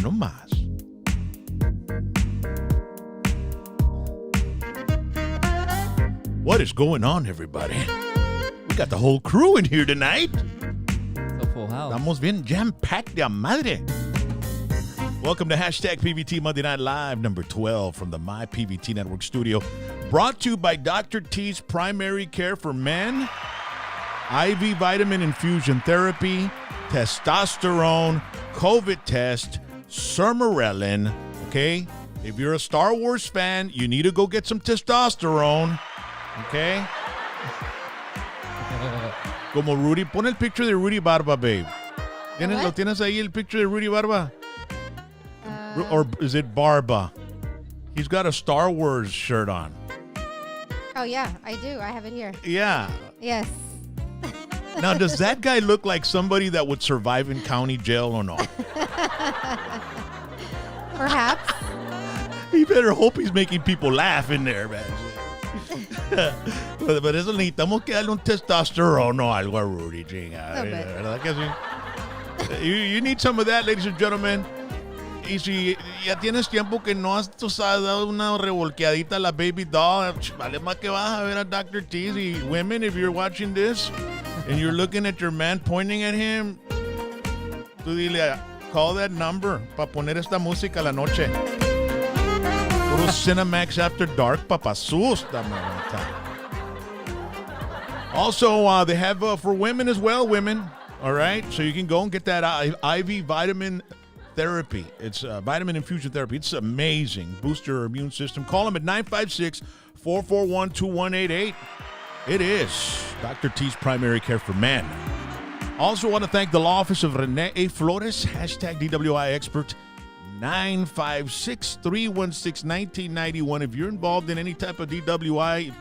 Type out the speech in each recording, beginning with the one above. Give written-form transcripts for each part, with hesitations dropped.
nomás. What is going on, everybody? We got the whole crew in here tonight. It's a full house. Estamos bien jam-packed de madre. Welcome to Hashtag PVT Monday Night Live, number 12 from the My PVT Network studio. Brought to you by Dr. T's Primary Care for Men, IV Vitamin Infusion Therapy, Testosterone, COVID Test, Sermorelin, okay? If you're a Star Wars fan, you need to go get some testosterone, okay? Como Rudy, pon el picture de Rudy Barba, babe. ¿Lo tienes ahí el picture de Rudy Barba? Or is it Barba? He's got a Star Wars shirt on. Oh, yeah, I do. I have it here. Yeah. Yes. Now, does that guy look like somebody that would survive in county jail or no? Perhaps. He better hope he's making people laugh in there, man. But eso necesitamos que darle un testosterone o algo a Rudy, chinga. ¿Verdad que sí? You need some of that, ladies and gentlemen. Y si ya tienes tiempo que no has dado una revolqueadita a la baby doll, vale más que vas a ver a Dr. T's. Y women, if you're watching this and you're looking at your man pointing at him, tú dile, call that number para poner esta música a la noche. Puro Cinemax After Dark, papasusta, man. Also, they have for women as well, women. All right? So you can go and get that IV vitamin therapy. It's vitamin infusion therapy. It's amazing. Boost your immune system. Call them at 956-441-2188. It is Dr. T's Primary Care for Men. Also want to thank the law office of Rene A. Flores, hashtag DWI expert, 956-316-1991. If you're involved in any type of DWI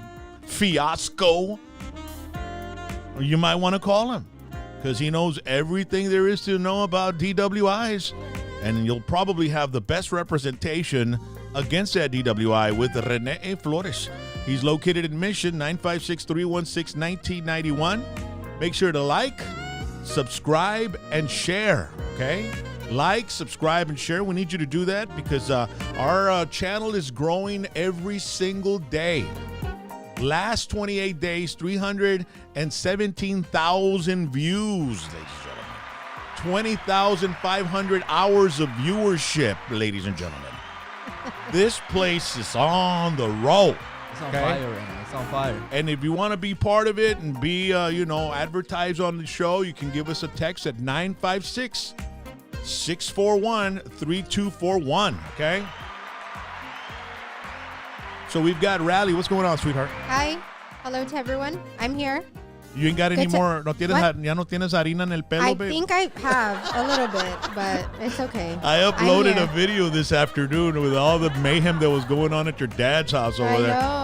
fiasco, you might want to call him because he knows everything there is to know about DWIs. And you'll probably have the best representation against that DWI with Rene A. Flores. He's located in Mission, 956-316-1991. Make sure to like, subscribe, and share, okay? Like, subscribe, and share. We need you to do that because our channel is growing every single day. Last 28 days, 317,000 views, ladies and gentlemen. 20,500 hours of viewership, ladies and gentlemen. This place is on the roll. It's on fire right now. It's on fire. And if you want to be part of it and be, advertised on the show, you can give us a text at 956-641-3241, okay? So we've got Rally. What's going on, sweetheart? Hi. Hello to everyone. I'm here. You ain't got any more. Ya no tienes harina en el pelo, babe? I think I have a little bit, but it's okay. I uploaded a video this afternoon with all the mayhem that was going on at your dad's house over there. I know.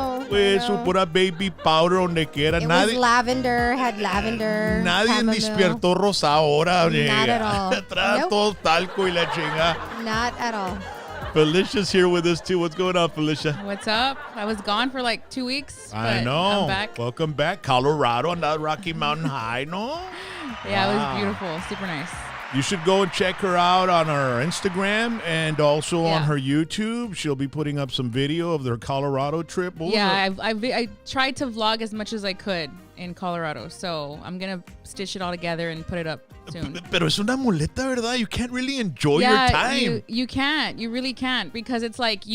Su pura baby powder donde quiera. It was lavender, had lavender. Nadie despertó rosado ahora. Not at all. Trae todo talco y la chinga. Not at all. Felicia's here with us, too. What's going on, Felicia? What's up? I was gone for like 2 weeks. I know. I'm back. Welcome back. Colorado on that Rocky Mountain High, no? Yeah, It was beautiful. Super nice. You should go and check her out on her Instagram and also on her YouTube. She'll be putting up some video of their Colorado trip. I tried to vlog as much as I could in Colorado, so I'm going to stitch it all together and put it up soon. Pero es una muleta, ¿verdad? You can't really enjoy your time. You can't. You really can't because it's like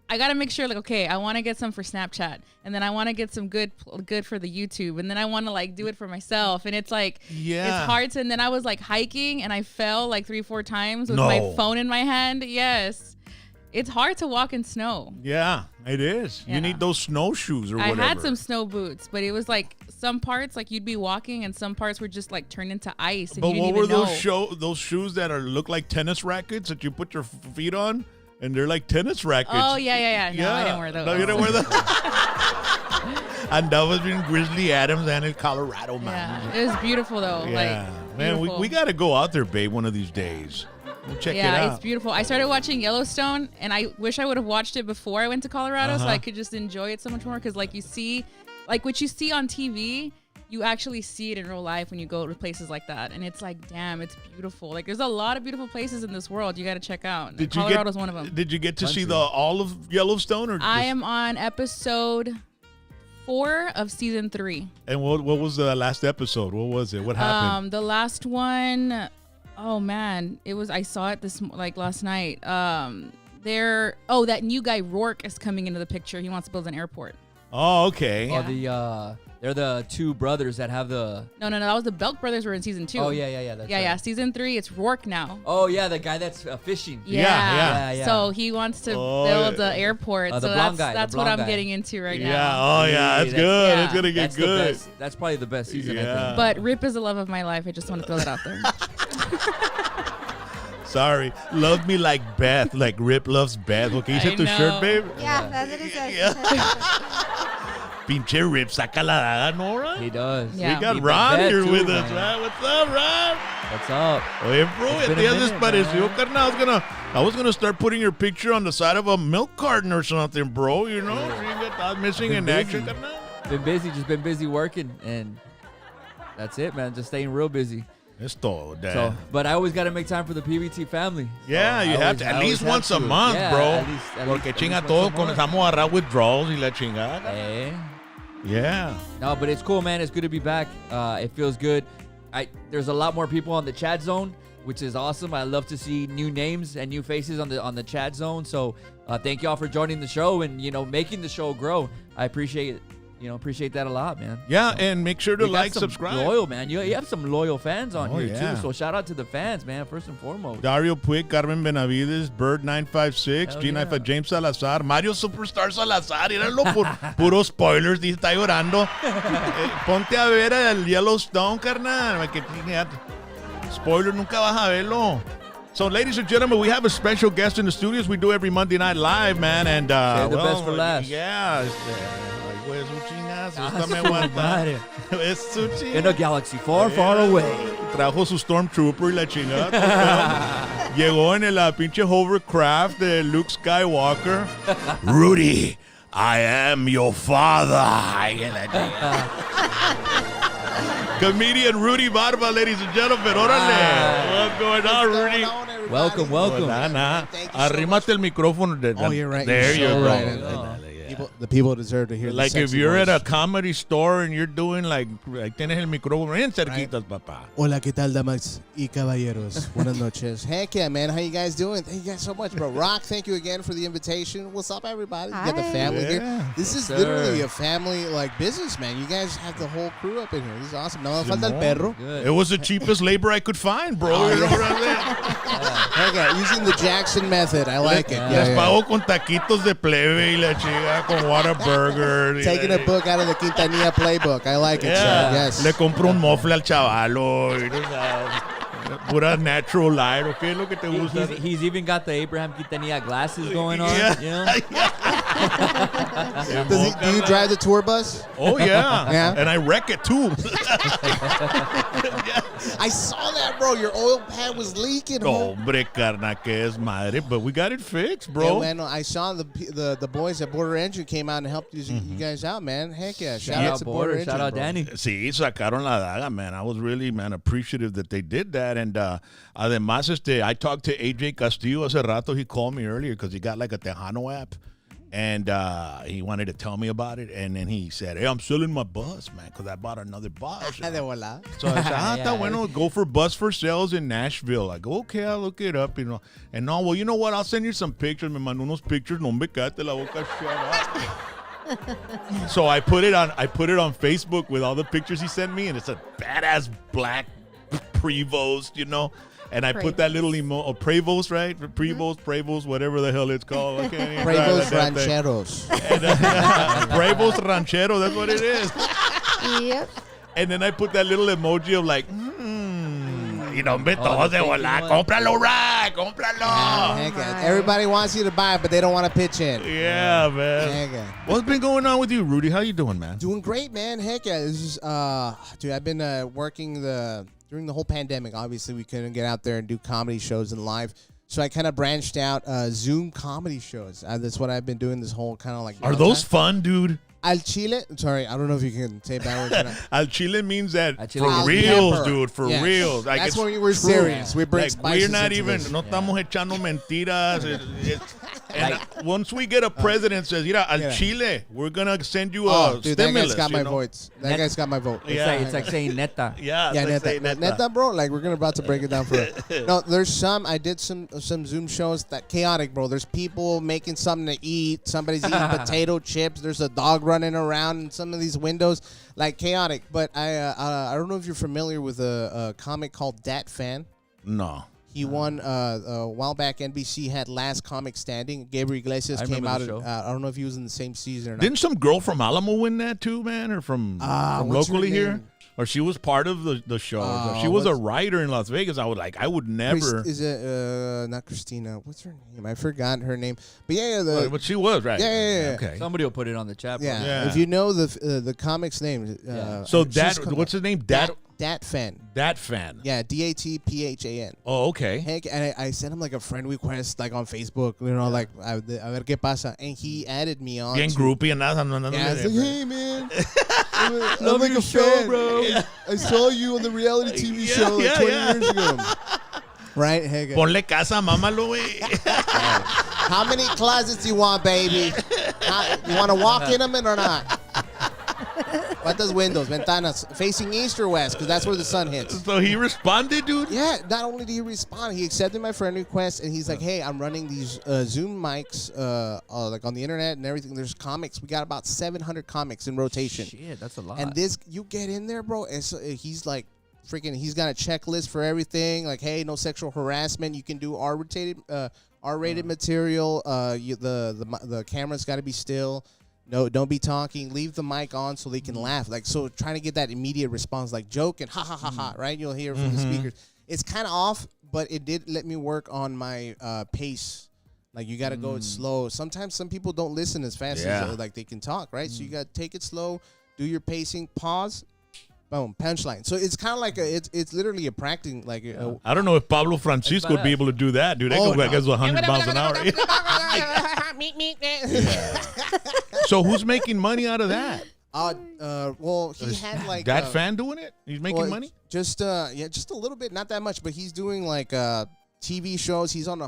I got to make sure, like, okay, I want to get some for Snapchat, and then I want to get some good for the YouTube, and then I want to, like, do it for myself, and it's, like, it's hard to, and then I was, like, hiking, and I fell, like, 3-4 times with my phone in my hand. Yes. It's hard to walk in snow. Yeah, it is. Yeah. You need those snowshoes or whatever. I had some snow boots, but it was, like, some parts, like, you'd be walking, and some parts were just, like, turned into ice, and but you didn't what even were know. those shoes that look like tennis rackets that you put your feet on? And they're like tennis rackets. Oh, yeah. No, I didn't wear those. No, you didn't wear those? And that was in Grizzly Adams and in Colorado Mountains. Yeah, it was beautiful, though. Yeah. Like, man, we got to go out there, babe, one of these days. We'll check it out. Yeah, it's beautiful. I started watching Yellowstone, and I wish I would have watched it before I went to Colorado so I could just enjoy it so much more. Because, like, you see, like, what you see on TV, you actually see it in real life when you go to places like that, and it's like, damn, it's beautiful. Like there's a lot of beautiful places in this world you got to check out. Colorado's one of them. Did you get to see all of Yellowstone? Or I am on episode 4 of season 3. And what was the last episode? What was it? What happened? The last one, oh man, I saw it last night. That new guy Rourke is coming into the picture. He wants to build an airport. Oh, okay. Yeah. They're the 2 brothers that have the... No, that was the Belk brothers were in season 2. Oh, yeah. That's yeah. right. Season 3, it's Rourke now. Oh, yeah, the guy that's fishing. Yeah. So he wants to build an airport. So that's what I'm getting into right now. Yeah. Oh, yeah. That's good. Yeah. It's gonna get good. That's probably the best season. I think. But Rip is the love of my life. I just want to throw that out there. Sorry. Love me like Beth. Like Rip loves Beth. Okay, you hit the shirt, babe? Yeah, that's what it says. Pinche Rip, saca la daga, no, right? He does. Yeah. We got He Ron bet here too, with man. us, right? What's up, Ron? What's up? Oye, bro, It's been a ya minute, despareció, man. carnal. I was gonna start putting your picture on the side of a milk carton or something, bro. You know, you got missing in action, carnal. Just been busy working, and that's it, man. Just staying real busy. Es todo, Dad. So, but I always got to make time for the PBT family. Yeah, you have to. At least once a month, yeah, bro. At least Porque chinga once a todos month. comenzamos a agarrar withdrawals y la chingada. Eh. Yeah. No, but it's cool, man. It's good to be back. It feels good. There's a lot more people on the chat zone, which is awesome. I love to see new names and new faces on the chat zone. So thank y'all for joining the show and making the show grow. I appreciate it. Appreciate that a lot, man. Yeah, and make sure to like, subscribe. Loyal, man. You have some loyal fans on here yeah. too. So shout out to the fans, man. First and foremost. Dario Puig, Carmen Benavides, Bird 956, G95, James Salazar, Mario Superstar Salazar. Míralo, puro spoilers. Dice, está llorando. Ponte a ver el Yellowstone, carnal. Spoiler, nunca vas a verlo. So, ladies and gentlemen, we have a special guest in the studios. We do every Monday night live, man. And Save the best for last. Yeah. Pues su chingazo, esta me aguanta. Es su chingazo. In a galaxy far, far away. Trajo su Stormtrooper y la chingada. Llegó en el pinche hovercraft de Luke Skywalker. Rudy, I am your father. Comedian Rudy Barba, ladies and gentlemen. Órale. What's going on, Rudy? Welcome. Arrímate el micrófono. Oh, you're right. There you go. Right. The people deserve to hear like the if you're voice. at a comedy store and you're doing like tienes el micrófono bien cerquitas, papá. Hola, ¿qué tal, damas y caballeros? Buenas noches. Heck yeah, man. How you guys doing? Thank you guys so much, bro. Rock, thank you again for the invitation. What's up, everybody? You got the family here. This is literally a family business, man. You guys have the whole crew up in here. This is awesome. No me falta el perro. Good. It was the cheapest labor I could find, bro. You know what I'm saying? Heck yeah, using the Jackson method. I like it. Les pago con taquitos de plebe y la chica con Whataburger. Taking a book out of the Quintanilla playbook. I like it, sir. Yes. Le compro un mofle al chavalo. Pura natural light. ¿O qué es lo que te gusta? He's even got the Abraham Quintanilla glasses going on. Yeah. Do you drive the tour bus? Oh, yeah. Yeah. And I wreck it, too. I saw that, bro. Your oil pan was leaking. Hombre, carna, que es madre. But we got it fixed, bro. Yeah, bueno, I saw the boys at Border Engine came out and helped you guys out, man. Heck yeah. Shout out to Border Engine. Shout out bro. Danny. Sí, sacaron la daga, man. I was really, appreciative that they did that. And además, I talked to AJ Castillo hace rato. He called me earlier because he got like a Tejano app. And he wanted to tell me about it. And then he said, hey, I'm selling my bus, man, because I bought another bus. De volar. So I said, está bueno, go for bus for sales in Nashville. I go, okay, I'll look it up, And no, well, you know what? I'll send you some pictures. Me mandó unos pictures. No me cállate la boca, shut up. So I put it on Facebook with all the pictures he sent me, and it's a badass black Prevost, And I put that little Prevost, right? Prevost, whatever the hell it's called. Prevost Rancheros. Prevost Ranchero, that's what it is. Yep. And then I put that little emoji of like, hombre, todos de volar. Cómpralo, right? Cómpralo. Everybody wants you to buy it, but they don't want to pitch in. Yeah, man. What's been going on with you, Rudy? How you doing, man? Doing great, man. Heck yeah. This is, dude, I've been working during the whole pandemic. Obviously, we couldn't get out there and do comedy shows and live. So I kind of branched out Zoom comedy shows. That's what I've been doing this whole kind of like. Are those fun, dude? Al chile. Sorry, I don't know if you can say bad words or not. Al chile means that Al chile for means reals, pepper. dude. For Yes. reals. Like, That's it's when we're true. serious. We bring Like, spices we're not into even. this. No estamos echando mentiras. And once we get a president says, "Mira, al chile, we're gonna send you a Dude, that stimulus." guy's got my you know? votes. That guy's got my vote. It's like saying neta. Yeah, Yeah, it's like neta, saying neta, bro. Like we're gonna about to break it down for real. No, there's some. I did some Zoom shows that chaotic, bro. There's people making something to eat. Somebody's eating potato chips. There's a dog running around in some of these windows, like chaotic. But I don't know if you're familiar with a comic called Dat Fan. No. He won a while back. NBC had Last Comic Standing. Gabriel Iglesias came out. I don't know if he was in the same season or not. Didn't some girl from Alamo win that too, man, or from what's her locally here? name? Or she was part of the show. She was a writer in Las Vegas. I would never. Is it not Christina? What's her name? I forgot her name. But yeah, But she was, right? Yeah. Okay. Somebody will put it on the chat. Yeah. Yeah. If you know the comic's name. So what's his name? Dat Fan. Dat Fan. Yeah, DATPHAN. Oh, okay. Hank, and I sent him like a friend request like on Facebook, like a ver qué pasa, and he added me on. Bien groupie and nada. Yeah, I was like, hey man, I'm Love like your a show, fan, bro. I saw you on the reality TV show like 20 years ago. Right, Hank. Ponle casa, mámalo, güey. How many closets you want, baby? You want to walk in them or not? ¿Cuántas windows, ventanas, facing east or west? Because that's where the sun hits. So he responded, dude? Yeah, not only did he respond, he accepted my friend request, and he's like, hey, I'm running these Zoom mics like on the internet and everything. There's comics. We got about 700 comics in rotation. Shit, that's a lot. And this, you get in there, bro, and so he's like, he's got a checklist for everything. Like, hey, no sexual harassment. You can do R-rated material. The camera's got to be still. No, don't be talking. Leave the mic on so they can laugh. Like, so trying to get that immediate response, like joke and ha ha ha ha, right? You'll hear from the speakers. It's kind of off, but it did let me work on my pace. Like, you got to go it slow. Sometimes some people don't listen as fast as like they can talk, right? So you got to take it slow, do your pacing, pause, boom, punchline. So it's kind of like it's literally a practicing, like. I don't know if Pablo Francisco would be able to do that, dude. They go back as 100 miles an hour. So who's making money out of that? Well, he had like that fan doing it. He's making money. Just just a little bit, not that much, but he's doing like TV shows. He's on the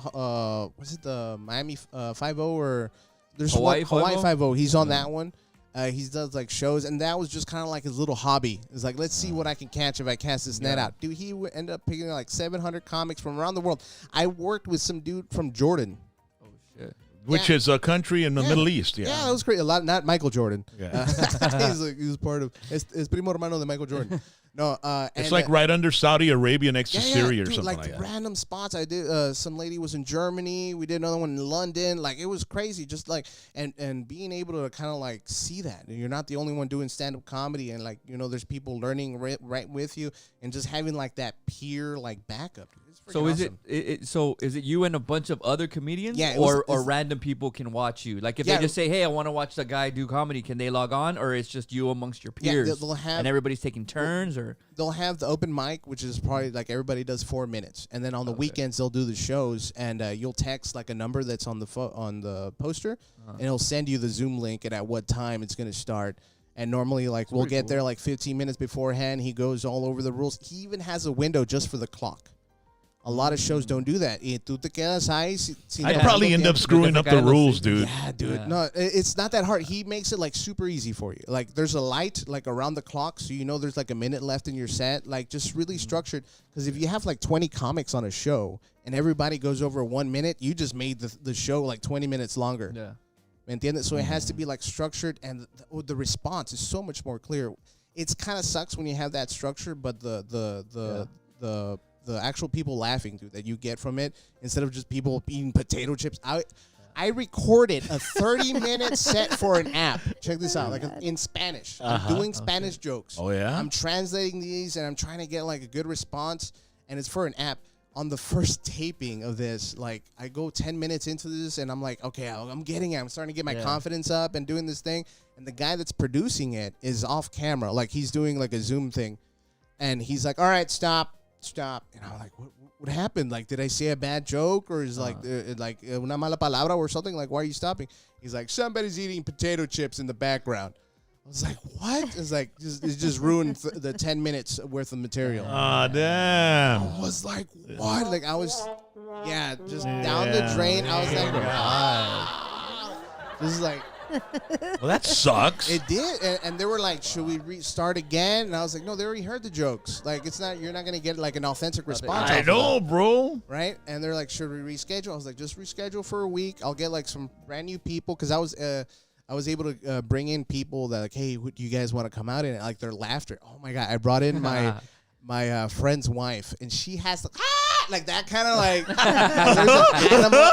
was it the Miami 5-0 or there's Hawaii Hawaii 5-0? 5-0. He's on that one. He does like shows, and that was just kind of like his little hobby. It's like, let's see what I can catch if I cast this net out. Dude, he would end up picking like 700 comics from around the world. I worked with some dude from Jordan. Oh shit. Which is a country in the Middle East. Yeah, that was great. A lot, not Michael Jordan. Yeah. He was part of. Es primo hermano de Michael Jordan. No, it's like right under Saudi Arabia next to Syria or dude, something like that. Random spots. I did. Some lady was in Germany. We did another one in London. Like, it was crazy. Just like and being able to kind of like see that and you're not the only one doing stand-up comedy, and like, there's people learning right with you, and just having like that peer like backup. So is awesome. So is it you and a bunch of other comedians? Yeah, or random people can watch you? Like, if Yeah. they just say, hey, I want to watch the guy do comedy, can they log on? Or it's just you amongst your peers? Yeah, they'll have, and everybody's taking turns? Or they'll have the open mic, which is probably like everybody does 4 minutes. And then on the weekends, they'll do the shows, and you'll text like a number that's on the poster, and it'll send you the Zoom link and at what time it's going to start. And normally, like, we'll get there like 15 minutes beforehand. He goes all over the rules. He even has a window just for the clock. A lot of shows don't do that. Tú te quedas ahí I'd probably end up screwing up the rules, dude. Yeah, dude. Yeah. No, it's not that hard. He makes it like super easy for you. Like, there's a light like around the clock, so there's like a minute left in your set. Like, just really structured. Because if you have like 20 comics on a show and everybody goes over 1 minute, you just made the show like 20 minutes longer. yeah. ¿Me entiendes? So it has to be like structured, and the response is so much more clear. It's kind of sucks when you have that structure, but the actual people laughing, dude, that you get from it, instead of just people eating potato chips. I recorded a 30-minute set for an app. Check this out, like in Spanish. I'm doing Spanish jokes. Oh, yeah? I'm translating these, and I'm trying to get like a good response, and it's for an app. On the first taping of this, like, I go 10 minutes into this, and I'm like, okay, I'm getting it. I'm starting to get my confidence up and doing this thing. And the guy that's producing it is off camera. Like, he's doing like a Zoom thing. And he's like, all right, stop. And I'm like, what happened? Like, did I say a bad joke? Or is like una mala palabra or something? Like, why are you stopping? He's like, somebody's eating potato chips in the background. I was like, what? It's like, it just ruined the 10 minutes worth of material. Oh, damn. I was like, what? Like, I was, just down the drain. I was like, just like. Well, that sucks. It did. And they were like, should we restart again? And I was like, no, they already heard the jokes. Like, you're not going to get like an authentic response. I know, bro. Right? And they're like, should we reschedule? I was like, just reschedule for a week. I'll get like some brand new people. Because I was able to bring in people that like, hey, do you guys want to come out? And like their laughter. Oh my God. I brought in my friend's wife, and she has like that kind of like there's an animal.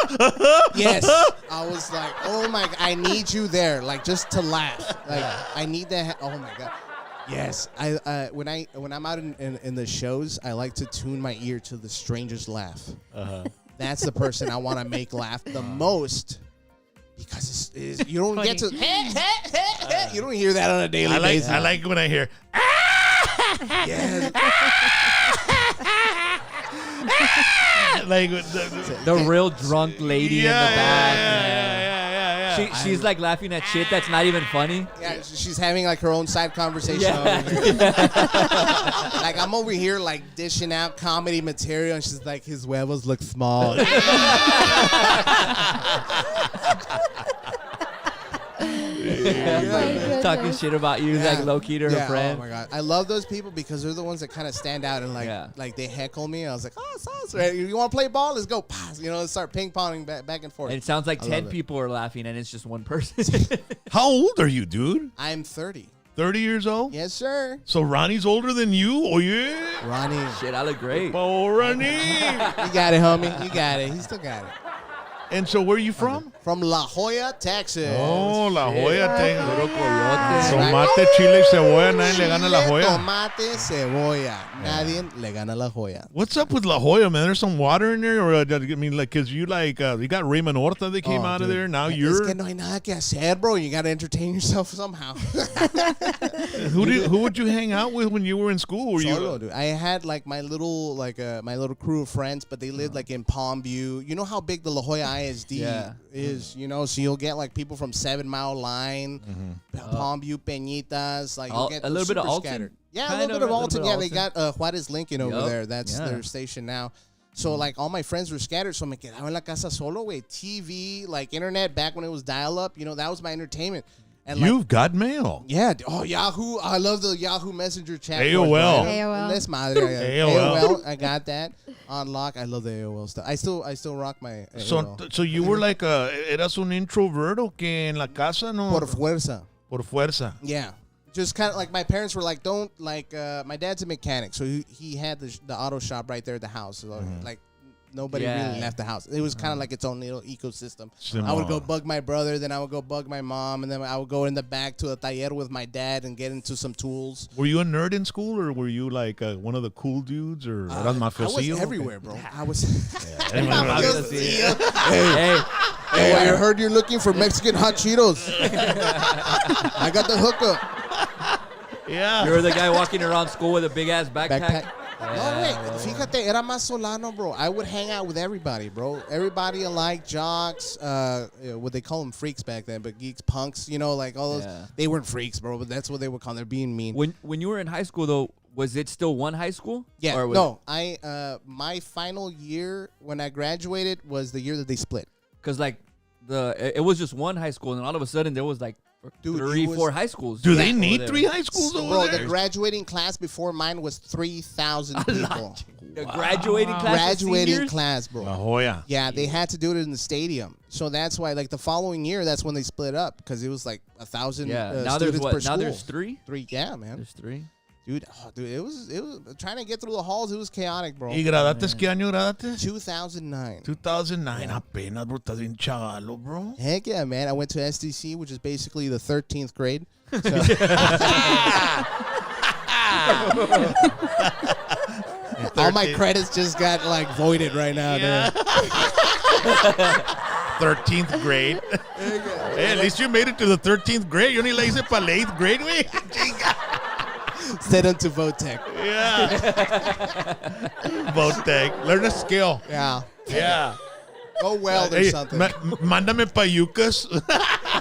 Yes. I was like, oh my God, I need you there, like just to laugh. Like I need that. Oh my God. Yes. I when I'm out in the shows, I like to tune my ear to the strangest laugh. That's the person I want to make laugh the most. Because you don't get to you don't hear that on a daily basis. I like when I hear yes. like the real drunk lady in the back. She's like laughing at shit that's not even funny. Yeah, she's having like her own side conversation. Yeah. Like I'm over here like dishing out comedy material, and she's like, his huevos look small. Talking shit about you, like low key to her friend. Oh my God, I love those people because they're the ones that kind of stand out and like they heckle me. I was like, oh, sounds right. You want to play ball? Let's go. Pass. You know, let's start ping ponging back and forth. And it sounds like 10 people are laughing, and it's just one person. How old are you, dude? I'm 30. 30 years old? Yes, sir. So Ronnie's older than you? Oh, yeah? Ronnie. Shit, I look great. Oh, Ronnie. You got it, homie. You got it. He still got it. And so where are you from? From La Jolla, Texas. Oh, La Jolla, Texas. Little coyote. Tomate, chile, y cebolla. Nadie le gana La Jolla. Tomate, cebolla. Nadie le gana La Jolla. What's up with La Jolla, man? There's some water in there? Or, I mean, like, because you you got Raymond Horta that came out of there. Now you're... Es que no hay nada que hacer, bro. You got to entertain yourself somehow. Who would you hang out with when you were in school? Were Solo, dude. I had like my little crew of friends, but they lived like in Palm View. You know how big the La Jolla ISD is, you know, so you'll get like people from 7 Mile Line, Palm View, Peñitas, like you'll get a little bit of Alton. Scattered. Yeah, a little bit of Alton. Yeah, they got Juarez Lincoln over there. That's their station now. So like all my friends were scattered, so me quedaba en la casa solo, güey. TV, like internet back when it was dial up, you know, that was my entertainment. And You've got mail. Yeah. Oh, Yahoo. I love the Yahoo Messenger chat. AOL. Let's madre. AOL. I got that on lock. I love the AOL stuff. I still rock my AOL. So you were like eras un introvert o que en la casa, no? Por fuerza. Por fuerza. Yeah. Just kind of like my parents were like, don't like. My dad's a mechanic, so he had the auto shop right there at the house. So like. Nobody really left the house. It was kind of like its own little ecosystem. I would go bug my brother, then I would go bug my mom, and then I would go in the back to a taller with my dad and get into some tools. Were you a nerd in school, or were you like one of the cool dudes, or eras mafiosillo? I was everywhere, bro. I was. Hey, I heard you're looking for Mexican hot Cheetos. I got the hookup. Yeah. You're the guy walking around school with a big ass backpack. No, wait. Fíjate, era más solano, bro. I would hang out with everybody, bro. Everybody alike, jocks, what they call them freaks back then, but geeks, punks, you know, like all those. Yeah. They weren't freaks, bro, but that's what they would call them. They're being mean. When you were in high school, though, was it still one high school? Yeah. Or no, my final year when I graduated was the year that they split. Because, like, it was just one high school, and all of a sudden there was, like, 4 high schools. Do they need 3 high schools over there? Bro, the graduating class before mine was 3,000 people. The graduating class? Graduating class, bro. La Jolla. Yeah, they had to do it in the stadium. So that's why, like, the following year, that's when they split up, because it was, like, 1,000 students per school. Now there's 3? 3, yeah, man. There's 3. Dude, it was trying to get through the halls. It was chaotic, bro. ¿Y gradaste qué año gradaste? 2009. 2009. Apenas, bro. Estás bien chavalo, bro. Heck yeah, man. I went to SDC, which is basically the 13th grade. So. All my credits just got, like, voided right now, dude. 13th grade. Hey, at least you made it to the 13th grade. You only le hice para la 8th grade, güey. Send them to Votech. Yeah. Votech. Learn a skill. Yeah. Yeah. Go weld or something. Mándame payucas.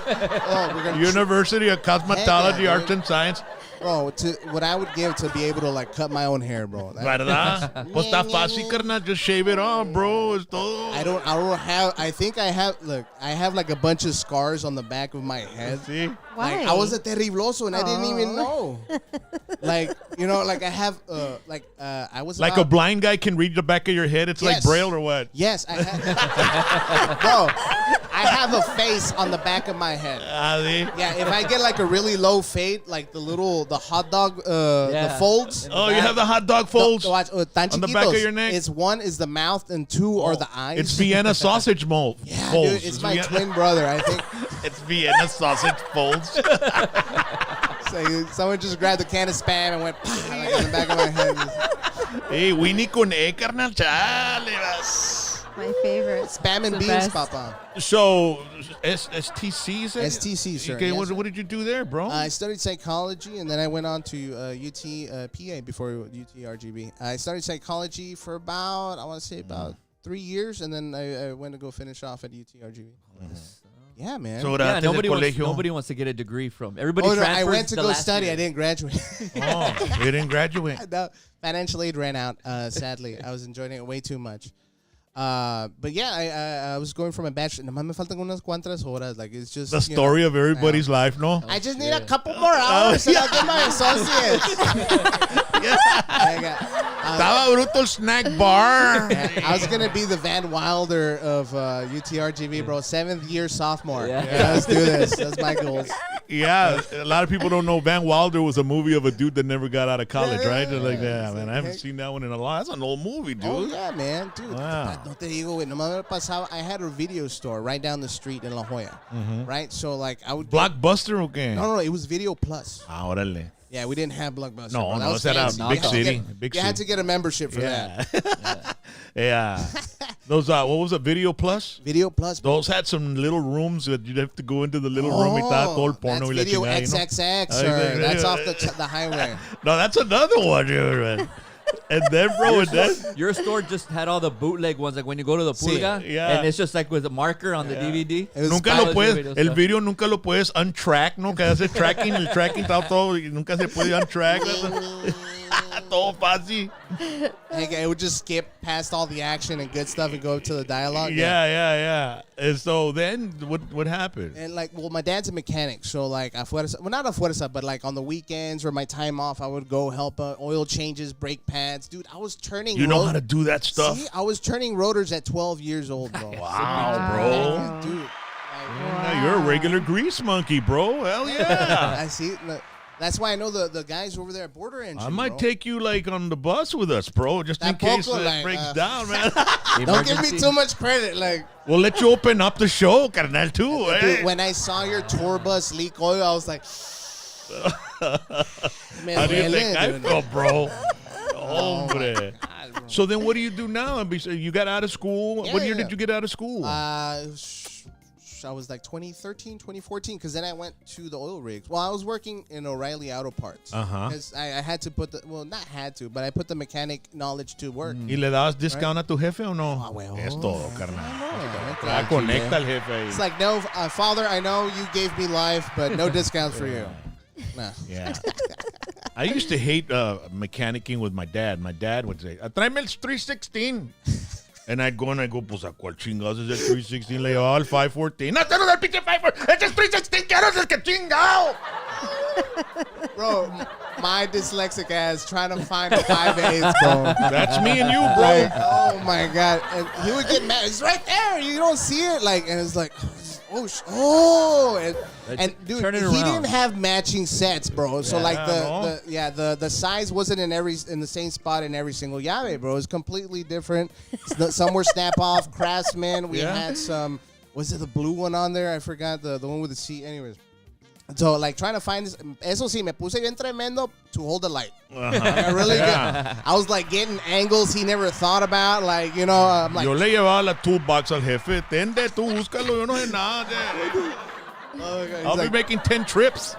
we're gonna University of Cosmetology, yeah, Arts and Science. Bro, what I would give to be able to like cut my own hair, bro. ¿Verdad? Pues está fácil, carnal. Just shave it off, bro. Es todo. I don't have. I think I have. Look, I have like a bunch of scars on the back of my head. See? Why? Like, I was a terribloso and I didn't even know. Like, you know, like I have, I was Like about, a blind guy can read the back of your head. It's like Yes. Braille or what? Yes, I have. Bro, I have a face on the back of my head. See? Yeah, if I get like a really low fade, like the hot dog, the folds. Oh, you have the hot dog folds Watch, tan on the back of chiquitos. your neck? It's one is the mouth and two are the eyes. It's Vienna sausage mold. Yeah, folds. dude, it's my twin brother. I think. It's Vienna sausage folds. So someone just grabbed a can of Spam and went like on the back of my head. Hey, Winnie con E, carnal. Chale, vas. My favorite. Spam and The beans, best. Papa. So, STC, is it? STC, sir. Okay, Yes, sir. what did you do there, bro? I studied psychology, and then I went on to UT PA before UT RGB. I studied psychology for about, I want to say about 3 years, and then I went to go finish off at UT RGB. Yeah, man. So, Yeah, antes del nobody colegio. wants to get a degree from. Everybody Oh, no, I transfers went to the go last study. year. I didn't graduate. Oh, you didn't graduate. No, financial aid ran out, sadly. I was enjoying it way too much. But yeah, I was going for my bachelor. Nomás me faltan unas cuantas horas. Like, it's just The story of everybody's life, no? I just need a couple more hours and I'll get my associates. Estaba bruto el snack bar. I was gonna be the Van Wilder of UTRGV, bro. 7th year sophomore. Yeah. Yeah, let's do this. That's my goals. Yeah, a lot of people don't know Van Wilder was a movie of a dude that never got out of college, right? They're like, yeah, man, I haven't seen that one in a long. That's an old movie, dude. Oh yeah, man, dude. Wow. No te digo, güey. Nomás me pasaba. I had a video store right down the street in La Jolla, right? So like I would. Blockbuster or qué? No, it was Video Plus. Ah, órale. Yeah, we didn't have Blockbuster. No, bro. That no, was it's at a fancy. big You had to city. get- Big You had city. to get a membership for that. Yeah. Yeah. Those, what was it, Video Plus? Video Plus. Those had some little rooms that you'd have to go into the little room y estaba todo el porno that's y la Video chingada, you know? XXX, sir. That's off the highway. No, that's another one, dude, man. And then, bro, and then... Your store just had all the bootleg ones, like when you go to the pulga, yeah. and it's just like with a marker on the DVD. It was Nunca All lo the puedes, video el stuff. video nunca lo puedes untrack, ¿no? Que hace tracking, el tracking está todo, y nunca se puede untrack. Todo fácil. Hey, it would just skip past all the action and good stuff and go up to the dialogue. Yeah. And so then, what happened? And like, well, my dad's a mechanic, so like, not a fuerza, but like on the weekends or my time off, I would go help oil changes, brake pads. Dude, I was turning. You know how to do that stuff? See, I was turning rotors at 12 years old, bro. Wow, bro. Dude. Yeah, you're a regular grease monkey, bro. Hell yeah. I see. Look, that's why I know the guys over there at Border Engine. I might bro. take you like on the bus with us, bro, just in case Tampoco, it like, breaks down, man. Don't give me too much credit. Like, We'll let you open up the show, carnal, too. dude, Eh? when I saw your tour bus leak oil, I was like, me How do you duele, think I dude. felt, bro? Hombre. So then what do you do now? You got out of school. Yeah, What year yeah. did you get out of school? I was like 2013, 2014, because then I went to the oil rigs. Well, I was working in O'Reilly Auto Parts. Uh-huh. Because I had to put not had to, but I put the mechanic knowledge to work. ¿Y le dabas discount a tu jefe o no? Ah, well. Es todo, carnal. Yeah, Conecta al jefe ahí. It's like, no, Father, I know you gave me life, but no discounts for you. Nah. Yeah. I used to hate mechanicking with my dad. My dad would say, tráeme el 316. And I'd go, pues, ¿a cuál chingados es el 316? Le llevaba el 514. ¡No, este no es el pinche 514! ¡Este es 316! ¡Quiero es el que chingao! Bro, my dyslexic ass trying to find a 5/8, bro. That's me and you, bro. Like, oh, my God. And he would get mad. It's right there. You don't see it. Like, and it's like, and dude, turn it he around. didn't have matching sets, bro. So Yeah, like no. the size wasn't in the same spot in every single llave, bro. It's completely different. Some were snap off, Craftsman. We Yeah. had some. Was it the blue one on there? I forgot the one with the C. Anyways. So, like, trying to find this. Eso sí, me puse bien tremendo to hold the light. I really Yeah. I was, like, getting angles he never thought about. Like, you know, I'm like. Yo le llevaba la toolbox al jefe. Tende, tú búscalo. Yo no sé nada. Oh, God. He's I'll like, be making 10 trips.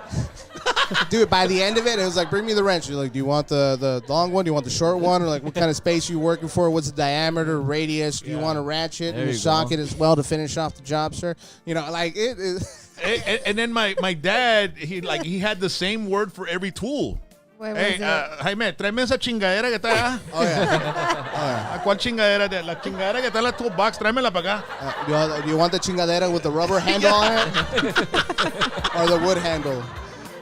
dude, by the end of it, it was like, bring me the wrench. You're like, do you want the long one? Do you want the short one? Or, like, what kind of space you working for? What's the diameter, radius? Do you want a ratchet There and a you socket go. as well to finish off the job, sir? You know, like, it is. And then my dad, he had the same word for every tool. Where was Hey, it? Jaime, tráeme esa chingadera que está allá. Oh yeah. ¿Cuál chingadera? La chingadera que está en la toolbox, tráemela para acá. Do you want the chingadera with the rubber handle on it, or the wood handle?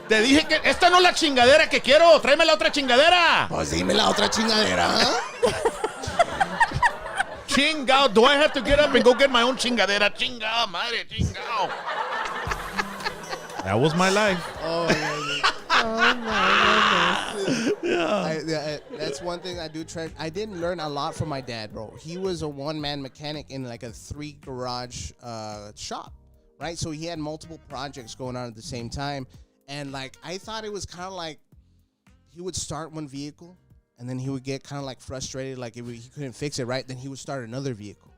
Te dije que esta no es la chingadera que quiero, tráeme la otra chingadera. Pues dime la otra chingadera. Chingao, do I have to get up and go get my own chingadera? Chingao, madre, chingao. That was my life. Oh, yeah. Oh my Yeah, that's one thing I do try. I didn't learn a lot from my dad, bro. He was a one-man mechanic in like a 3-garage shop, right? So he had multiple projects going on at the same time. And like, I thought it was kind of like he would start one vehicle and then he would get kind of like frustrated. Like if he couldn't fix it right, then he would start another vehicle.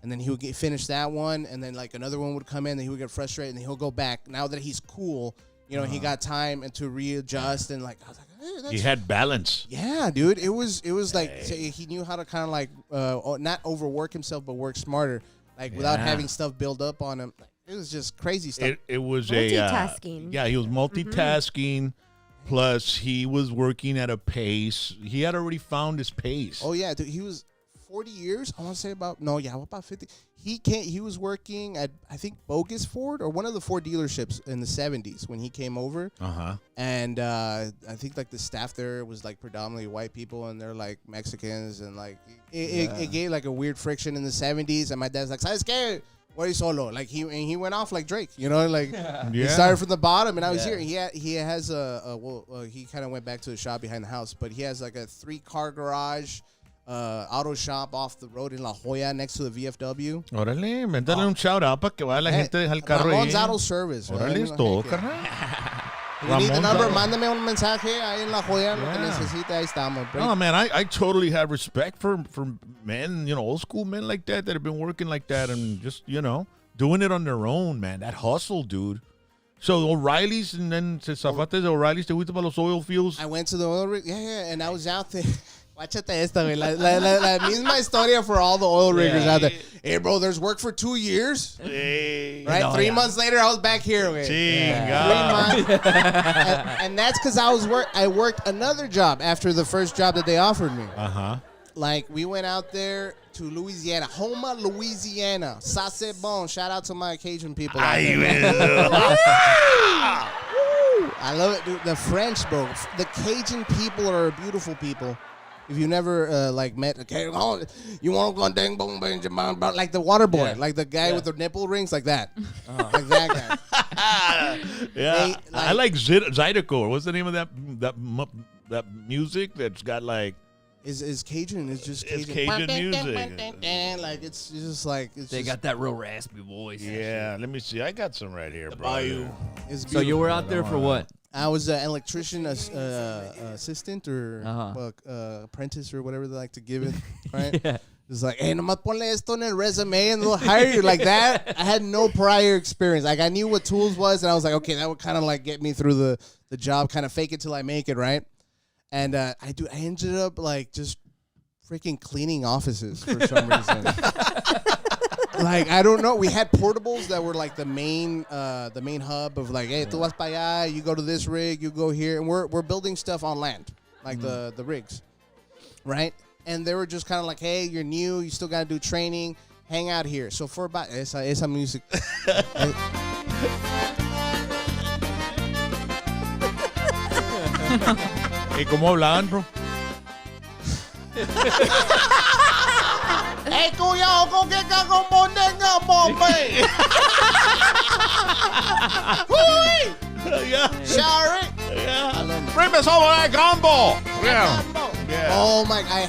And then he would finish that one. And then like another one would come in and he would get frustrated and he'll go back. Now that he's cool, you know, he got time and to readjust. And like, I was like, hey, that's... He had balance. Yeah, dude. It was like he knew how to kind of like not overwork himself, but work smarter, like without having stuff build up on him. It was just crazy stuff. It was Multitasking. he was multitasking. Plus, he was working at a pace. He had already found his pace. Oh yeah, dude. He was 40 years. I want to say about 50. He was working at, I think, Bogus Ford or one of the Ford dealerships in the 70s when he came over. And I think like the staff there was like predominantly white people and they're like Mexicans and like it gave like a weird friction in the 70s. And my dad's like, ¿Sabes qué? Voy solo. Like he went off like Drake, you know, like he started from the bottom and I was here. He has he kind of went back to the shop behind the house, but he has like a 3-car garage. Auto shop off the road in La Jolla next to the VFW. Órale, métale un shout out para que vaya la gente dejar el carro Ramon's ahí. Auto Service. Órale, es todo, carnal. You need the number, mándame un mensaje ahí en La Jolla, lo que necesita, ahí estamos. No, man, I totally have respect for men, you know, old school men like that have been working like that and just, you know, doing it on their own, man. That hustle, dude. So O'Reilly's and then Zafates de O'Reilly's, ¿te fuiste para los oil fields? I went to the oil rig, and I was out there. Guáchate esta, güey. La misma historia for all the oil riggers out there. Hey, bro, there's work for 2 years. Hey. Right? No, 3 months later, I was back here, güey. 3 months. and that's because I worked another job after the first job that they offered me. Like, we went out there to Louisiana. Houma, Louisiana. Sasse Bon. Shout out to my Cajun people out there. I love it, dude. The French, bro. The Cajun people are beautiful people. If you never met, okay, you want to go ding boom bang like the water boy, like the guy with the nipple rings, like that, like that guy. I like Zydeco. What's the name of that music that's got like? Is Cajun? It's just Cajun. It's Cajun music. And like it's just like they got that real raspy voice. Yeah, let me see. I got some right here, bro. So you were out there for what? I was an electrician assistant or apprentice or whatever they like to give it, right? Yeah. It's like, hey, nomás ponle esto en el resume and they'll hire you like that. I had no prior experience. Like I knew what tools was and I was like, okay, that would kind of like get me through the job, kind of fake it till I make it, right? And I ended up like just freaking cleaning offices for some reason. Like, I don't know. We had portables that were like the main hub of like, hey, tú vas para allá, you go to this rig, you go here, and we're building stuff on land, like the rigs, right? And they were just kind of like, hey, you're new, you still got to do training, hang out here. So for about esa music. ¿Y cómo hablaban, bro? Hey, cuyo, ¿con qué cago mondenga, bombe? Yeah. Sorry. Yeah. Bring us over that gumbo. Yeah. Oh my! I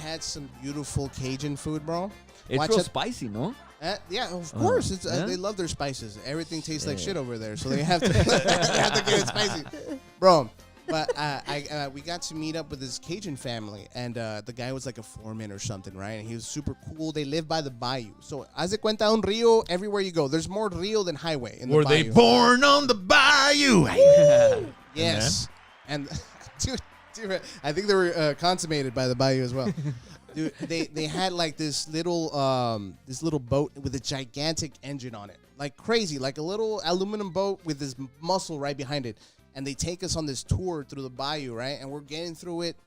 had some beautiful Cajun food, bro. It's real spicy, no? Yeah, of course. It's they love their spices. Everything tastes like shit over there, so they have to they have to get it spicy, bro. But we got to meet up with this Cajun family, and the guy was like a foreman or something, right? And he was super cool. They live by the bayou. So, haz de cuenta un río everywhere you go. There's more rio than highway in the Were bayou. they born on the bayou? Yes. And, dude, I think they were consummated by the bayou as well. Dude, they had like this little boat with a gigantic engine on it, like crazy, like a little aluminum boat with this muscle right behind it. And they take us on this tour through the bayou, right? And we're getting through it,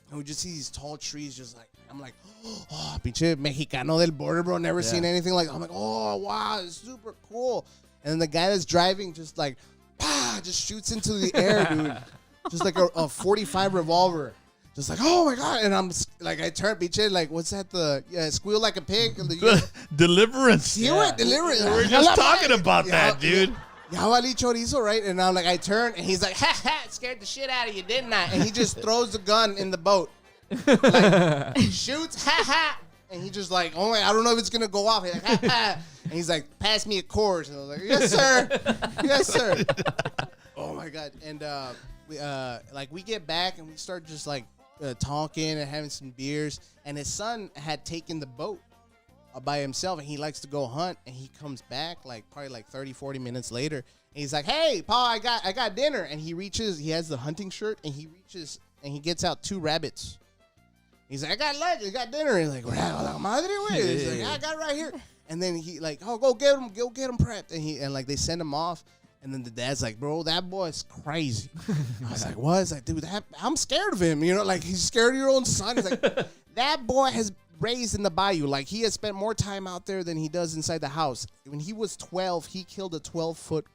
and we just see these tall trees, just like I'm like, oh, pinche Mexicano del border, bro. Never seen anything like. I'm like, oh wow, it's super cool. And then the guy that's driving just like, just shoots into the air, dude, just like a 45 revolver. Just like, oh my God. And I'm like, I turn, pinche, like, what's that? Squeal like a pig. Deliverance. Deliverance. We're just talking about that, dude. Yawali chorizo, right? And I'm like, I turn, and he's like, ha ha, it scared the shit out of you, didn't I? And he just throws the gun in the boat. Like, shoots, ha ha. And he just like, oh my, I don't know if it's going to go off. He's like, ha ha. And he's like, pass me a course. And I was like, yes, sir. Yes, sir. Oh my God. And we get back, and we start just like, talking and having some beers, and his son had taken the boat by himself, and he likes to go hunt, and he comes back like probably like 30-40 minutes later, and he's like, hey Paul, I got dinner. And he has the hunting shirt, and he reaches and he gets out 2 rabbits. He's like, I got lunch, I got dinner. And he's like, la madre, güey. He's like, I got it right here. And then he like, oh, go get him prepped. And like they send him off. And then the dad's like, bro, that boy's crazy. I was like, what? He's like, dude, I'm scared of him. You know, like, he's scared of your own son. He's like, that boy has raised in the bayou. Like, he has spent more time out there than he does inside the house. When he was 12, he killed a 12-foot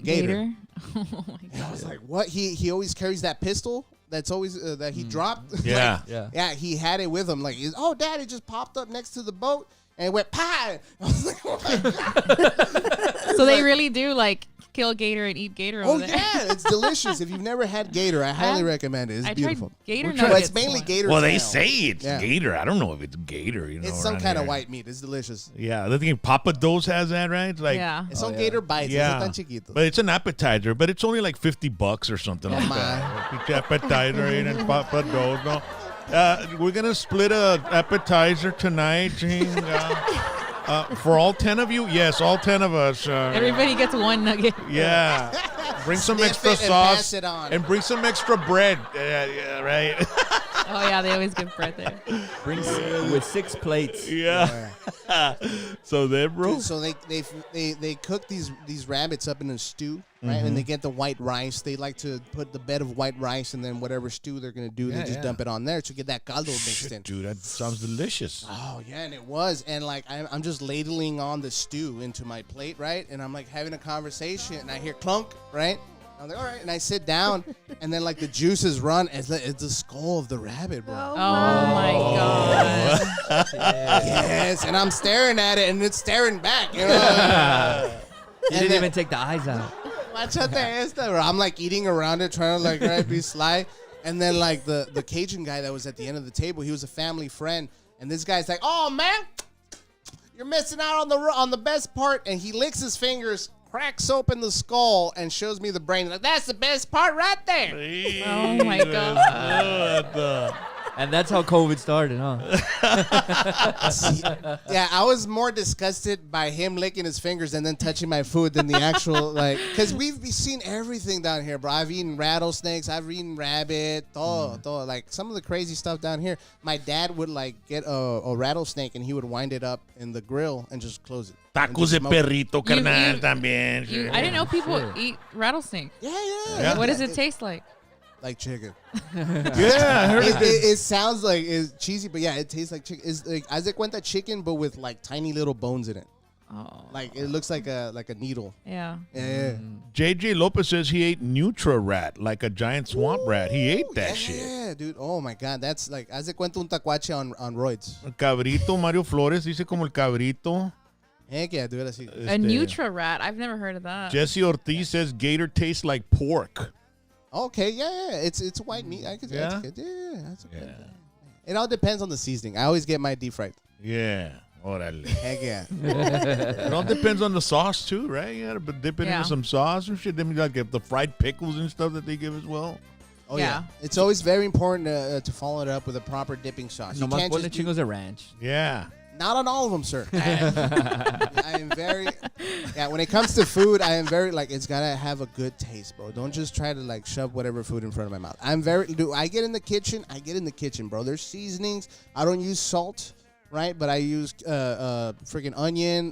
gator. Oh, my God. And I was like, what? He always carries that pistol that's always that he dropped. Yeah. Yeah, he had it with him. Like, Dad, it just popped up next to the boat. And it went, pie. I was like, oh, my God. So they really do, like, kill gator and eat gator over there. Yeah, it's delicious. If you've never had gator, I highly recommend it. It's beautiful. Tried gator Well, nuggets. it's mainly gator. Well, tail. they say it's gator. I don't know if it's gator. You know, It's some around kind of here. white meat. It's delicious. Yeah, I think Papa Do's has that, right? It's like, Yeah. It's on gator bites. Yeah, It's tan chiquito. but it's an appetizer. But it's only like $50 or something like that. It's appetizer and Papa Do's. No, we're gonna split a appetizer tonight. For all 10 of you? Yes, all 10 of us. Everybody gets 1 nugget. Yeah. Bring some Sniff extra it and sauce. pass it on. And bring some extra bread. Yeah, right. Oh, yeah, they always give bread there. Brings with 6 plates. Yeah. So then, bro. Dude, so they cook these rabbits up in a stew, right? And they get the white rice. They like to put the bed of white rice, and then whatever stew they're gonna do, they just dump it on there to get that caldo mixed in. Dude, that sounds delicious. Oh yeah, and it was, and like I'm just ladling on the stew into my plate, right? And I'm like having a conversation, and I hear clunk, right? I'm like, all right, and I sit down, and then like the juices run. It's the skull of the rabbit, bro. Oh my God. Yes, and I'm staring at it, and it's staring back. You know. He didn't even take the eyes out. I'm like eating around it, trying to like be sly. And then like the Cajun guy that was at the end of the table, he was a family friend, and this guy's like, "Oh man, you're missing out on the best part." And he licks his fingers, cracks open the skull, and shows me the brain. Like, that's the best part right there. Oh my God. And that's how COVID started, huh? Yeah, I was more disgusted by him licking his fingers and then touching my food than the actual, like, because we've seen everything down here, bro. I've eaten rattlesnakes, I've eaten rabbit, todo, like some of the crazy stuff down here. My dad would like get a rattlesnake and he would wind it up in the grill and just close it. Tacos de perrito, carnal, también. I didn't know people eat rattlesnake. Yeah. What does it taste like? Like chicken. Yeah, I heard It sounds like it's cheesy, but yeah, it tastes like chicken. It's like as de cuenta chicken, but with like tiny little bones in it. Oh. Like it looks like a needle. Yeah. Yeah. JJ Lopez says he ate Nutra Rat, like a giant swamp rat. He ate that shit. Yeah, dude. Oh my God, that's like as de cuenta un tacuache on roids. El cabrito, Mario Flores dice como el cabrito. Heck yeah, dude. Así. A Nutra rat. I've never heard of that. Jesse Ortiz says gator tastes like pork. Okay, yeah. It's white meat. I could. Yeah? That's good. Yeah, that's okay. It all depends on the seasoning. I always get my deep fried. Yeah. Órale. Heck yeah. It all depends on the sauce too, right? You gotta dip it into some sauce or shit. Then you got the fried pickles and stuff that they give as well. Oh yeah. It's always very important to follow it up with a proper dipping sauce. You Nomás can't ponle just do, chingos de ranch. Yeah. Not on all of them, sir. I am very, when it comes to food, I am very, like, it's got to have a good taste, bro. Don't just try to, like, shove whatever food in front of my mouth. I get in the kitchen, bro. There's seasonings. I don't use salt, right? But I use freaking onion.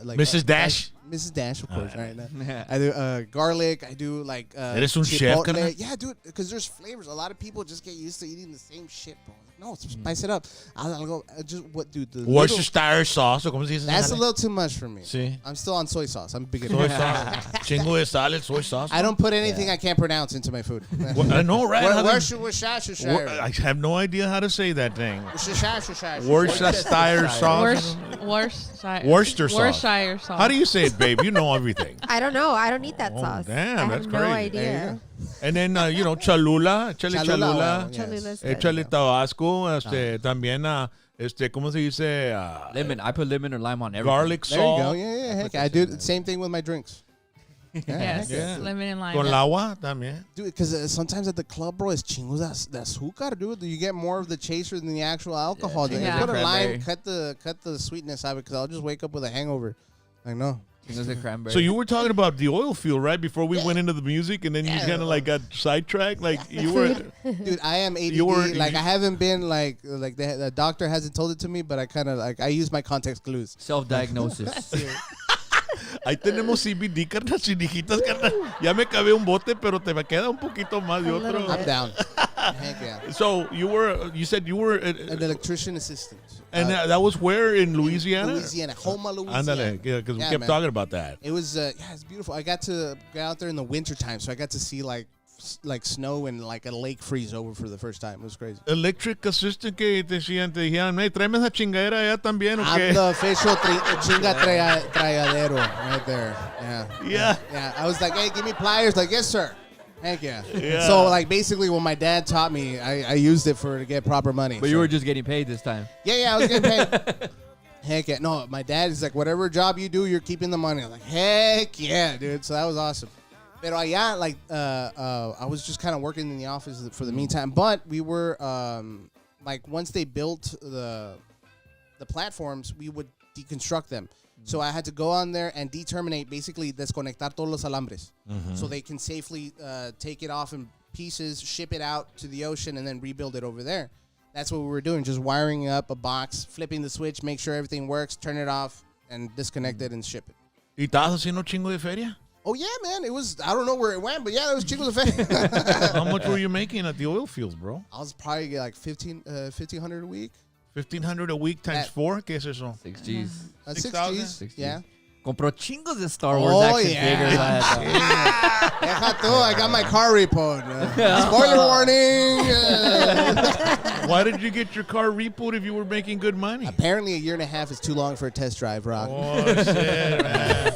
Like Mrs. Dash? Mrs. Dash, of course. Right now. I do garlic. I do, like, Eres un chef, carnal? Yeah, dude, because there's flavors. A lot of people just get used to eating the same shit, bro. No, spice it up. I'll go, Worcestershire sauce, o como se dice. That's a little too much for me. Sí. I'm still on soy sauce. I'm big. Soy sauce. Chingo de sal, soy sauce. I don't put anything I can't pronounce into my food. I know, right? I I have no idea how to say that thing. Worcestershire sauce. Worcester sauce. Worcestershire sauce. How do you say it, babe? You know everything. I don't know. I don't eat that sauce. Damn, I that's have no crazy. idea. And then, Cholula. Cholula's good. Échale Tabasco. También, ¿cómo se dice? Lemon. I put lemon or lime on everything. There Garlic you salt. go. Yeah. Heck, I do the same thing with my drinks. Yes, Yeah. lemon and lime. Con el agua también. Dude, because sometimes at the club, bro, it's chingos de azúcar, dude. You get more of the chaser than the actual alcohol. Yeah, yeah. Put a cranberry. lime, cut the sweetness out because I'll just wake up with a hangover. Like, no. Chingos de cranberry. So you were talking about the oil field, right? Before we went into the music, and then you kind of like got sidetracked. Like you were. Dude, I am ADD. I haven't been like the doctor hasn't told it to me, but I kind of like I use my context clues. Self-diagnosis. Ahí tenemos CBD, carnal, sin hijitas, carnal. Ya me cabé un bote, pero te me queda un poquito más de otro. I'm down. Heck yeah. So you said you were An electrician assistant. and that was where in Louisiana? Louisiana, Houma, Louisiana. Ándale, because we kept man. talking about that. It was it's beautiful. I got to go out there in the winter time, so I got to see like snow and like a lake freeze over for the first time. It was crazy. Electric assistant que te dijeron, hey, tráeme esa chingadera allá también, ¿o I'm qué? the official chinga trayadero right there. Yeah. Yeah. I was like, hey, give me pliers. Like, yes, sir. Heck yeah. So, like, basically, when my dad taught me, I used it to get proper money. But you were just getting paid this time. Yeah, I was getting paid. Heck yeah. No, my dad is like, whatever job you do, you're keeping the money. I'm like, heck yeah, dude. So that was awesome. Pero allá, like, I was just kind of working in the office for the meantime. But we were, like, once they built the platforms, we would deconstruct them. So I had to go on there and determinate, basically, desconectar todos los alambres. So they can safely take it off in pieces, ship it out to the ocean, and then rebuild it over there. That's what we were doing, just wiring up a box, flipping the switch, make sure everything works, turn it off, and disconnect it and ship it. ¿Y estabas haciendo chingo de feria? Oh, yeah, man. It was, I don't know where it went, but yeah, it was chingos de feria. How much were you making at the oil fields, bro? I was probably get like $1,500 a week. $1,500 a week times 4? ¿Qué es eso? 6 G's. 6 6,000? G's. 6 G's. Yeah. Compró chingos de Star Wars action figures. Deja tú, I got my car repoed. Spoiler warning. Why did you get your car repoed if you were making good money? Apparently, a year and a half is too long for a test drive, Rock. Oh, shit, man.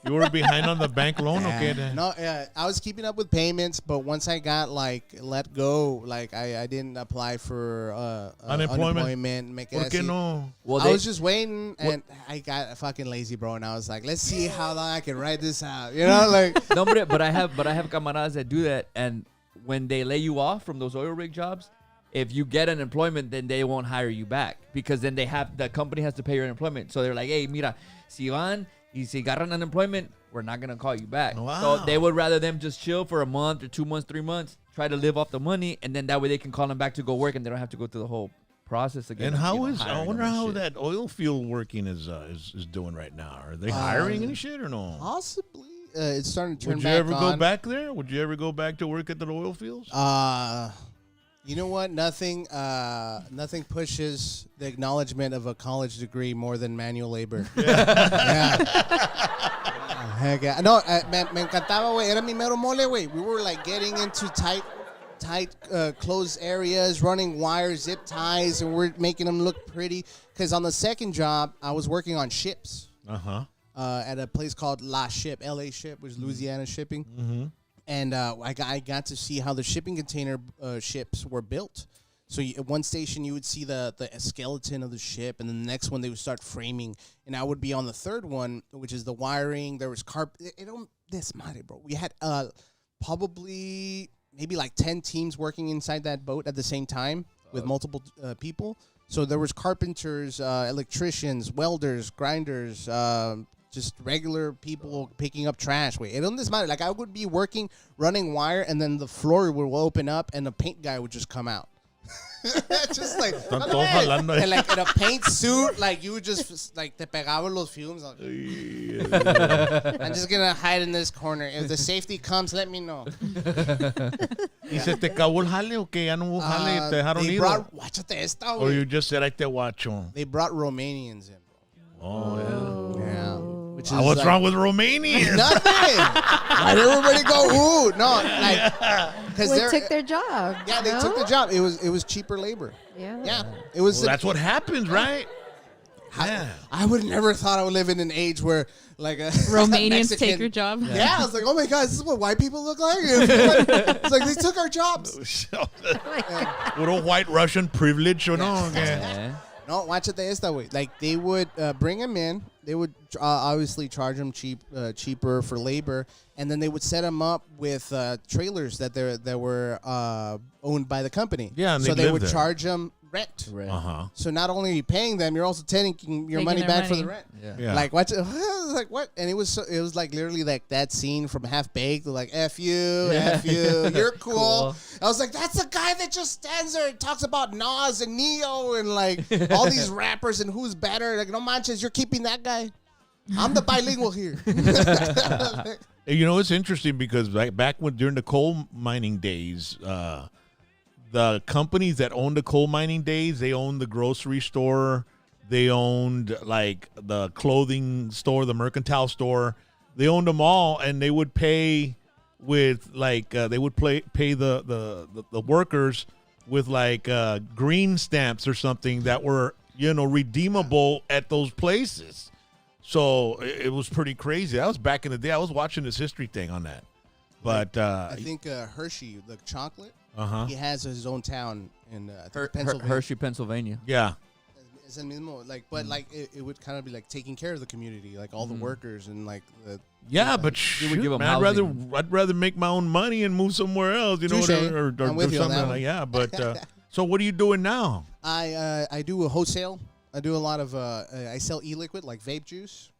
You were behind on the bank loan? Okay. No, I was keeping up with payments, but once I got let go, like I didn't apply for unemployment. ¿Por qué no? Well, I was just waiting, and I got fucking lazy, bro. And I was like, let's see how long I can write this out. You know, like. No, but I have camaradas that do that, and when they lay you off from those oil rig jobs, if you get unemployment, then they won't hire you back because then the company has to pay your unemployment. So they're like, hey, mira, si van y si agarran unemployment, we're not gonna call you back. Wow. So they would rather them just chill for a month or 2 months, 3 months, try to live off the money, and then that way they can call them back to go work, and they don't have to go through the whole process again. And I wonder how that oil field working is doing right now. Are they hiring any shit or no? Possibly. It's starting to turn Would you back ever on. go back there? Would you ever go back to work at the oil fields? You know what? Nothing pushes the acknowledgement of a college degree more than manual labor. Yeah. Heck yeah. No, me encantaba, güey. Era mi mero mole, güey. We were like getting into tight closed areas, running wires, zip ties, and we're making them look pretty. Because on the second job, I was working on ships. At a place called La Ship, LA Ship, which is Louisiana shipping. Mm-hmm. And I got to see how the shipping container ships were built. So at one station, you would see the skeleton of the ship, and then the next one, they would start framing. And I would be on the third one, which is the wiring. There was bro. We had probably maybe like 10 teams working inside that boat at the same time with multiple people. So there was carpenters, electricians, welders, grinders, just regular people picking up trash. Wait, it doesn't matter. Like I would be working, running wire, and then the floor will open up, and the paint guy would just come out. Just like, and like in a paint suit, like you would just like te pegaban los fumes. Like, I'm just gonna hide in this corner. If the safety comes, let me know. ¿Y se te acabó el jale o que ya no hubo jale? ¿Te dejaron ir? Guáchate esta, or you just said, ahí te guacho? They brought Romanians in, bro. Oh, yeah. Yeah. What's wrong with Romanians? Nothing. Why'd everybody go, ooh? No, like, because they took their job. Yeah, they took the job. It was cheaper labor. Yeah. It was. Well, that's what happens, right? Yeah. I would never thought I would live in an age where like a Romanians Mexican, take your job. Yeah, I was like, oh my god, this is what white people look like. It's like they took our jobs. What a white Russian privilege, or no? Yeah. No, watch it esta way. Like they would bring them in. They would obviously charge them cheaper for labor, and then they would set them up with trailers that were owned by the company. Yeah, and so they would there. charge them rent. Uh-huh. So not only are you paying them, you're also taking your money back for the rent. Yeah. Like watch it. Like what? And it was like literally like that scene from Half Baked. Like F you, you're cool. I was like, that's the guy that just stands there and talks about Nas and Neo and like all these rappers and who's better. Like no manches, you're keeping that guy. I'm the bilingual here. You know, it's interesting because back when during the coal mining days, the companies that owned the coal mining days, they owned the grocery store, they owned like the clothing store, the mercantile store. They owned them all, and they would pay with like they would pay the workers with like green stamps or something that were redeemable at those places. So it was pretty crazy. That was back in the day. I was watching this history thing on that. But I think Hershey, the chocolate, he has his own town in Pennsylvania. Hershey, Pennsylvania. Yeah. It's el mismo, like, but like it would kind of be like taking care of the community, like all the workers and like the. Yeah, but would give them man, I'd rather make my own money and move somewhere else, or do something like yeah. But so what are you doing now? I do a wholesale. I do a lot of I sell e-liquid like vape juice.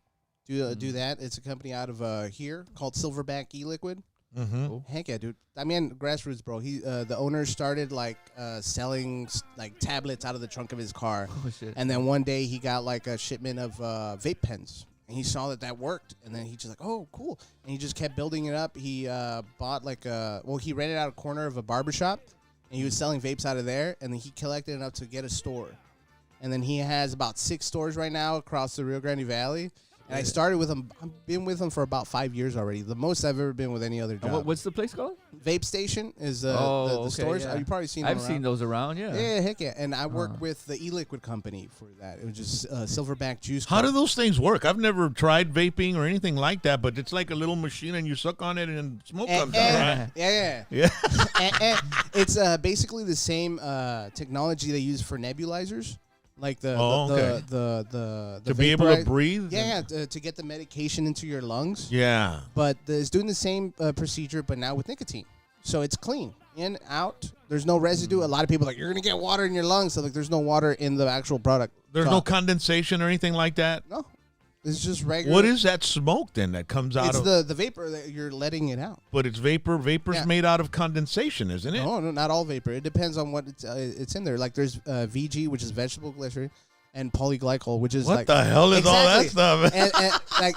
Do that. It's a company out of here called Silverback E-Liquid. Mm-hmm. Heck yeah, dude. I mean, grassroots, bro. He the owner started like selling like tablets out of the trunk of his car. Oh, shit. And then one day he got like a shipment of vape pens. And he saw that worked. And then he just like, oh, cool. And he just kept building it up. He bought like he rented out a corner of a barbershop. And he was selling vapes out of there. And then he collected enough to get a store. And then he has about 6 stores right now across the Rio Grande Valley. And I started with him. I've been with him for about 5 years already. The most I've ever been with any other job. What's the place called? Vape Station is the stores. Yeah. You've probably seen them I've seen those around, yeah. Yeah, heck yeah. And I work with the e-liquid company for that. It was just Silverback Juice. How do those things work? I've never tried vaping or anything like that, but it's like a little machine and you suck on it and smoke comes out, right? Yeah. It's basically the same technology they use for nebulizers. Like the to be able to breathe? Yeah, to get the medication into your lungs. Yeah. But it's doing the same procedure, but now with nicotine. So it's clean. In, out. There's no residue. A lot of people are like, you're going to get water in your lungs. So like, there's no water in the actual product. There's no condensation or anything like that? No. It's just regular. What is that smoke then that comes out of? It's the vapor that you're letting it out. But it's vapor. Vapor's made out of condensation, isn't it? No, not all vapor. It depends on what it's in there. Like there's VG, which is vegetable glycerin, and polyglycol, which is what the hell is all that stuff? and like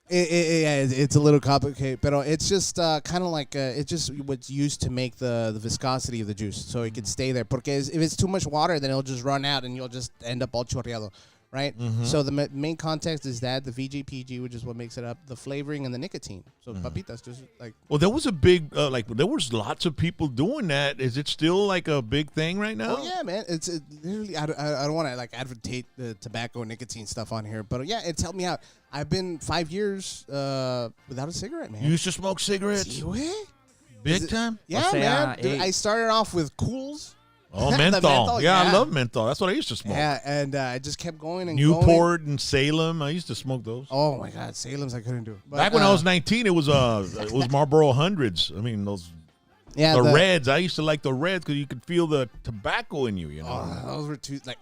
it's a little complicated, but it's just kind of like it's just what's used to make the viscosity of the juice, so it can stay there. Because if it's too much water, then it'll just run out, and you'll just end up all chorreado. Right? Mm-hmm. So the main context is that the VGPG, which is what makes it up, the flavoring and the nicotine. So papitas just like... Well, there was a big, there was lots of people doing that. Is it still like a big thing right now? Oh, yeah, man. It's literally, I don't want to like advocate the tobacco and nicotine stuff on here, but yeah, it's helped me out. I've been 5 years without a cigarette, man. You used to smoke cigarettes? Big time? Yeah, man. Dude, I started off with Cools. Oh, menthol. Yeah, I love menthol. That's what I used to smoke. Yeah, and I just kept going and Newport and Salem. I used to smoke those. Oh, my God. Salem's I couldn't do. But, back when I was 19, it was Marlboro Hundreds. I mean, those Yeah, the reds. I used to like the reds because you could feel the tobacco in you. You know, those were too like.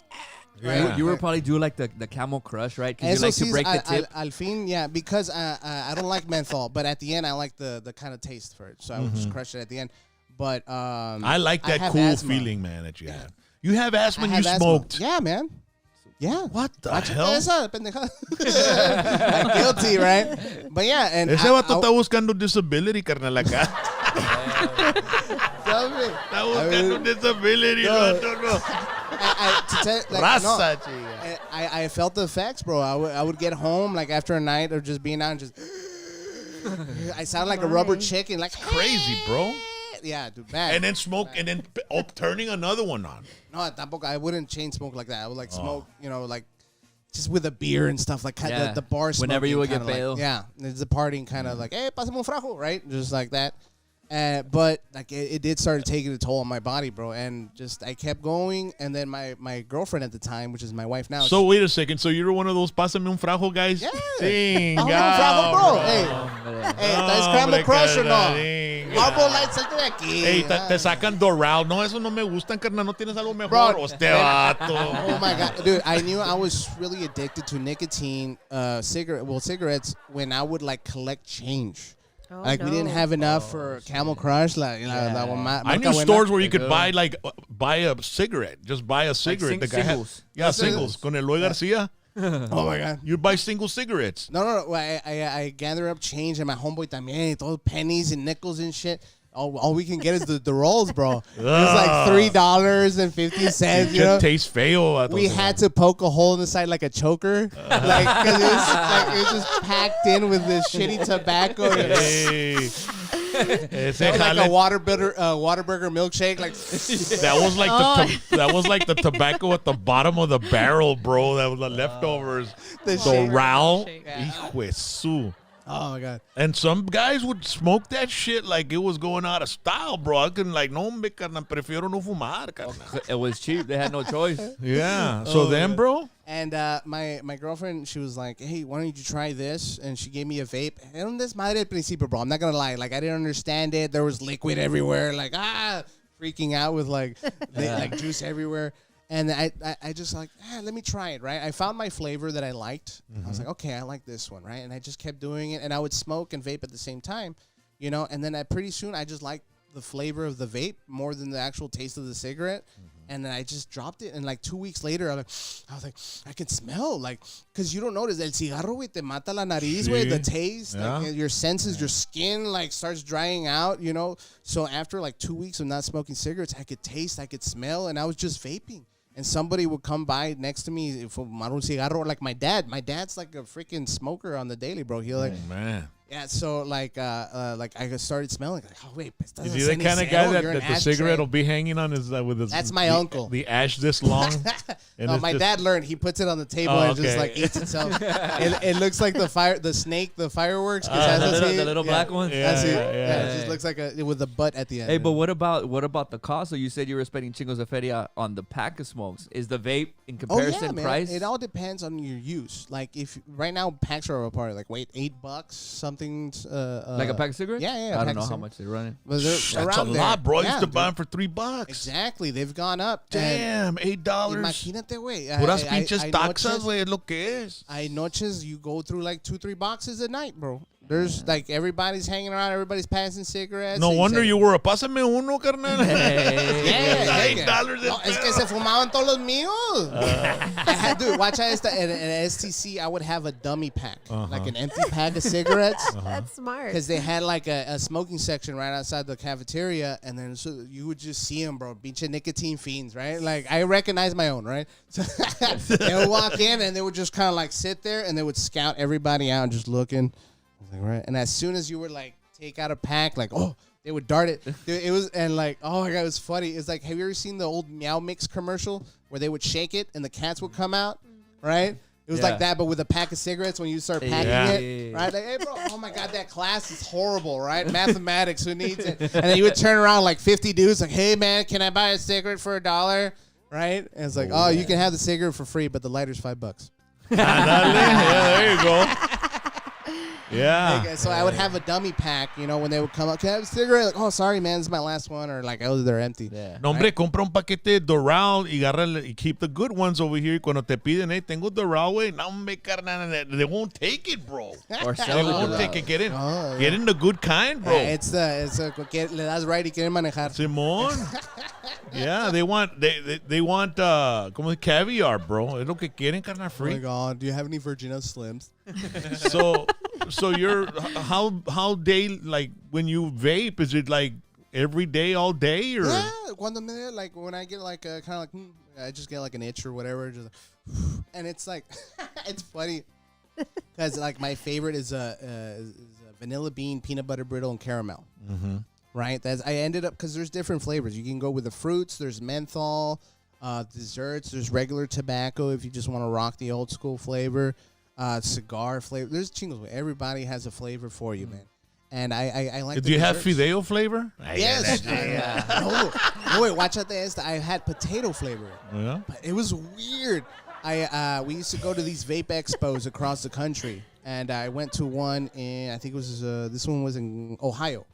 Yeah. You were probably doing like the Camel Crush, right? Because you like to break the tip. Al fin, yeah, because I don't like menthol, but at the end I like the kind of taste for it, so I would just crush it at the end. But I like that cool feeling, man, that you have. You have asthma and you smoked. Yeah, man. Yeah. What the hell? I'm guilty, right? But yeah, and ese vato está buscando disability, carnal, acá. Está buscando disability, no. I felt the effects, bro. I would get home like after a night of just being out and just. I sound like a rubber chicken, like crazy, bro. Yeah, dude, bad. And then smoke, and then turning another one on. No, tampoco. I wouldn't chain smoke like that. I would like smoke, like just with a beer and stuff, like the bar smoking. Whenever you would get bail. Like, yeah, it's the partying kind of like, hey, pásame un frajo, right? Just like that. But like it did start taking a toll on my body, bro, and just I kept going, and then my girlfriend at the time, which is my wife now. So wait a second, so you're one of those pásame un frajo guys? Yeah, Ding, un frajo, bro. Hey, ¿estás scramble crush o no? Marble lights, salte de aquí. Hey, te sacan Doral. No, eso no me gustan, carnal. No tienes algo mejor. Vato. Oh my god, dude! I knew I was really addicted to nicotine, cigarettes when I would like collect change. Oh, like we didn't have enough for Camel Crush, like I knew stores where you could buy a cigarette, just buy a cigarette. Like singles. Singles. Con Eloy Garcia. Oh my god! You buy single cigarettes. No. I gather up change, and my homeboy también, all pennies and nickels and shit. All we can get is the rolls, bro. It was like $3.50. You know, taste feo. We had to poke a hole in the side like a choker, like because it was just packed in with this shitty tobacco. Hey. Like a Whataburger milkshake, like that was like the tobacco at the bottom of the barrel, bro. That was the leftovers. The Ral, hijo de su. Oh my god! And some guys would smoke that shit like it was going out of style, bro. I couldn't no me carnal, prefiero no fumar, carnal. It was cheap. They had no choice. Yeah. So then, bro. And my girlfriend, she was like, "Hey, why don't you try this?" And she gave me a vape. And this madre al principio, bro. I'm not gonna lie. Like I didn't understand it. There was liquid everywhere. Like freaking out with like juice everywhere. And I just like, let me try it, right? I found my flavor that I liked. I was like, okay, I like this one, right? And I just kept doing it. And I would smoke and vape at the same time, And then pretty soon I just liked the flavor of the vape more than the actual taste of the cigarette. And then I just dropped it. And like 2 weeks later, I was like, I can smell. Like, because you don't notice. El cigarro, güey, te mata la nariz, güey. The taste, like, your senses, your skin, like, starts drying out, So after like 2 weeks of not smoking cigarettes, I could taste, I could smell, and I was just vaping. And somebody would come by next to me for un cigarro, like my dad. My dad's like a freaking smoker on the daily, bro. He like, man. Yeah, so like I started smelling like, oh wait, is he the kind of guy that the cigarette will be hanging on his with his? That's my uncle. The ash this long. No, my dad learned. He puts it on the table and just like eats itself. It looks like the snake, the fireworks. The little black one. Yeah, it just looks like with a butt at the end. Hey, but what about the cost? So you said you were spending chingos de feria on the pack of smokes. Is the vape in comparison price? It all depends on your use. Like if right now packs are apart. Like wait, $8 something. Like a pack of cigarettes? Yeah. I don't know how much they're running. That's a lot, bro. I used to buy them for $3. Exactly. They've gone up. Damn, $8. Imagínate, güey. Puras pinches taxas, güey, es lo que es. Hay noches you go through like 2-3 boxes a night, bro. There's like everybody's hanging around, everybody's passing cigarettes. No wonder you were a pásame uno, carnal. $8. No, es que se fumaban todos los míos. Dude, watch out. At STC, I would have a dummy pack, like an empty pack of cigarettes. That's smart. Because they had like a smoking section right outside the cafeteria, and then so you would just see them, bro, pinche nicotine fiends, right? Like I recognize my own, right? So they would walk in and they would just kind of like sit there and they would scout everybody out and just looking. Like, right. And as soon as you were like take out a pack, like, oh, they would dart it. Dude, it was, and like, oh my god, it was funny. It's like, have you ever seen the old Meow Mix commercial where they would shake it and the cats would come out, right? It was like that, but with a pack of cigarettes when you start packing it, right? Like, hey, bro, oh my god, that class is horrible, right? Mathematics, who needs it? And then you would turn around like 50 dudes, like, hey man, can I buy a cigarette for $1? Right? And it's like, you can have the cigarette for free, but the lighter's $5. Yeah, there you go. Yeah. So I would have a dummy pack, you know, when they would come up. Can I have a cigarette? Like, oh, sorry, man, this is my last one. Or like, oh, they're empty. Yeah. No, hombre, compra un paquete de Doral y keep the good ones over here. Y cuando te piden, hey, tengo Doral, güey. No, hombre, carnal, they won't take it, bro. Or They sell won't it. take it. Get yeah. in the good kind, bro. It's le das right y quieren manejar. Simón. Yeah, they want como caviar, bro. Es lo que quieren, carnal, Oh my free. God, do you have any Virginia Slims? So you're how day, like when you vape, is it like every day, all day, or? Yeah, like when I get like kind of like I just get like an itch or whatever, just and it's like it's funny because like my favorite is a vanilla bean, peanut butter brittle, and caramel. Mm-hmm. Right, I ended up because there's different flavors. You can go with the fruits. There's menthol, desserts. There's regular tobacco if you just want to rock the old school flavor. Cigar flavor. There's chingos. Everybody has a flavor for you, man. And I like. Do you have fideo flavor? Yes. No, wait. Watch out this. I had potato flavor. Yeah. But it was weird. We used to go to these vape expos across the country, and I went to one in I think it was this one was in Ohio.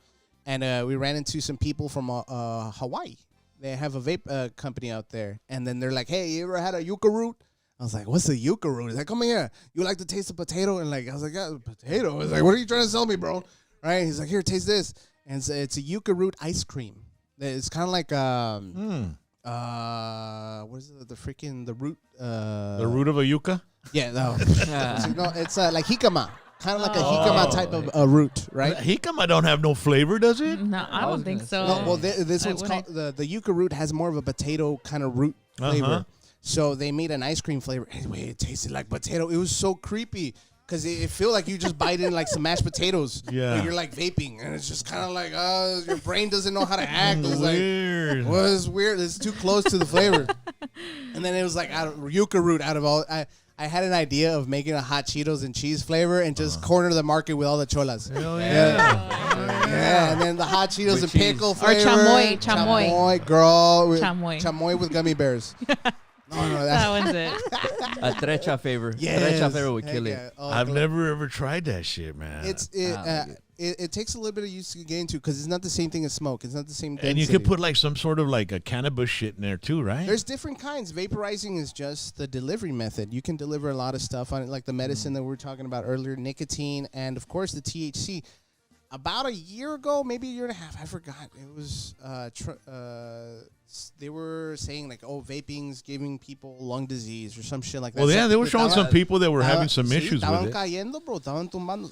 And we ran into some people from Hawaii. They have a vape company out there. And then they're like, hey, you ever had a yucca root? I was like, what's a yucca root? He's like, come here. You like to taste the potato? And like, I was like, yeah, potato. I was like, what are you trying to sell me, bro? Right? He's like, here, taste this. And it's a yucca root ice cream. It's kind of like, what is it? The root. The root of a yucca? Yeah, no. It's like jicama. Kind of like a jicama type of root, right? Jicama don't have no flavor, does it? No, I don't think so. No, well, this one's called the yucca root has more of a potato kind of root flavor. So they made an ice cream flavor. Anyway, it tasted like potato. It was so creepy because it felt like you just bite in like some mashed potatoes. Yeah. But you're like vaping, and it's just kind of like your brain doesn't know how to act. It's weird. Like, well, it's weird. It's too close to the flavor. And then it was like yucca root out of all. I had an idea of making a hot Cheetos and cheese flavor and just corner the market with all the cholas. Hell yeah. Yeah, and then the hot Cheetos and pickle flavor. Or chamoy. Chamoy, girl. Chamoy with gummy bears. No, that one's it. A trecha flavor. Yes. Trecha flavor would kill it. Oh, I've never ever tried that shit, man. It takes a little bit of use to get into because it's not the same thing as smoke. It's not the same density. And you could put like some sort of like a cannabis shit in there too, right? There's different kinds. Vaporizing is just the delivery method. You can deliver a lot of stuff on it, like the medicine that we were talking about earlier, nicotine, and of course the THC. About a year ago, maybe a year and a half, I forgot. It was they were saying like, oh, vaping's giving people lung disease or some shit like that. Well, yeah, they were showing some people that were having some issues with it. Cayendo, bro.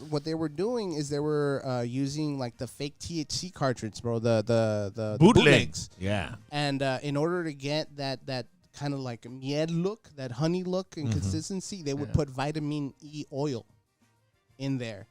What they were doing is they were using like the fake THC cartridge, bro. The bootlegs. Yeah. And in order to get that kind of like miel look, that honey look and consistency, they would put vitamin E oil in there.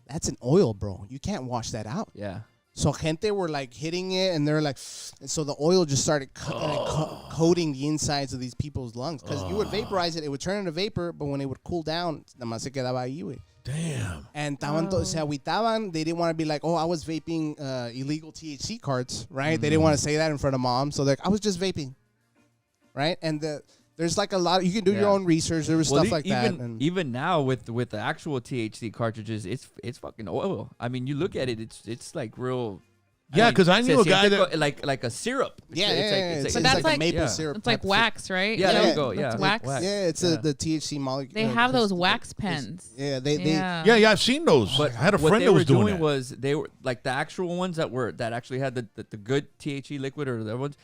That's an oil, bro. You can't wash that out. Yeah. So gente were like hitting it, and they're like, and so the oil just started coating the insides of these people's lungs. Because you would vaporize it, it would turn into vapor, but when it would cool down, nada más se quedaba ahí, güey. Damn. And se agüitaban. They didn't want to be like, oh, I was vaping illegal THC carts, right? They didn't want to say that in front of mom. So they're like, I was just vaping, right? And there's like a lot. You can do your own research. There was stuff like that. Even now with the actual THC cartridges, it's fucking oil. I mean, you look at it, it's like real. Yeah, because I knew a guy that like a syrup. It's But that's like maple syrup. It's like wax, right? Yeah, there you go. Yeah, it's wax. Yeah, it's the THC molecule. They have those wax pens. Yeah, Yeah, I've seen those. But I had a friend that was doing that. Was they were like the actual ones that actually had the good THC liquid or the other ones.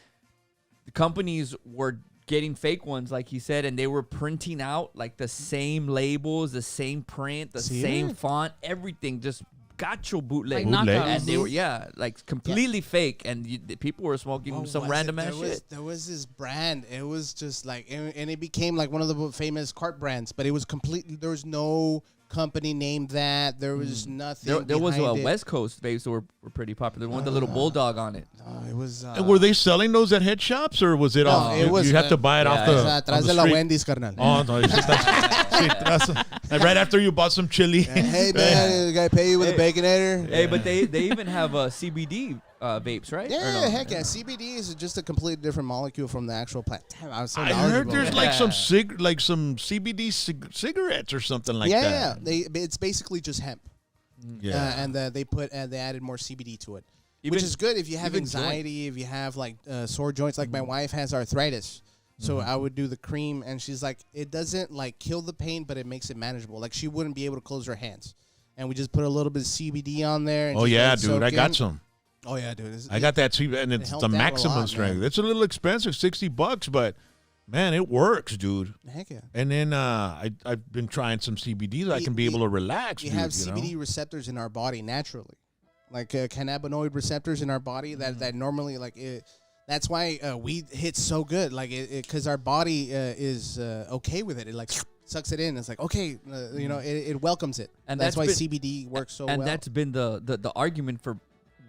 The companies were getting fake ones, like he said, and they were printing out like the same labels, the same print, the same font, everything, just gacho bootleg. Like and they were like completely fake, and people were smoking some random ass shit. There was this brand. It was just like, and it became like one of the famous cart brands, but it was completely. There was no company named that. There was nothing. There was a West Coast vapes that were pretty popular. One with the little bulldog on it. It was. Were they selling those at head shops, or was it off? It was. You have to buy it off the. Atrás de la Wendy's, carnal. Oh no! Right after you bought some chili. Hey man, gotta pay you with a baconator. Hey, but they even have CBD vapes, right? Yeah, heck yeah. CBD is just a completely different molecule from the actual plant. Damn, I heard there's like some CBD cigarettes or something like that. Yeah. It's basically just hemp. and they added more CBD to it, which is good if you have anxiety, if you have like sore joints. Like my wife has arthritis, so I would do the cream, and she's like, it doesn't like kill the pain, but it makes it manageable. Like she wouldn't be able to close her hands, and we just put a little bit of CBD on there. And dude, I got some. Oh yeah, dude, I got that CBD, and it's the maximum strength. It's a little expensive, $60, but. Man, it works, dude. Heck yeah. And then I've been trying some CBD so I can be able to relax. We have CBD receptors in our body naturally, like cannabinoid receptors in our body that normally that's why weed hits so good, like because our body is okay with it. It like sucks it in. It's like okay, it welcomes it, and that's why CBD works so well. And that's been the argument for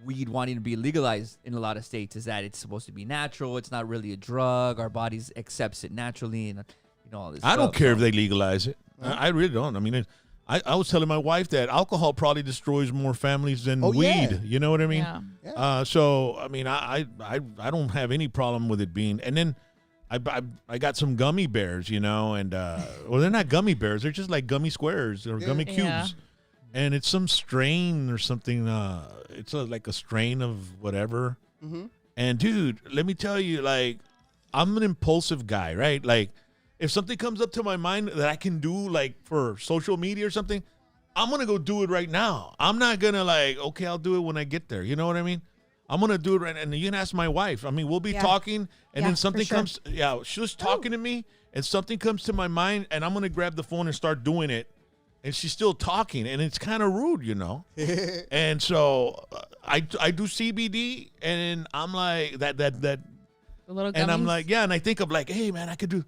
weed wanting to be legalized in a lot of states, is that it's supposed to be natural. It's not really a drug. Our bodies accepts it naturally, and all this. I don't care if they legalize it. I really don't. I mean, I was telling my wife that alcohol probably destroys more families than weed. Yeah. You know what I mean? Yeah. So I mean, I don't have any problem with it being. And then I got some gummy bears, and well, they're not gummy bears. They're just like gummy squares or gummy cubes. Yeah. And it's some strain or something. It's like a strain of whatever. Mm-hmm. And dude, let me tell you, like, I'm an impulsive guy, right? Like, if something comes up to my mind that I can do, like, for social media or something, I'm going to go do it right now. I'm not going to, like, okay, I'll do it when I get there. You know what I mean? I'm going to do it right. And you can ask my wife. I mean, we'll be talking, and then something comes. Yeah, she's talking to me, and something comes to my mind, and I'm going to grab the phone and start doing it. And she's still talking, and it's kind of rude, And so I do CBD, and I'm like that. The little gummies. And I'm like, and I think of like, hey man, I could do.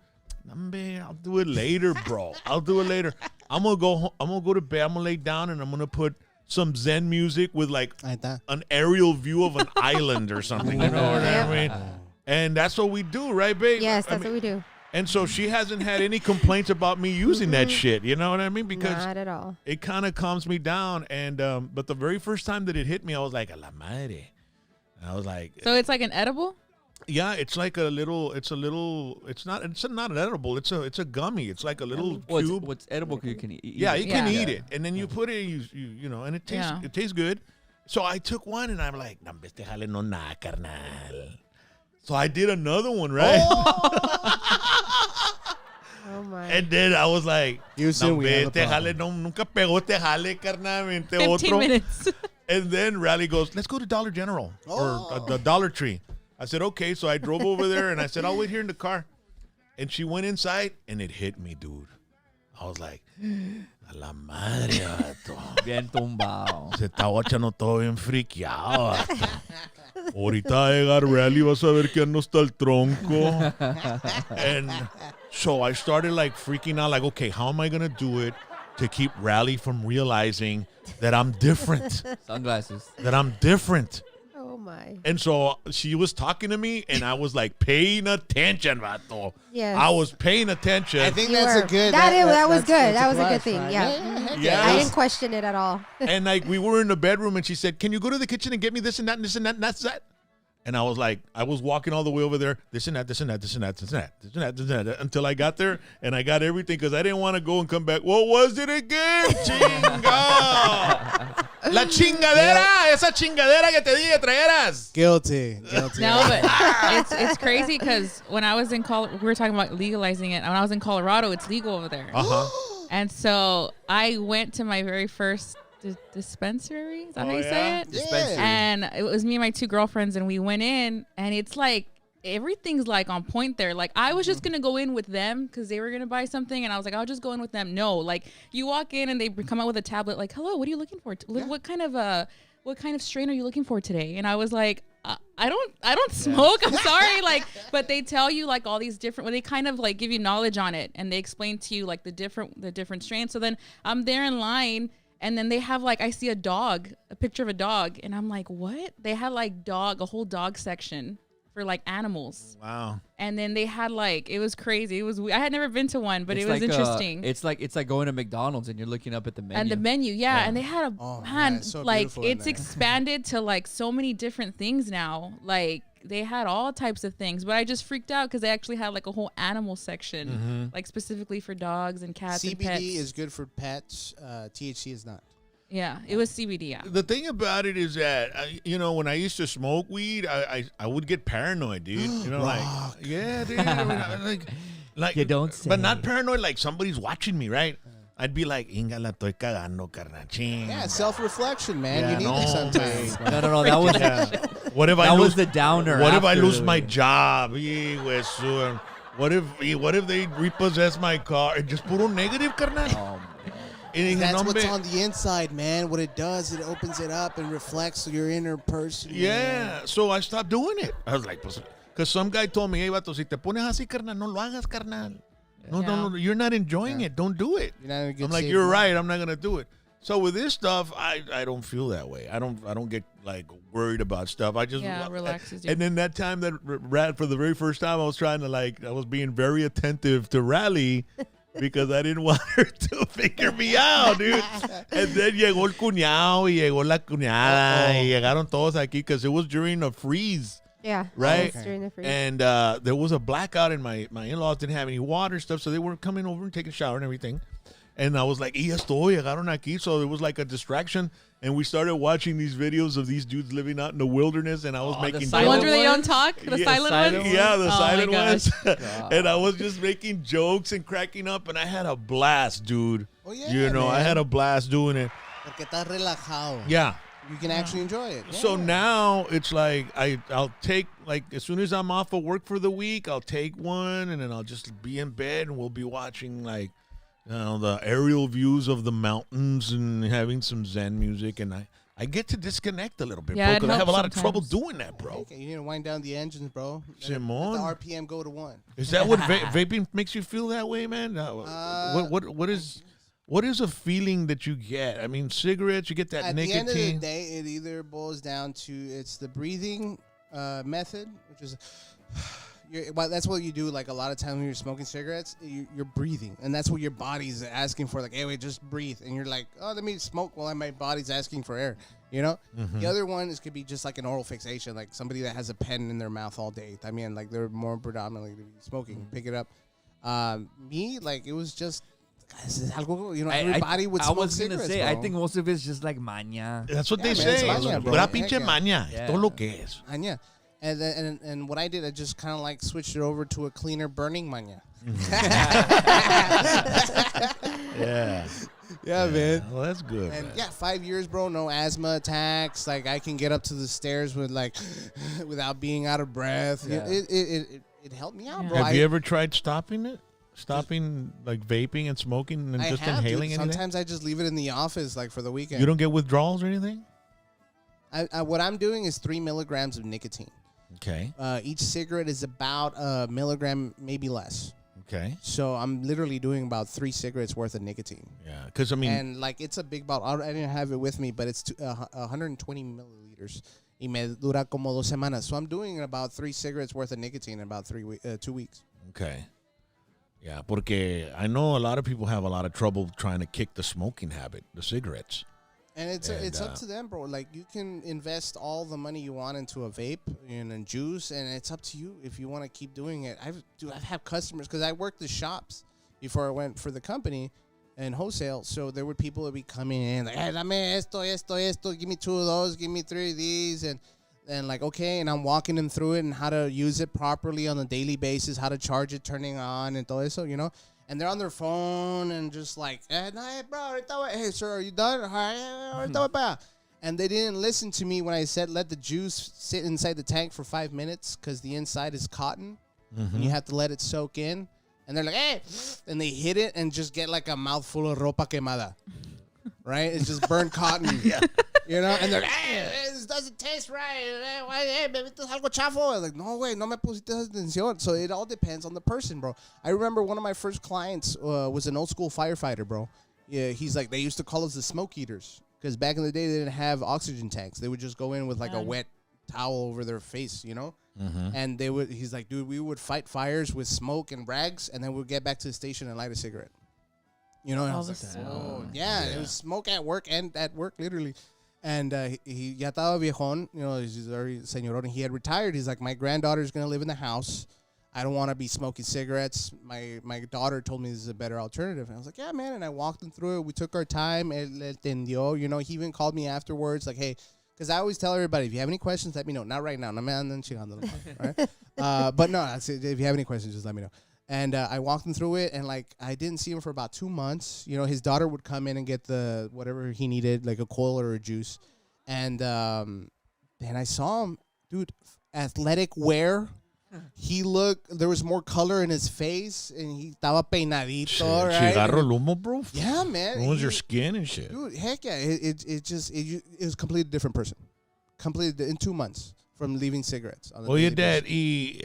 I'll do it later, bro. I'll do it later. I'm gonna go to bed. I'm gonna lay down, and I'm gonna put some Zen music with like an aerial view of an island or something. You know what I mean? And that's what we do, right, babe? Yes, that's what we do. And so she hasn't had any complaints about me using that shit. You know what I mean? Because not at all. It kind of calms me down. And but the very first time that it hit me, I was like, a la madre. And I was like, so it's like an edible? Yeah, it's like a little. It's not an edible. It's a gummy. It's like a little cube. What's edible? You can eat. Yeah, you can eat it, and then you put it. And it tastes good. So I took one, and I'm like, no, este jale no nada, carnal. So I did another one, right? Oh my. And then I was like, Houston, nunca pegó te jale, carnal. 15 minutes. And then Rally goes, let's go to Dollar General or the Dollar Tree. I said, okay. So I drove over there, and I said, I'll wait here in the car. And she went inside, and it hit me, dude. I was like, a la madre, vato. Bien tumbado. Se está guachando todo bien friqueado, vato. Ahorita va a llegar Rally, vas a ver que no está el tronco. And so I started like freaking out, like, okay, how am I going to do it to keep Rally from realizing that I'm different? Sunglasses. That I'm different. Oh my. And so she was talking to me, and I was like paying attention, vato. Yes. I was paying attention. I think that's a good. That was good. That was a good thing. Right? Yeah. I didn't question it at all. And like we were in the bedroom, and she said, "Can you go to the kitchen and get me this and that and this and that and that's that?" And I was like, I was walking all the way over there, this and that, this and that, this and that, this and that, this and that, this and that, until I got there, and I got everything because I didn't want to go and come back. What was it again? Chinga. La chingadera, esa chingadera que te dije traeras. Guilty. No, but it's crazy because when I was in we were talking about legalizing it. When I was in Colorado, it's legal over there. And so I went to my very first dispensary. Is that how you say it? Dispensary. And it was me and my two girlfriends, and we went in, and it's like everything's like on point there. Like I was just gonna go in with them because they were gonna buy something, and I was like, I'll just go in with them. No, like you walk in and they come out with a tablet, like, hello, what are you looking for? What kind of strain are you looking for today? And I was like, I don't smoke. I'm sorry. Like, but they tell you like all these different, they kind of like give you knowledge on it, and they explain to you like the different strains. So then I'm there in line. And then they have like, I see a picture of a dog. And I'm like, what? They had like a whole dog section for like animals. Wow. And then they had like, it was crazy. I had never been to one, but it's it was like, interesting. It's like going to McDonald's and you're looking up at the menu. And the menu, yeah. And they had it's so like it's there. expanded to like so many different things now. Like they had all types of things, but I just freaked out because they actually had like a whole animal section, like specifically for dogs and cats and pets. CBD is good for pets. THC is not. Yeah, it was CBD. Yeah. The thing about it is that, when I used to smoke weed, I would get paranoid, dude. Yeah, dude. Like you don't say. But not paranoid like somebody's watching me, right? I'd be like, Inga la estoy cagando, carnal. Yeah, self-reflection, man. Yeah, you need it sometimes. No. That was What if that was the downer. What if I lose my job? What if they repossess my car? Just puro negative, carnal. That's what's on the inside, man. What it does, it opens it up and reflects your inner person. Yeah, man. so I stopped doing it. I was like, because some guy told me, hey, vato, si te pones así, carnal, no lo hagas, carnal. No, you're not enjoying it. Don't do it. I'm like, you're right. I'm not going to do it. So with this stuff, I don't feel that way. I don't get like worried about stuff. I just relaxes you. And then that time that for the very first time, I was being very attentive to Rally because I didn't want her to figure me out, dude. And then llegó el cuñado y llegó la cuñada y llegaron todos aquí because it was during a freeze. Yeah. Right. During the freeze. And there was a blackout, and my in-laws didn't have any water and stuff, so they weren't coming over and taking a shower and everything. And I was like, ya estoy, llegaron aquí. So it was like a distraction. And we started watching these videos of these dudes living out in the wilderness. And I was making the ones where they don't talk? The silent ones? Yeah, the silent ones. God. And I was just making jokes and cracking up. And I had a blast, dude. Oh, yeah, man. I had a blast doing it. Porque estás relajado. Yeah. You can actually enjoy it. So now it's like I'll take, like, as soon as I'm off of work for the week, I'll take one. And then I'll just be in bed and we'll be watching, like, the aerial views of the mountains and having some Zen music, and I get to disconnect a little bit, bro, because I have a lot of trouble doing that, bro. Okay, you need to wind down the engines, bro. Simone. Let the RPM go to 1. Is that what vaping makes you feel that way, man? What is a feeling that you get? I mean, cigarettes, you get that nicotine. At the end of the day, it either boils down to it's the breathing method, which is... that's what you do. Like a lot of times when you're smoking cigarettes, you're breathing, and that's what your body's asking for. Like, hey, wait, just breathe, and you're like, oh, let me smoke while my body's asking for air. The other one could be just like an oral fixation, like somebody that has a pen in their mouth all day. I mean, like they're more predominantly smoking. Pick it up. Me, like it was just. Everybody would smoke cigarettes. I was gonna say, I think most of it's just like maña. That's what they say. Maña, bro. Pinche maña. Todo lo que es. Maña. And what I did, I just kind of like switched it over to a cleaner burning maña. Yeah, man. Well, that's good. And 5 years, bro. No asthma attacks. Like I can get up to the stairs with without being out of breath. Yeah. It helped me out, bro. Have you ever tried stopping it? Stopping like vaping and smoking and just inhaling anything? Sometimes I just leave it in the office like for the weekend. You don't get withdrawals or anything? What I'm doing is 3 milligrams of nicotine. Okay. Each cigarette is about a milligram, maybe less. Okay. So I'm literally doing about 3 cigarettes worth of nicotine. Yeah, because I mean, and like it's a big bottle. I didn't have it with me, but it's 120 milliliters. Y me dura como 2 semanas. So I'm doing about 3 cigarettes worth of nicotine in about 2 weeks. Okay. Yeah, porque I know a lot of people have a lot of trouble trying to kick the smoking habit, the cigarettes. And it's up to them, bro. Like, you can invest all the money you want into a vape and juice, and it's up to you if you want to keep doing it. I've had customers, because I worked the shops before I went for the company and wholesale, so there were people that would be coming in, like, hey, dame esto, give me 2 of those, give me 3 of these, and like, okay, and I'm walking them through it and how to use it properly on a daily basis, how to charge it, turning on, and todo eso, And they're on their phone and just like, hey, bro, hey, sir, are you done? And they didn't listen to me when I said let the juice sit inside the tank for 5 minutes because the inside is cotton. And you have to let it soak in. And they're like, hey, and they hit it and just get like a mouthful of ropa quemada. Right? It's just burnt cotton. Yeah. And they're like, hey, this doesn't taste right. Hey, baby, esto es algo chafo. I'm like, no, güey, no me pusiste atención. So it all depends on the person, bro. I remember one of my first clients was an old school firefighter, bro. Yeah, he's like, they used to call us the smoke eaters because back in the day they didn't have oxygen tanks. They would just go in with like a wet towel over their face, And he's like, dude, we would fight fires with smoke and rags, and then we'd get back to the station and light a cigarette. And I was like, oh, yeah, it was smoke at work and at work, literally. And he ya estaba viejón, he's very señorón. He had retired. He's like, my granddaughter's going to live in the house. I don't want to be smoking cigarettes. My daughter told me this is a better alternative. And I was like, yeah, man. And I walked him through it. We took our time. Él entendió. You know, he even called me afterwards like, hey, because I always tell everybody, if you have any questions, let me know. Not right now. No me andan chingando. Right? But no, if you have any questions, just let me know. And I walked him through it, and like I didn't see him for about 2 months. You know, his daughter would come in and get the whatever he needed, like a coil or a juice. And then I saw him, dude, athletic wear. He looked, there was more color in his face, and he estaba peinadito, right? Cigarro lumo, bro. Yeah, man. What was your skin and shit? Dude, heck yeah. It was a completely different person. Completely in 2 months from leaving cigarettes. Oye, Dad, y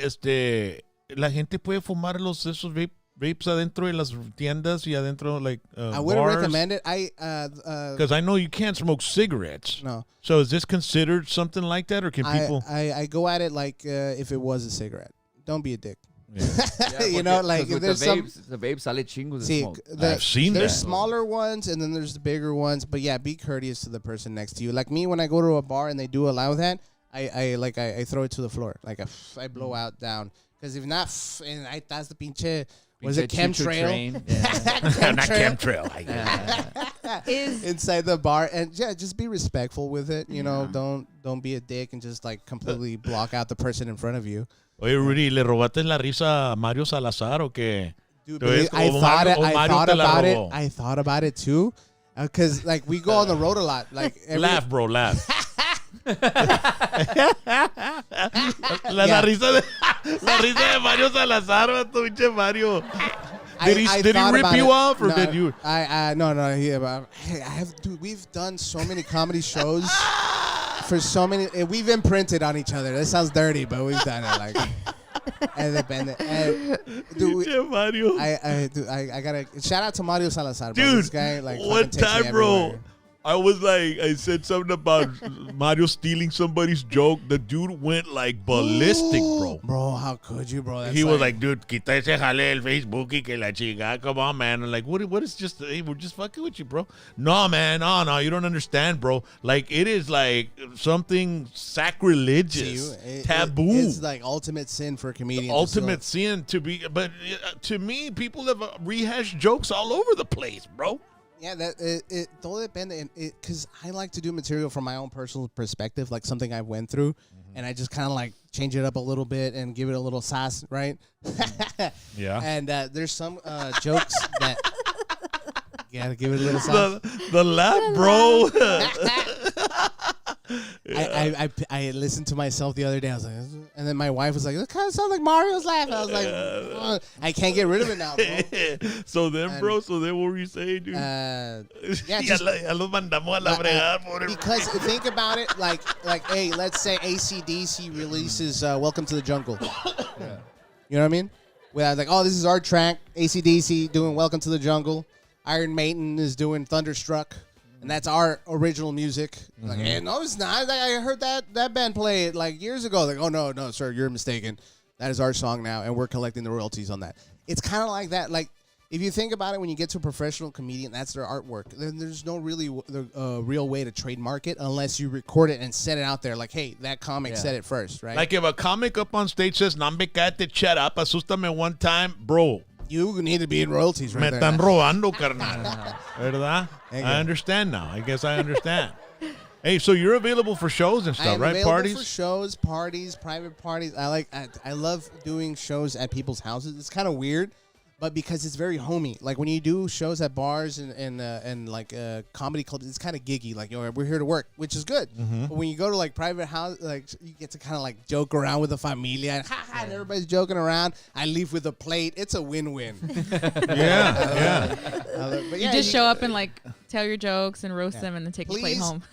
la gente puede fumar esos vapes adentro de las tiendas y adentro, like, I wouldn't bars? recommend it. Because I know you can't smoke cigarettes. No. So is this considered something like that, or can people? I go at it like if it was a cigarette. Don't be a dick. Yeah. You know, like if there's the vape sale chingos de smoke. I've seen there's that. smaller ones and then there's the bigger ones. But yeah, be courteous to the person next to you. Like me, when I go to a bar and they do allow that, I throw it to the floor. Like I blow out down. Because if not, and that's the pinche. Was it chemtrail? Not chemtrail. Inside the bar, and yeah, just be respectful with it. You know, don't be a dick and just like completely block out the person in front of you. Oye, Rudy, ¿le robaste la risa a Mario Salazar o qué? Dude, I thought about it too, because like we go on the road a lot. Like laugh, bro, laugh. La risa de Mario Salazar, tu pinche Mario. Did he rip you off, or did you? No. Dude, we've done so many comedy shows for so many. We've imprinted on each other. That sounds dirty, but we've done it like. Dude, Mario. I gotta shout out to Mario Salazar, bro. Dude, this guy, like, one time, bro. Everywhere. I was like, I said something about Mario stealing somebody's joke. The dude went like ballistic, bro. Bro, how could you, bro? He was like, dude, quita ese jale el Facebook y que la chica. Come on, man. I'm like, what is just, hey, we're just fucking with you, bro. No, man. No, you don't understand, bro. Like, it is like something sacrilegious, taboo. It's like ultimate sin for a comedian. Ultimate sin to be, but to me, people have rehashed jokes all over the place, bro. Yeah, it todo depende, because I like to do material from my own personal perspective, like something I went through, and I just kind of like change it up a little bit and give it a little sauce, right? Yeah. And there's some jokes that you gotta give it a little sauce. The laugh, bro. I listened to myself the other day. I was like, and then my wife was like, "It kind of sounds like Mario's laugh." I was like, I can't get rid of it now, bro. So then, what were you saying, dude? Yeah, ya los mandamos a la fregada, pobre. Because think about it, like, hey, let's say ACDC releases "Welcome to the Jungle." Yeah. You know what I mean? Where like, oh, this is our track. ACDC doing "Welcome to the Jungle." Iron Maiden is doing "Thunderstruck." And that's our original music. Like, hey, no, it's not. I heard that band play it like years ago. Like, oh, no, sir, you're mistaken. That is our song now, and we're collecting the royalties on that. It's kind of like that. Like, if you think about it, when you get to a professional comedian, that's their artwork. Then there's no really real way to trademark it unless you record it and set it out there. Like, hey, that comic said it first, right? Like if a comic up on stage says, "Nambe, cállate, shut up, asústame one time," bro. You need to be in royalties right Me there. están robando, carnal. ¿Verdad? I understand now. I guess I understand. Hey, so you're available for shows and stuff, right? Parties? For shows, parties, private parties. I love doing shows at people's houses. It's kind of weird, but because it's very homey. Like when you do shows at bars and like comedy clubs, it's kind of giggy. Like, yo, we're here to work, which is good. But when you go to like private house, like you get to kind of like joke around with the familia and everybody's joking around. I leave with a plate. It's a win-win. Yeah. But you just show up and like tell your jokes and roast them and then take the plate home.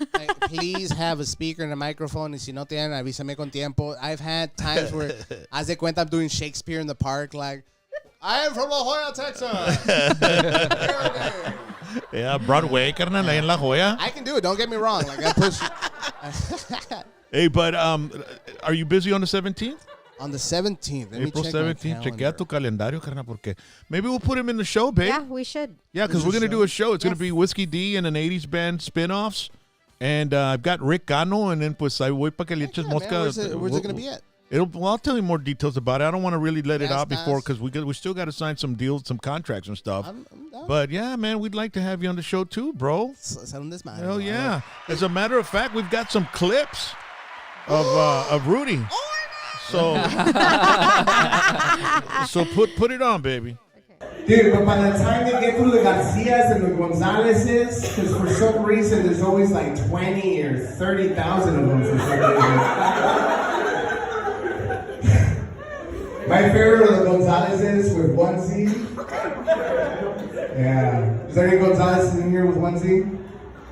Please have a speaker and a microphone. Y si no tienen, avísame con tiempo. I've had times where, haz de cuenta, I'm doing Shakespeare in the park, like, I am from La Jolla, Texas. Yeah, Broadway, carnal, ahí en La Jolla. I can do it. Don't get me wrong. Like I push. Hey, but are you busy on the 17th? On the 17th. April 17th. Chequea tu calendario, carnal, porque maybe we'll put him in the show, babe. Yeah, we should. Yeah, because we're going to do a show. It's going to be Whiskey D and an 80s band spin-offs. And I've got Rick Cano, and then pues I voy para que le eches mosca. Where's it going to be at? I'll tell you more details about it. I don't want to really let it out before because we still got to sign some deals, some contracts and stuff. I'm but yeah, man, we'd like to have you on the show too, bro. Hell yeah! As a matter of fact, we've got some clips of Rudy. So put it on, baby. Dude, but by the time they get through the Garcias and the Gonzaleses, because for some reason there's always like 20 or 30,000 of them for some reason. My favorite are the Gonzaleses with one Z. Yeah. Is there any Gonzales in here with one Z?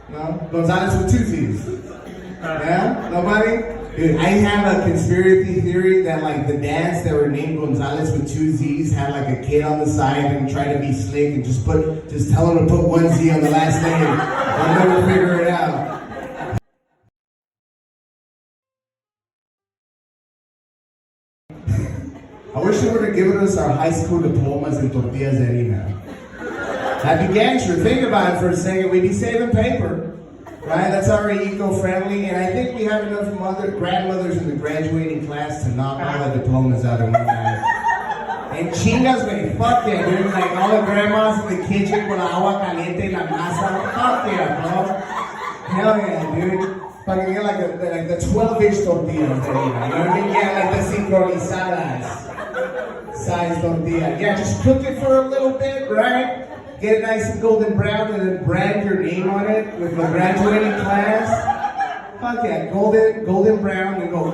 No? Gonzales with two Z's? Yeah? Nobody? Dude, I have a conspiracy theory that like the dads that were named Gonzales with two Z's had like a kid on the side and tried to be slick and just tell him to put one Z on the last name. I'll never figure it out. I wish they would have given us our high school diplomas and tortillas de harina. That'd be gangster. Think about it for a second. We'd be saving paper. Right, that's already eco-friendly, and I think we have enough grandmothers in the graduating class to knock all the diplomas out in one night. And chingas, güey, fuck yeah, dude. Like all the grandmas in the kitchen con la agua caliente y la masa. Fuck yeah, bro. Hell yeah, dude. Fucking get like the 12-inch tortillas, you know what I mean? Yeah, like the sincronizadas size tortilla. Yeah, just cook it for a little bit, right? Get it nice and golden brown and then brand your name on it with the graduating class. Fuck yeah, golden brown and go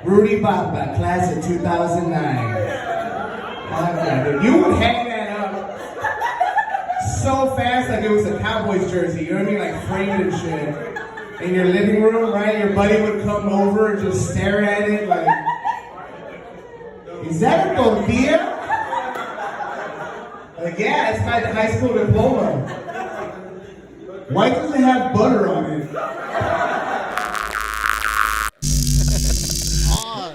Rudy Barba, class of 2009. Fuck yeah, dude. You would hang that up so fast like it was a Cowboys jersey, you know what I mean? Like framed and shit. In your living room, right? Your buddy would come over and just stare at it like, is that a tortilla? Like, yeah, it's my high school diploma. Why does it have butter on it? Oh,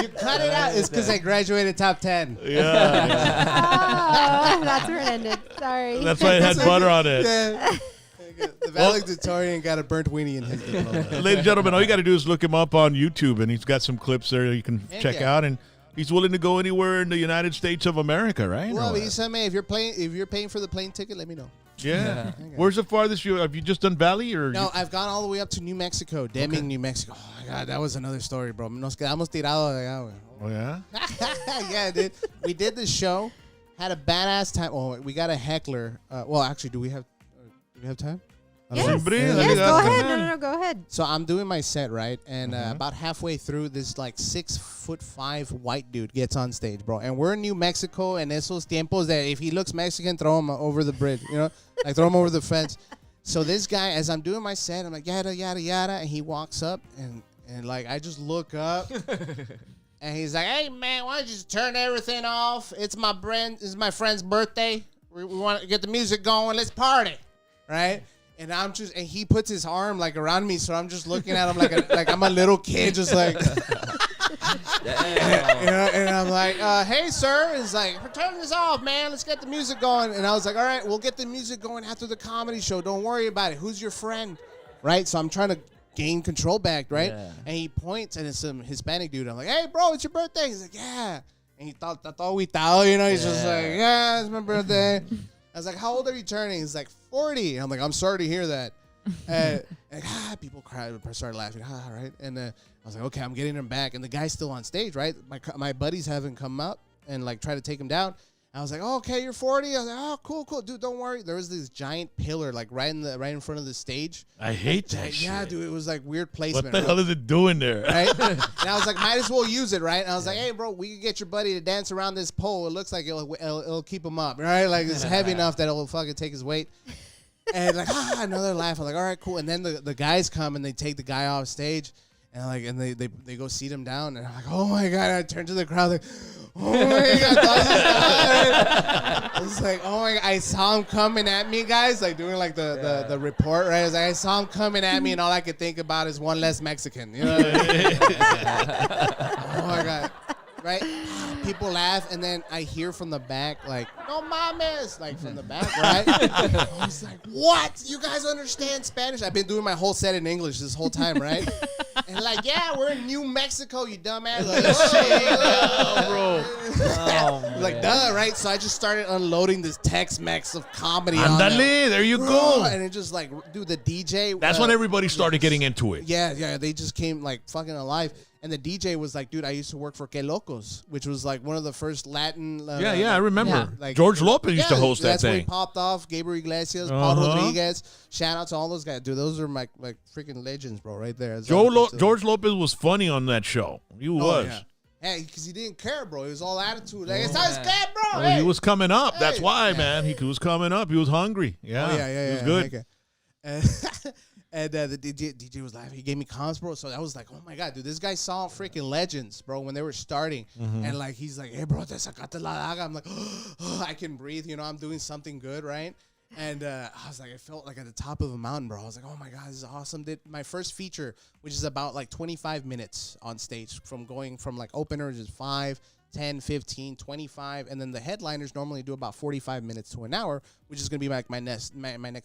you cut it out. It's because I graduated top 10. Yeah. Oh, that's where it ended. Sorry. That's why it had butter on it. Yeah. The valedictorian got a burnt weenie in his diploma. Ladies and gentlemen, all you got to do is look him up on YouTube, and he's got some clips there you can check out. And he's willing to go anywhere in the United States of America, right? Well, he said, man, if you're paying for the plane ticket, let me know. Yeah. Where's the farthest have you just done Valley or? No, I've gone all the way up to New Mexico, Deming, New Mexico. Oh my God, that was another story, bro. Nos quedamos tirados de allá, güey. Oh yeah. Yeah, dude. We did the show, had a badass time. Oh, we got a heckler. Well, actually, do we have time? Yes, go ahead. No, go ahead. So I'm doing my set, right? And about halfway through, this like 6'5" white dude gets on stage, bro. And we're in New Mexico, and esos tiempos that if he looks Mexican, throw him over the bridge, you know? Like throw him over the fence. So this guy, as I'm doing my set, I'm like, yada, yada, yada. And he walks up, and like, I just look up. And he's like, hey, man, why don't you just turn everything off? It's my friend's birthday. We want to get the music going. Let's party, right? And and he puts his arm like around me, so I'm just looking at him like I'm a little kid, just like, and I'm like, hey, sir. He's like, turn this off, man. Let's get the music going. And I was like, all right, we'll get the music going after the comedy show. Don't worry about it. Who's your friend? Right? So I'm trying to gain control back, right? Yeah. And he points, and it's some Hispanic dude. I'm like, hey, bro, it's your birthday. He's like, yeah. And he thought, you know, he's just like, yeah, it's my birthday. I was like, how old are you turning? He's like, 40. I'm like, I'm sorry to hear that. And people cried, started laughing, right? And I was like, okay, I'm getting him back. And the guy's still on stage, right? My buddies haven't come up and like try to take him down. I was like, oh, okay, you're 40. I was like, oh, cool. Dude, don't worry. There was this giant pillar like right in front of the stage. I hate that shit. Yeah, dude, it was like weird placement. What the hell is it doing there? Right? And I was like, might as well use it, right? And I was like, hey, bro, we can get your buddy to dance around this pole. It looks like it'll keep him up, right? Like it's heavy enough that it'll fucking take his weight. And like, another laugh. I'm like, all right, cool. And then the guys come and they take the guy off stage. And they go seat him down, and I'm like, oh my God! I turn to the crowd like, oh my God! I was like, oh my God! I saw him coming at me, guys, like doing like the report, right? I was like, I saw him coming at me, and all I could think about is one less Mexican, you know? What I mean? Oh my God! Right? People laugh, and then I hear from the back like, no mames, like from the back, right? I was like, what? You guys understand Spanish? I've been doing my whole set in English this whole time, right? And like, yeah, we're in New Mexico, you dumbass. Like, bro. Oh, like, duh, right? So I just started unloading this Tex-Mex of comedy. Andale, there you go. And it just like, dude, the DJ. That's when everybody started getting into it. Yeah, they just came like fucking alive. And the DJ was like, dude, I used to work for Que Locos, which was like one of the first Latin. I remember. Yeah. Like, George Lopez used to host that that's where he thing. popped off. Gabriel Iglesias, Paul Rodriguez. Shout out to all those guys. Dude, those are my like freaking legends, bro, right there. George Lopez was funny on that show. He was. Yeah. Hey, because he didn't care, bro. He was all attitude. Like, it's not his bad, bro. Well, he was coming up. That's why, man. He was coming up. He was hungry. Yeah. He was good. Okay. And the DJ was laughing. He gave me comms, bro. So I was like, oh, my God, dude. This guy saw freaking legends, bro, when they were starting. And, like, he's like, hey, bro, te sacate la daga. I'm like, oh, I can breathe. You know, I'm doing something good, right? And I was like, I felt like at the top of a mountain, bro. I was like, oh, my God, this is awesome. Did my first feature, which is about, like, 25 minutes on stage from going from, like, openers is 5, 10, 15, 25, and then the headliners normally do about 45 minutes to an hour, which is going to be like my next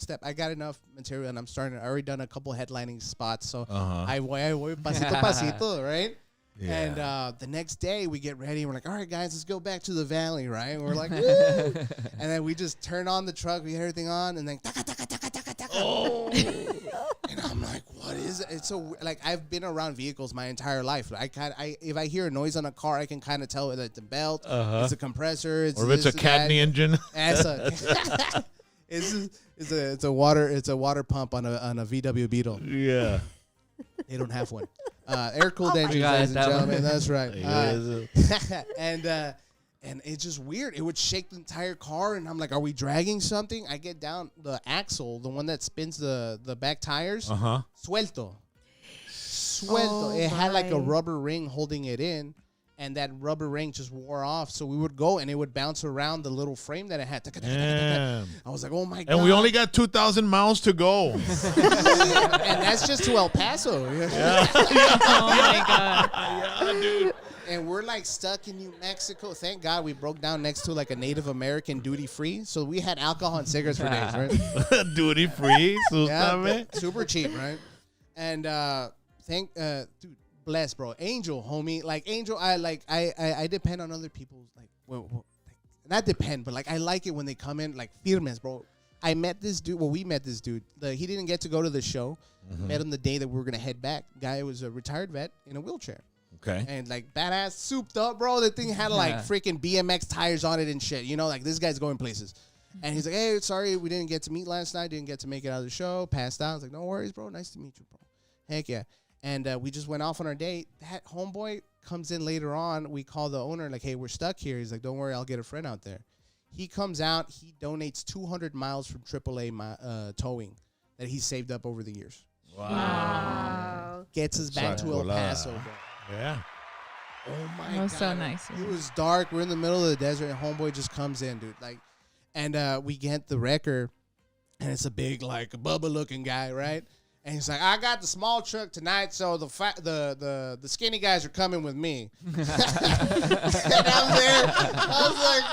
step. I got enough material, and I already done a couple headlining spots, so I voy pasito, right? Yeah. And the next day, we get ready, and we're like, all right, guys, let's go back to the valley, right? And we're like, woo! And then we just turn on the truck, we get everything on, and then taka, taka, taka, taka, taka. Oh! And I'm like, what is it? It's so like I've been around vehicles my entire life. If I hear a noise on a car, I can kind of tell that it's a belt, it's a compressor, or if it's a Cadney engine. It's a water pump on a VW Beetle. Yeah, they don't have one. Air cooled engines, ladies and gentlemen. That's right. And it's just weird. It would shake the entire car, and I'm like, are we dragging something? I get down the axle, the one that spins the back tires. Suelto. Oh, it had like a rubber ring holding it in, and that rubber ring just wore off. So we would go, and it would bounce around the little frame that it had. I was like, oh, my God. And we only got 2,000 miles to go. And that's just to El Paso. Yeah. Oh, my God. Yeah, dude. And we're like stuck in New Mexico. Thank God we broke down next to like a Native American duty free. So we had alcohol and cigarettes for days, right? Duty free. Yeah, super cheap, right? And dude, bless, bro. Angel, homie. Like Angel, I depend on other people's not depend, but like I like it when they come in like firmes, bro. I met this dude. Well, we met this dude. He didn't get to go to the show. Met him the day that we were gonna head back. Guy was a retired vet in a wheelchair. Okay. And like badass, souped up, bro. The thing had like freaking BMX tires on it and shit. You know, like this guy's going places. And he's like, hey, sorry, we didn't get to meet last night. Didn't get to make it out of the show. Passed out. I was like, no worries, bro. Nice to meet you, bro. Heck yeah. And we just went off on our date. That homeboy comes in later on. We call the owner like, hey, we're stuck here. He's like, don't worry, I'll get a friend out there. He comes out. He donates 200 miles from AAA towing that he saved up over the years. Wow. Gets us back to El Paso, bro. Yeah. Oh my God. That was so nice. It was dark. We're in the middle of the desert, and homeboy just comes in, dude. Like, and we get the wrecker, and it's a big, like, Bubba-looking guy, right? And he's like, I got the small truck tonight, so the skinny guys are coming with me. And I'm there. I was like,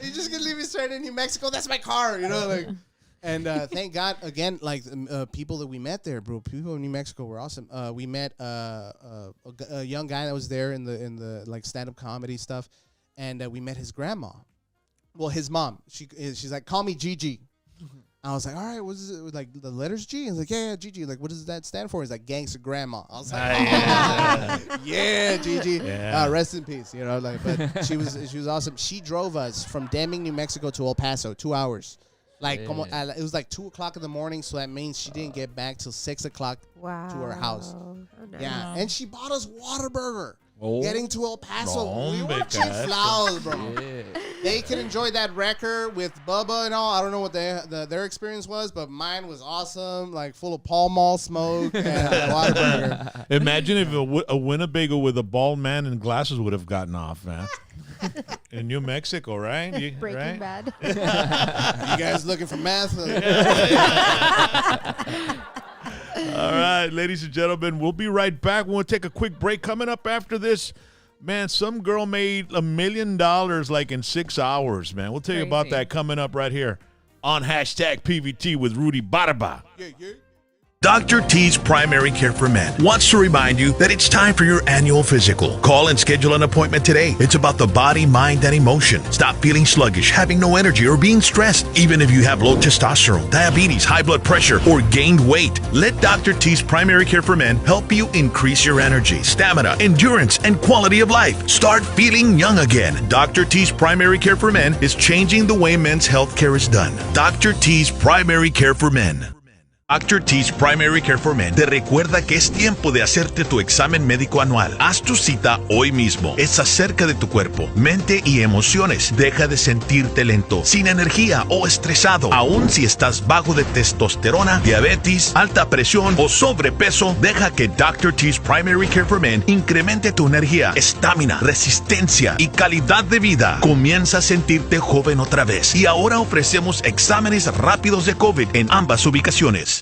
you just gonna leave me straight in New Mexico? That's my car, you know, like. And thank God, again, like people that we met there, bro. People in New Mexico were awesome. We met a young guy that was there in the like stand-up comedy stuff, and we met his grandma. Well, his mom. She's like, call me Gigi. I was like, all right, what is it? Like the letters G? He's like, yeah, Gigi. Like, what does that stand for? He's like, gangster grandma. I was like, yeah, Gigi. Yeah. Rest in peace. You know, like, but she was awesome. She drove us from Deming, New Mexico to El Paso, 2 hours. Like, it was like 2 o'clock in the morning, so that means she didn't get back till 6 o'clock to her house. Oh, no. Yeah, and she bought us Whataburger. Oh. Getting to El Paso, we were chiflados, bro. Yeah. They can enjoy that record with Bubba and all. I don't know what their experience was, but mine was awesome, like full of Pall Mall smoke and Whataburger. Imagine if a Winnebago with a bald man and glasses would have gotten off, man. In New Mexico, right? Breaking Bad. You guys looking for meth? All right, ladies and gentlemen, we'll be right back. We'll take a quick break. Coming up after this, man, some girl made $1 million like in 6 hours, man. We'll tell you about that coming up right here on #PVT with Rudy Barba. Yeah, yeah. Dr. T's Primary Care for Men wants to remind you that it's time for your annual physical. Call and schedule an appointment today. It's about the body, mind, and emotion. Stop feeling sluggish, having no energy, or being stressed. Even if you have low testosterone, diabetes, high blood pressure, or gained weight, let Dr. T's Primary Care for Men help you increase your energy, stamina, endurance, and quality of life. Start feeling young again. Dr. T's Primary Care for Men is changing the way men's health care is done. Dr. T's Primary Care for Men. Dr. T's Primary Care for Men te recuerda que es tiempo de hacerte tu examen médico anual. Haz tu cita hoy mismo. Es acerca de tu cuerpo, mente y emociones. Deja de sentirte lento, sin energía o estresado. Aun si estás bajo de testosterona, diabetes, alta presión o sobrepeso, deja que Dr. T's Primary Care for Men incremente tu energía, estamina, resistencia y calidad de vida. Comienza a sentirte joven otra vez. Y ahora ofrecemos exámenes rápidos de COVID en ambas ubicaciones.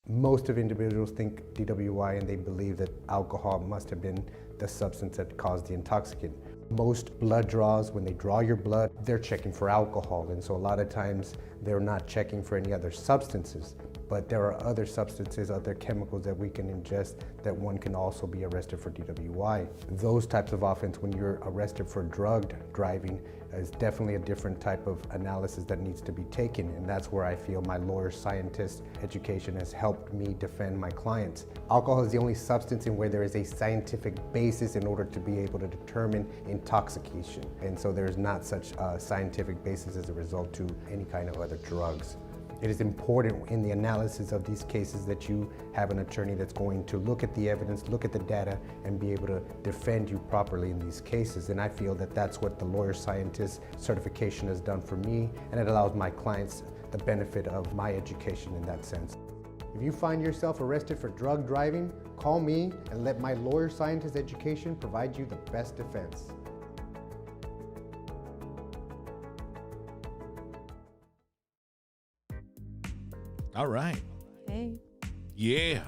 Most of individuals think DWI and they believe that alcohol must have been the substance that caused the intoxicant. Most blood draws, when they draw your blood, they're checking for alcohol, and so a lot of times they're not checking for any other substances. But there are other substances, other chemicals that we can ingest that one can also be arrested for DWI. Those types of offense, when you're arrested for drugged driving, is definitely a different type of analysis that needs to be taken, and that's where I feel my lawyer scientist education has helped me defend my clients. Alcohol is the only substance in where there is a scientific basis in order to be able to determine intoxication, and so there's not such a scientific basis as a result to any kind of other drugs. It is important in the analysis of these cases that you have an attorney that's going to look at the evidence, look at the data, and be able to defend you properly in these cases. And I feel that that's what the lawyer scientist certification has done for me, and it allows my clients the benefit of my education in that sense. If you find yourself arrested for drug driving, call me and let my lawyer scientist education provide you the best defense. All right. Hey. Yeah.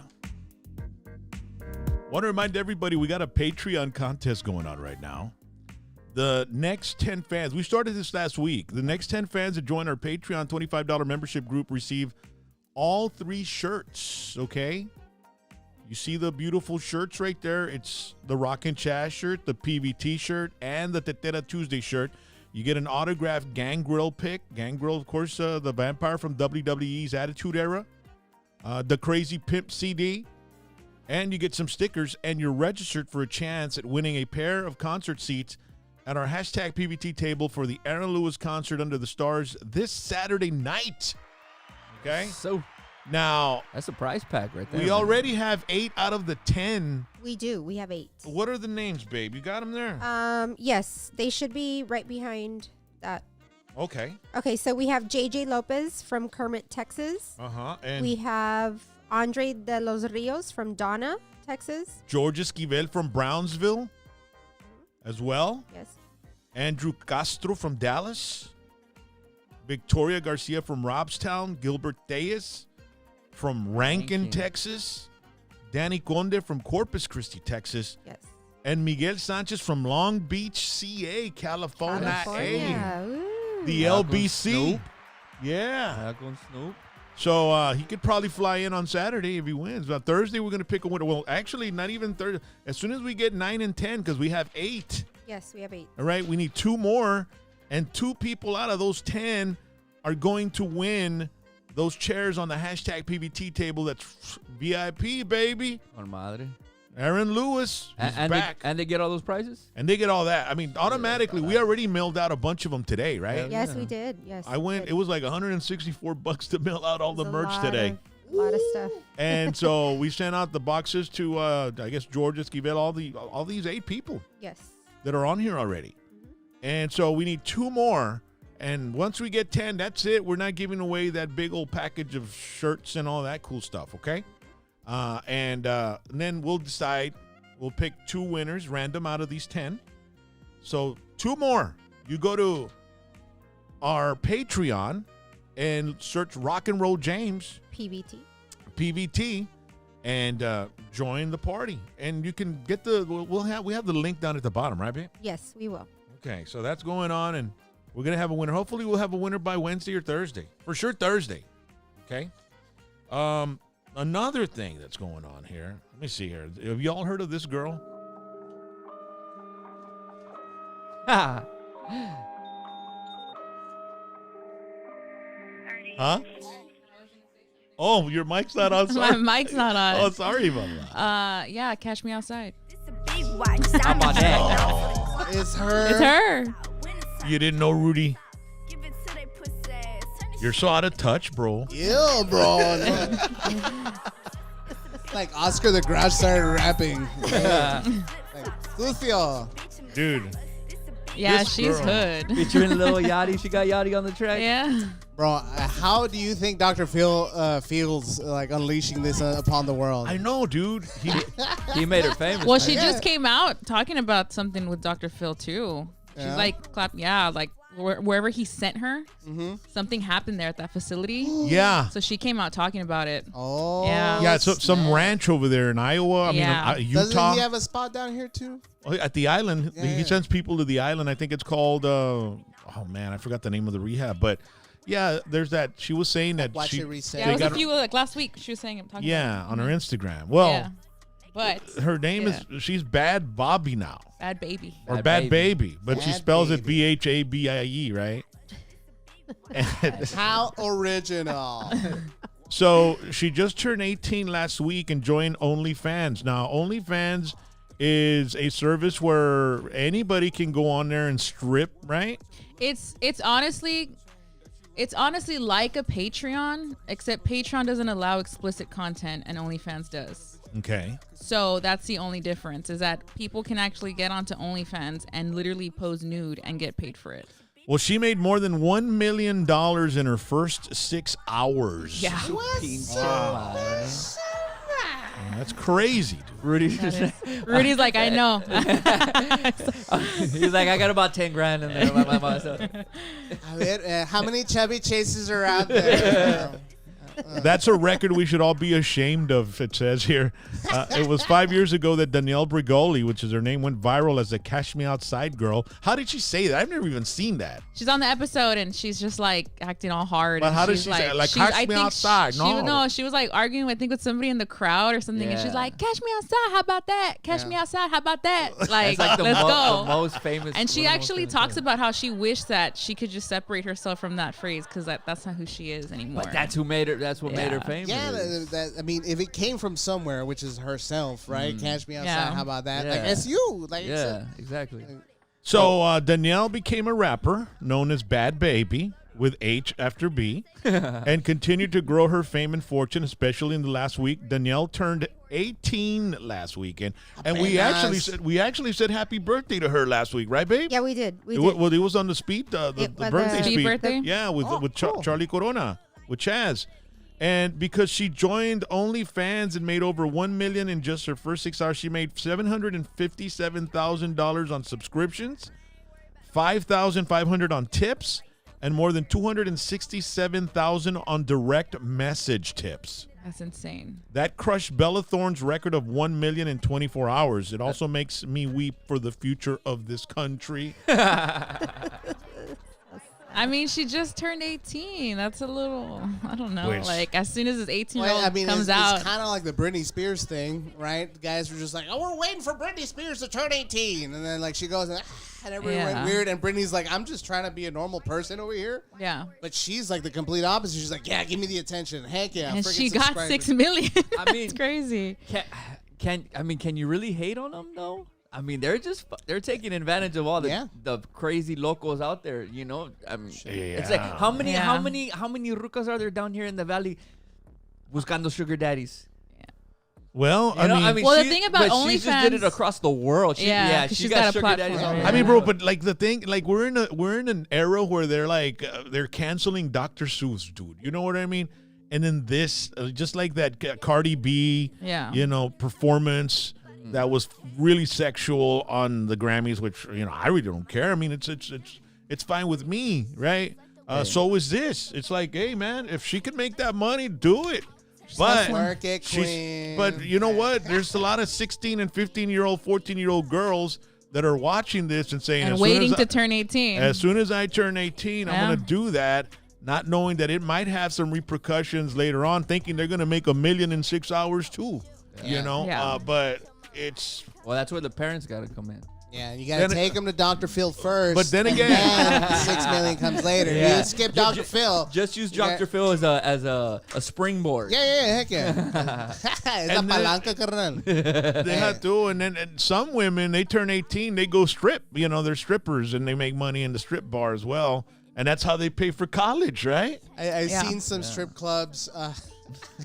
Want to remind everybody we got a Patreon contest going on right now. The next 10 fans, we started this last week. The next 10 fans that join our Patreon $25 membership group receive all 3 shirts, okay? You see the beautiful shirts right there? It's the Rockin' Chaz shirt, the PVT shirt, and the Tetera Tuesday shirt. You get an autographed Gangrel pick. Gangrel, of course, the vampire from WWE's Attitude Era. The Crazy Pimp CD. And you get some stickers, and you're registered for a chance at winning a pair of concert seats at our hashtag PVT table for the Aaron Lewis concert Under the Stars this Saturday night. Okay? So now, that's a prize pack right there. We already have 8 out of the 10. We do. We have 8. What are the names, babe? You got them there? Yes, they should be right behind that. Okay. Okay, so we have JJ Lopez from Kermit, Texas. And we have Andre de los Rios from Donna, Texas. George Esquivel from Brownsville as well. Yes. Andrew Castro from Dallas. Victoria Garcia from Robstown. Gilbert Thayes from Rankin, Texas. Danny Conde from Corpus Christi, Texas. Yes. And Miguel Sanchez from Long Beach, CA, California. The LBC. Snoop. Yeah. Snoop. So he could probably fly in on Saturday if he wins. But Thursday, we're going to pick a winner. Well, actually, not even Thursday. As soon as we get 9 and 10, because we have 8. Yes, we have 8. All right, we need 2 more. And 2 people out of those 10 are going to win those chairs on the hashtag PVT table. That's VIP, baby. Con madre. Aaron Lewis is back. And they get all those prizes? And they get all that. I mean, automatically, we already mailed out a bunch of them today, right? Yes, we did. Yes. I went, it was like $164 to mail out all the merch today. A lot of stuff. And so we sent out the boxes to, I guess, George Esquivel, all these 8 people. Yes. That are on here already. And so we need 2 more. And once we get 10, that's it. We're not giving away that big old package of shirts and all that cool stuff, okay? And then we'll decide. We'll pick 2 winners, random out of these 10. So 2 more. You go to our Patreon and search RocknRollJames. PVT. And join the party. And you can get we have the link down at the bottom, right, babe? Yes, we will. Okay, so that's going on, and we're going to have a winner. Hopefully we'll have a winner by Wednesday or Thursday. For sure Thursday. Okay? another thing that's going on here. Let me see here. Have y'all heard of this girl? Huh? Oh, your mic's not on. My mic's not on. Oh, sorry about that. Yeah, Catch Me Outside. How about that? It's her. It's her. You didn't know, Rudy? You're so out of touch, bro. Yeah, bro. Like Oscar the Grouch started rapping. Lucio. Dude. Yeah, This she's girl. hood. Featuring Lil Yachty. She got Yachty on the track. Yeah. Bro, how do you think Dr. Phil feels like unleashing this upon the world? I know, dude. He made her famous. Well, man. she just came out talking about something with Dr. Phil too. She's Yeah? like, like wherever he sent her, something happened there at that facility. Yeah. So she came out talking about it. Oh. Yeah. Yeah, so some ranch over there in Iowa. I Yeah. mean, Doesn't Utah. he have a spot down here too? At the island. Yeah, He yeah. sends people to the island. I think it's called, oh, man, I forgot the name of the rehab. But, yeah, there's that. She was saying that Watch she. it reset. Yeah, They it was got a few like last week. She was saying talking Yeah, about on it. her Instagram. Well, Yeah. But her name is, she's Bad Bobby now. Bad Baby. Or Bad Bad Baby. Baby. But she Bad spells it Baby. BHABIE, right? How original. So she just turned 18 last week and joined OnlyFans. Now, OnlyFans is a service where anybody can go on there and strip, right? It's honestly like a Patreon, except Patreon doesn't allow explicit content and OnlyFans does. Okay. So that's the only difference, is that people can actually get onto OnlyFans and literally pose nude and get paid for it. Well, she made more than $1 million in her first 6 hours. Yeah. That's crazy, dude. Rudy. Rudy's like, I know. He's like, I got about 10 grand in there. A ver, how many chubby chases are out there? That's a record we should all be ashamed of, it says here. It was 5 years ago that Danielle Brigoli, which is her name, went viral as a Cash Me Outside girl. How did she say that? I've never even seen that. She's on the episode and she's just like acting all hard. But and how does she's she say it? Like, catch I me think outside. No. she was like arguing, I think, with somebody in the crowd or something. And she's Yeah. like, catch me outside. How about that? Catch me outside. How about that? Like, It's like the, let's go. the most famous. And she one of the most actually famous talks things. about how she wished that she could just separate herself from that phrase because that's not who she is anymore. But that's who made her. That's what made her Yeah. famous. Yeah, I mean, if it came from somewhere, which is herself, right? Cash me outside. Yeah. How about that? Yeah. Like, it's you. Like, Yeah, exactly. So Danielle became a rapper known as Bad Baby with H after B and continued to grow her fame and fortune, especially in the last week. Danielle turned 18 last weekend, and we actually said happy birthday to her last week, right, babe? Yeah, we did. We It, did. well, it was on the speed, the But birthday Speed speed. birthday? Yeah, with cool. Charlie Corona, with Chaz. And because she joined OnlyFans and made over $1 million in just her first 6 hours, she made $757,000 on subscriptions, $5,500 on tips, and more than $267,000 on direct message tips. That's insane. That crushed Bella Thorne's record of 1 million in 24 hours. It also makes me weep for the future of this country. I mean, she just turned 18. That's a little, I don't know. Which- Like, as soon as this 18-year-old I mean, comes it's out. kind of like the Britney Spears thing, right? The guys were just like, "Oh, we're waiting for Britney Spears to turn 18," and then like she goes and everyone Yeah. went weird, and Britney's like, "I'm just trying to be a normal person over here," Yeah. but she's like the complete opposite. She's like, "Yeah, give me the attention, heck yeah!" And friggin' she got subscribers." 6 million. I That's mean- crazy. Can you really hate on them though? I mean, they're taking advantage of all Yeah. the crazy locals out there. You know, I mean, it's Yeah. like how many Yeah. rucas are there down here in the valley, buscando sugar daddies? Well, You know, Well, the she- thing about but she just did it OnlyFans- across the world. She, Yeah, 'cause she she's got, got a sugar platform. daddies. all Yeah. I mean, over. bro, but like the thing, like we're in an era where they're like they're canceling Dr. Seuss, dude. You know what I mean? And then this, just like that Cardi B, Yeah. you know, performance that was really sexual on the Grammys, which I really don't care. I mean, it's fine with me, right? So is this. It's like, hey, man, if she can make that money, do it. But Work it, she's- queen. but you know what? There's a lot of 16 and 15-year-old, 14-year-old girls that are watching this and saying, And as soon waiting as to turn 18. as soon as I turn 18, I'm Yeah. going to do that. not knowing that it might have some repercussions later on, thinking they're going to make $1 million in 6 hours too. You know, but it's that's where the parents got to come in. Yeah, you got to take him to Dr. Phil first. But then again, $6 million comes later. You skip Dr. Phil. Just use Dr. Phil as a springboard. Heck yeah. Es la palanca, carnal. They have to, and then some women, they turn 18, they go strip. You know, they're strippers, and they make money in the strip bar as well. And that's how they pay for college, right? I've seen some strip clubs.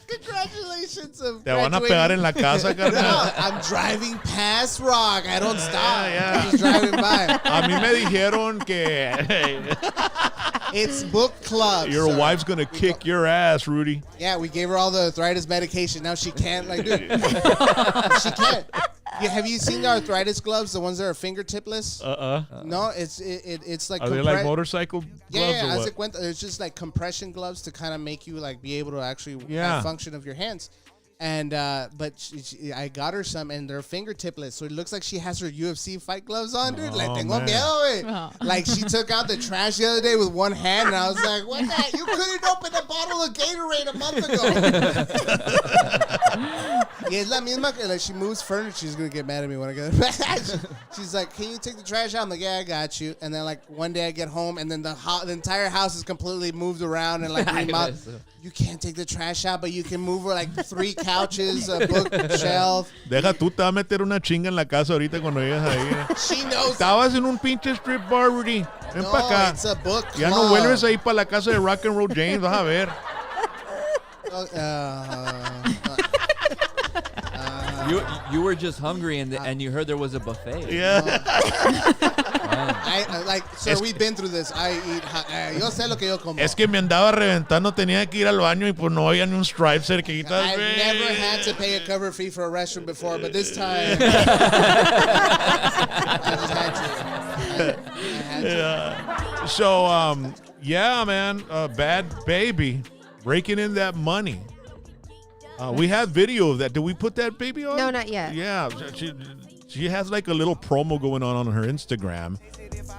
Congratulations of Te van a pegar en la casa, carnal. No, I'm driving past Rock. I don't stop. I'm just driving by. A mí me dijeron que it's book club. Your wife's going to kick your ass, Rudy. Yeah, we gave her all the arthritis medication. Now she can't, like, dude. She can't. Have you seen the arthritis gloves, the ones that are fingertipless? No, it's like. Are they like motorcycle gloves? Yeah, or what? There's just like compression gloves to kind of make you like be able to actually have function of your hands. And but I got her some, and they're fingertipless, so it looks like she has her UFC fight gloves on, dude. Like tengo miedo, güey. Like she took out the trash the other day with one hand, and I was like, "What the? You couldn't open a bottle of Gatorade a month ago." Yeah, it's la misma. Like she moves furniture, she's gonna get mad at me when I get back. She's like, "Can you take the trash out?" I'm like, "Yeah, I got you." And then like one day I get home, and then the entire house is completely moved around and like remodeled. You can't take the trash out, but you can move like 3 couches, a bookshelf. Deja tú, te va a meter una chinga en la casa ahorita cuando llegas ahí. She knows. Estabas en un pinche strip bar, Rudy. Ven pa' acá. It's a book club. Ya no vuelves ahí para la casa de RocknRollJames, vas a ver. You were just hungry and you heard there was a buffet. Yeah. Sir, we've been through this. I eat. Yo sé lo que yo como. Es que me andaba reventando, tenía que ir al baño y pues no había ni un stripe cerquita. I've never had to pay a cover fee for a restroom before, but this time I just had to. So, yeah, man, Bad Baby raking in that money. We have video of that. Did we put that baby on? No, not yet. Yeah, she has like a little promo going on her Instagram,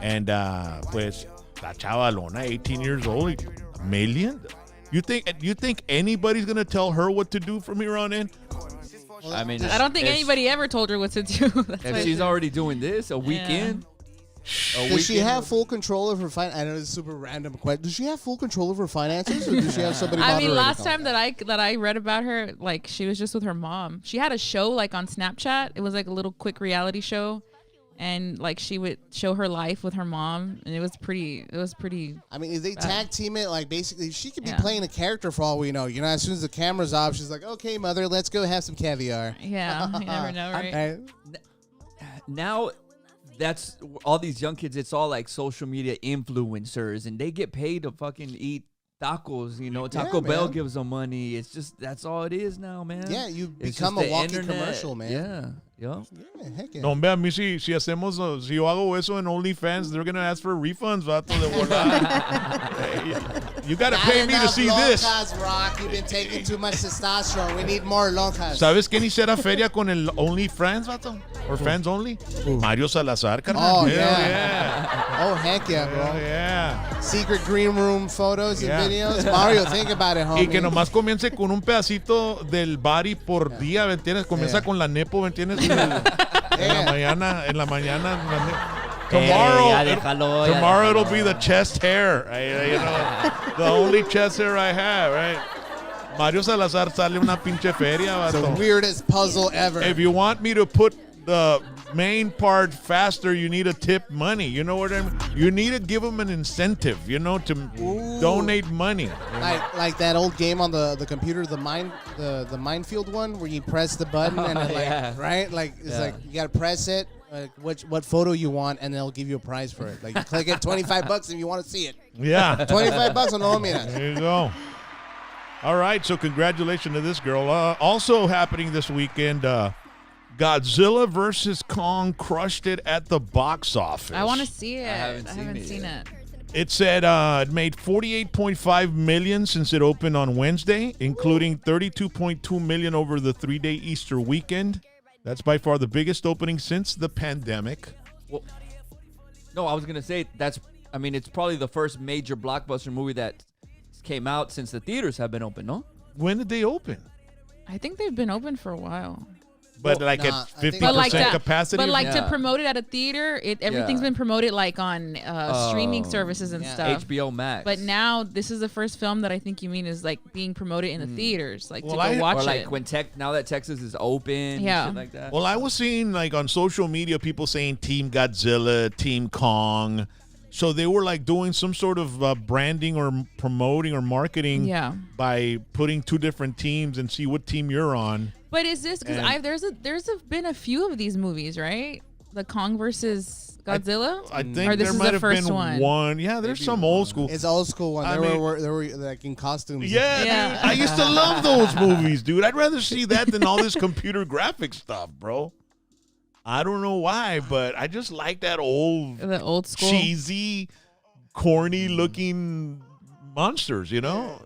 and pues la chavalona, 18 years old, $1 million. You think anybody's gonna tell her what to do from here on in? I mean, I don't think anybody ever told her what to do. If she's already doing this a weekend. Does she have full control of her finances? I know it's a super random question. Does she have full control of her finances, or does she have somebody? I mean, last time that I read about her, like she was just with her mom. She had a show like on Snapchat. It was like a little quick reality show, and like she would show her life with her mom, and it was pretty. I mean, if they tag team it, like basically, she could be playing a character for all we know. You know, as soon as the camera's off, she's like, "Okay, mother, let's go have some caviar." Yeah, you never know, right? Now. That's all these young kids. It's all like social media influencers, and they get paid to fucking eat tacos. You know, Taco Bell gives them money. It's just that's all it is now, man. Yeah, you become a walking commercial, man. Yeah. Yeah, heck yeah. No, hombre, a mí si yo hago eso en OnlyFans, they're gonna ask for refunds, vato de volar. You gotta pay me to see this. Rock. You've been taking too much testosterone. We need more lonjas. ¿Sabes quién hiciera feria con el OnlyFans, vato? Or fans only? Mario Salazar, carnal. Oh, yeah. Oh, heck yeah, bro. Oh, yeah. Secret green room photos and videos. Mario, think about it, homie. Y que nomás comience con un pedacito del body por día, ¿me entiendes? Comienza con la nepo, ¿me entiendes? En la mañana. Tomorrow it'll be the chest hair. You know, the only chest hair I have, right? Mario Salazar sale una pinche feria, vato. The weirdest puzzle ever. If you want me to put the main part faster, you need to tip money. You know what I mean? You need to give them an incentive, you know, to donate money. Like that old game on the computer, the minefield one, where you press the button and right? Like it's like you gotta press it. What photo you want, and they'll give you a prize for it. Like you click it, $25 if you want to see it. Yeah, $25 on all miras. There you go. All right, so congratulations to this girl. Also happening this weekend, Godzilla vs. Kong crushed it at the box office. I want to see it. I haven't seen it. It said it made $48.5 million since it opened on Wednesday, including $32.2 million over the 3-day Easter weekend. That's by far the biggest opening since the pandemic. Well, no, I was gonna say it's probably the first major blockbuster movie that came out since the theaters have been open, no? When did they open? I think they've been open for a while. But Well, like nah, at I think- 50% capacity? But like Yeah. to promote it at a theater, everything's Yeah. been promoted like on streaming services and Yeah. stuff. HBO Max. But now this is the first film that I think you mean is like being promoted in the theaters, like Well, to go watch or like it. when now that Texas is open, Yeah. shit like that. Well, I was seeing like on social media people saying Team Godzilla, Team Kong. So they were like doing some sort of branding or promoting or marketing Yeah. by putting two different teams and see what team you're on. But is this because And- there's been a few of these movies, right? The Kong versus Godzilla. I think Or this there is might the have first been one? Yeah, there's Maybe some old school. It's old school one. I They mean- were like in costumes. Yeah, Yeah. dude, I used to love those movies, dude. I'd rather see that than all this computer graphic stuff, bro. I don't know why, but I just like that The old school. cheesy, corny looking monsters, you know?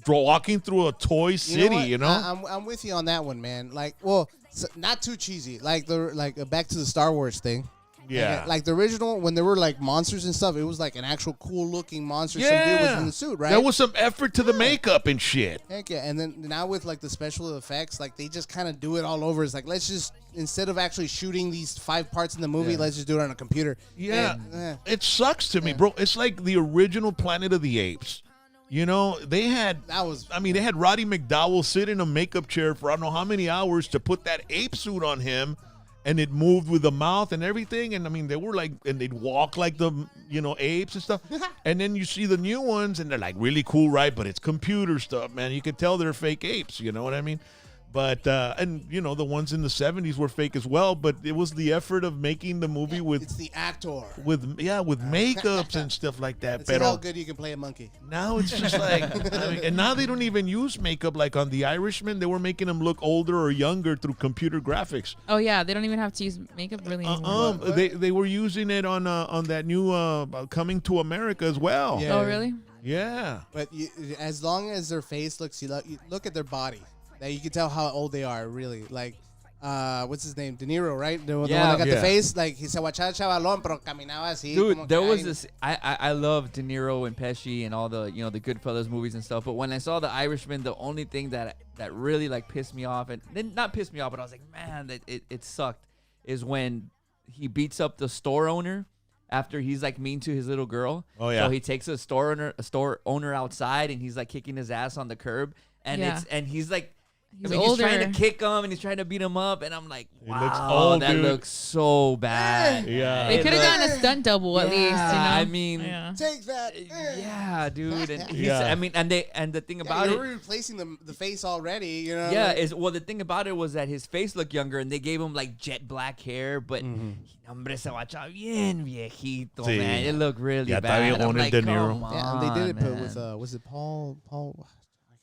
Walking through a toy city, what? you know? I'm with you on that one, man. Like, well, not too cheesy. Like back to the Star Wars thing. Yeah. Like the original, when there were like monsters and stuff, it was like an actual cool looking monster. Some dude was in the suit, right? There was some effort to the makeup and shit. Heck yeah. And then now with like the special effects, like they just kind of do it all over. It's like, let's just, instead of actually shooting these 5 parts in the movie, let's just do it on a computer. Yeah. And, It sucks to me, bro. It's like the original Planet of the Apes. You know, they had Roddy McDowell sit in a makeup chair for I don't know how many hours to put that ape suit on him, and it moved with the mouth and everything. And I mean, they were like, and they'd walk like the, apes and stuff. And then you see the new ones, and they're like really cool, right? But it's computer stuff, man. You can tell they're fake apes. You know what I mean? But and the ones in the 70s were fake as well. But it was the effort of making the movie with it's the actor. with makeups and stuff like that. Let's see how good you can play a monkey. Now it's just like, and now they don't even use makeup like on The Irishman. They were making them look older or younger through computer graphics. Oh yeah, they don't even have to use makeup really anymore. They were using it on that new Coming to America as well. Yeah. Oh really? Yeah. But as long as their face looks, you look at their body. That you can tell how old they are, really. Like, what's his name? De Niro, right? The one that got the face. Like, he said, "Guachá chavalón, pero caminaba así." Dude, there was this. I love De Niro and Pesci and all the the Goodfellas movies and stuff. But when I saw The Irishman, the only thing that really like pissed me off, and then not pissed me off, but I was like, man, that it sucked, is when he beats up the store owner after he's like mean to his little girl. Oh yeah. So he takes a store owner outside, and he's like kicking his ass on the curb, and he's like. He's He's older. trying to kick him and he's trying to beat him up, and I'm like, wow, looks old, that dude. looks so bad. Yeah. They could have gotten a stunt double at least. I mean, Yeah. Take that. yeah, dude. And he's, Yeah. I mean, and the thing about you're it, replacing the face already. yeah, like- is the thing about it was that his face looked younger, and they gave him like jet black hair, but Mm-hmm. hombre se guacha bien viejito, Sí. man. It looked really Ya está bad. I'm viejón el like, De Niro. come Yeah, and they did it on, with man. was it Paul?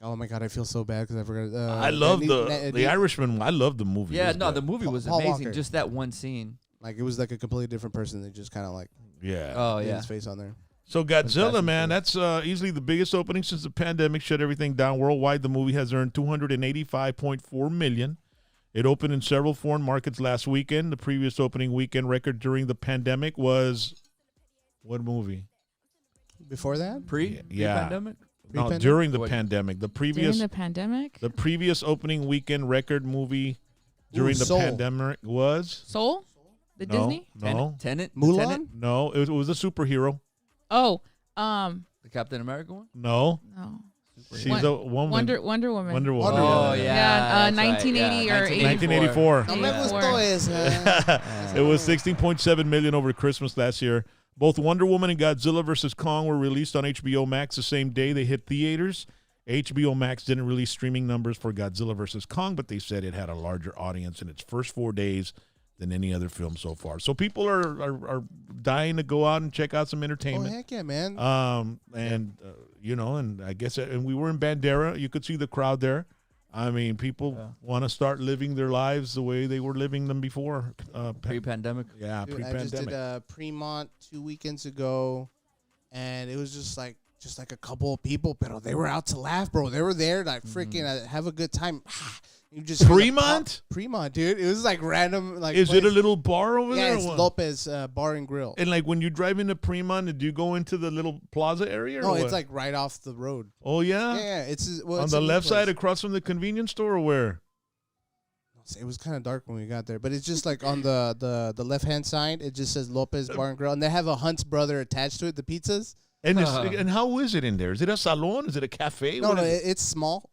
Oh my God, I feel so bad because I forgot. I love the Irishman. I love the movie. Yeah, It's no, good. the movie was Paul amazing. Walker. Just that one scene. Like it was like a completely different person. They just kind of like Yeah. Oh did yeah. his face on there. So Godzilla, Fantastic man, film. that's easily the biggest opening since the pandemic shut everything down worldwide. The movie has earned $285.4 million. It opened in several foreign markets last weekend. The previous opening weekend record during the pandemic was what movie? Before that, Pre-pandemic? No, Pre-pandemic? during the What? pandemic. The During previous the pandemic. the previous opening weekend record movie during the Soul. pandemic was Soul? The no, Disney? No, Tenet? The Mulan. Tenet? no, it was a superhero. Oh, The Captain America one? No, no. she's a woman. Wonder Woman. Wonder Woman. Wonder Oh, Woman. yeah. Yeah, that's right. 1980 Yeah, or 1984. no me Yeah. gustó esa. It was 16.7 million over Christmas last year. Both Wonder Woman and Godzilla vs. Kong were released on HBO Max the same day they hit theaters. HBO Max didn't release streaming numbers for Godzilla vs. Kong, but they said it had a larger audience in its first 4 days than any other film so far. So people are dying to go out and check out some Oh entertainment. heck yeah, man! And and I guess, and we were in Bandera. You could see the crowd there. I mean, people want to start living their lives the way they were living them before. Pre-pandemic? Yeah, Dude, I pre-pandemic. just did Fremont 2 weekends ago, and it was just like a couple of people, but they were out to laugh, bro. They were there like freaking have a good time. You just Fremont, dude. It was like random. Like, is it a little bar over there? Yeah, it's Lopez Bar and Grill. And like when you drive into Fremont, do you go into the little plaza area? No, it's like right off the road. Oh yeah. Yeah, it's on the left side across from the convenience store, or where? It was kind of dark when we got there, but it's just like on the left hand side. It just says Lopez Bar and Grill, and they have a Hunt's Brother attached to it. The pizzas. And and how is it in there? Is it a salon? Is it a cafe? No, it's small.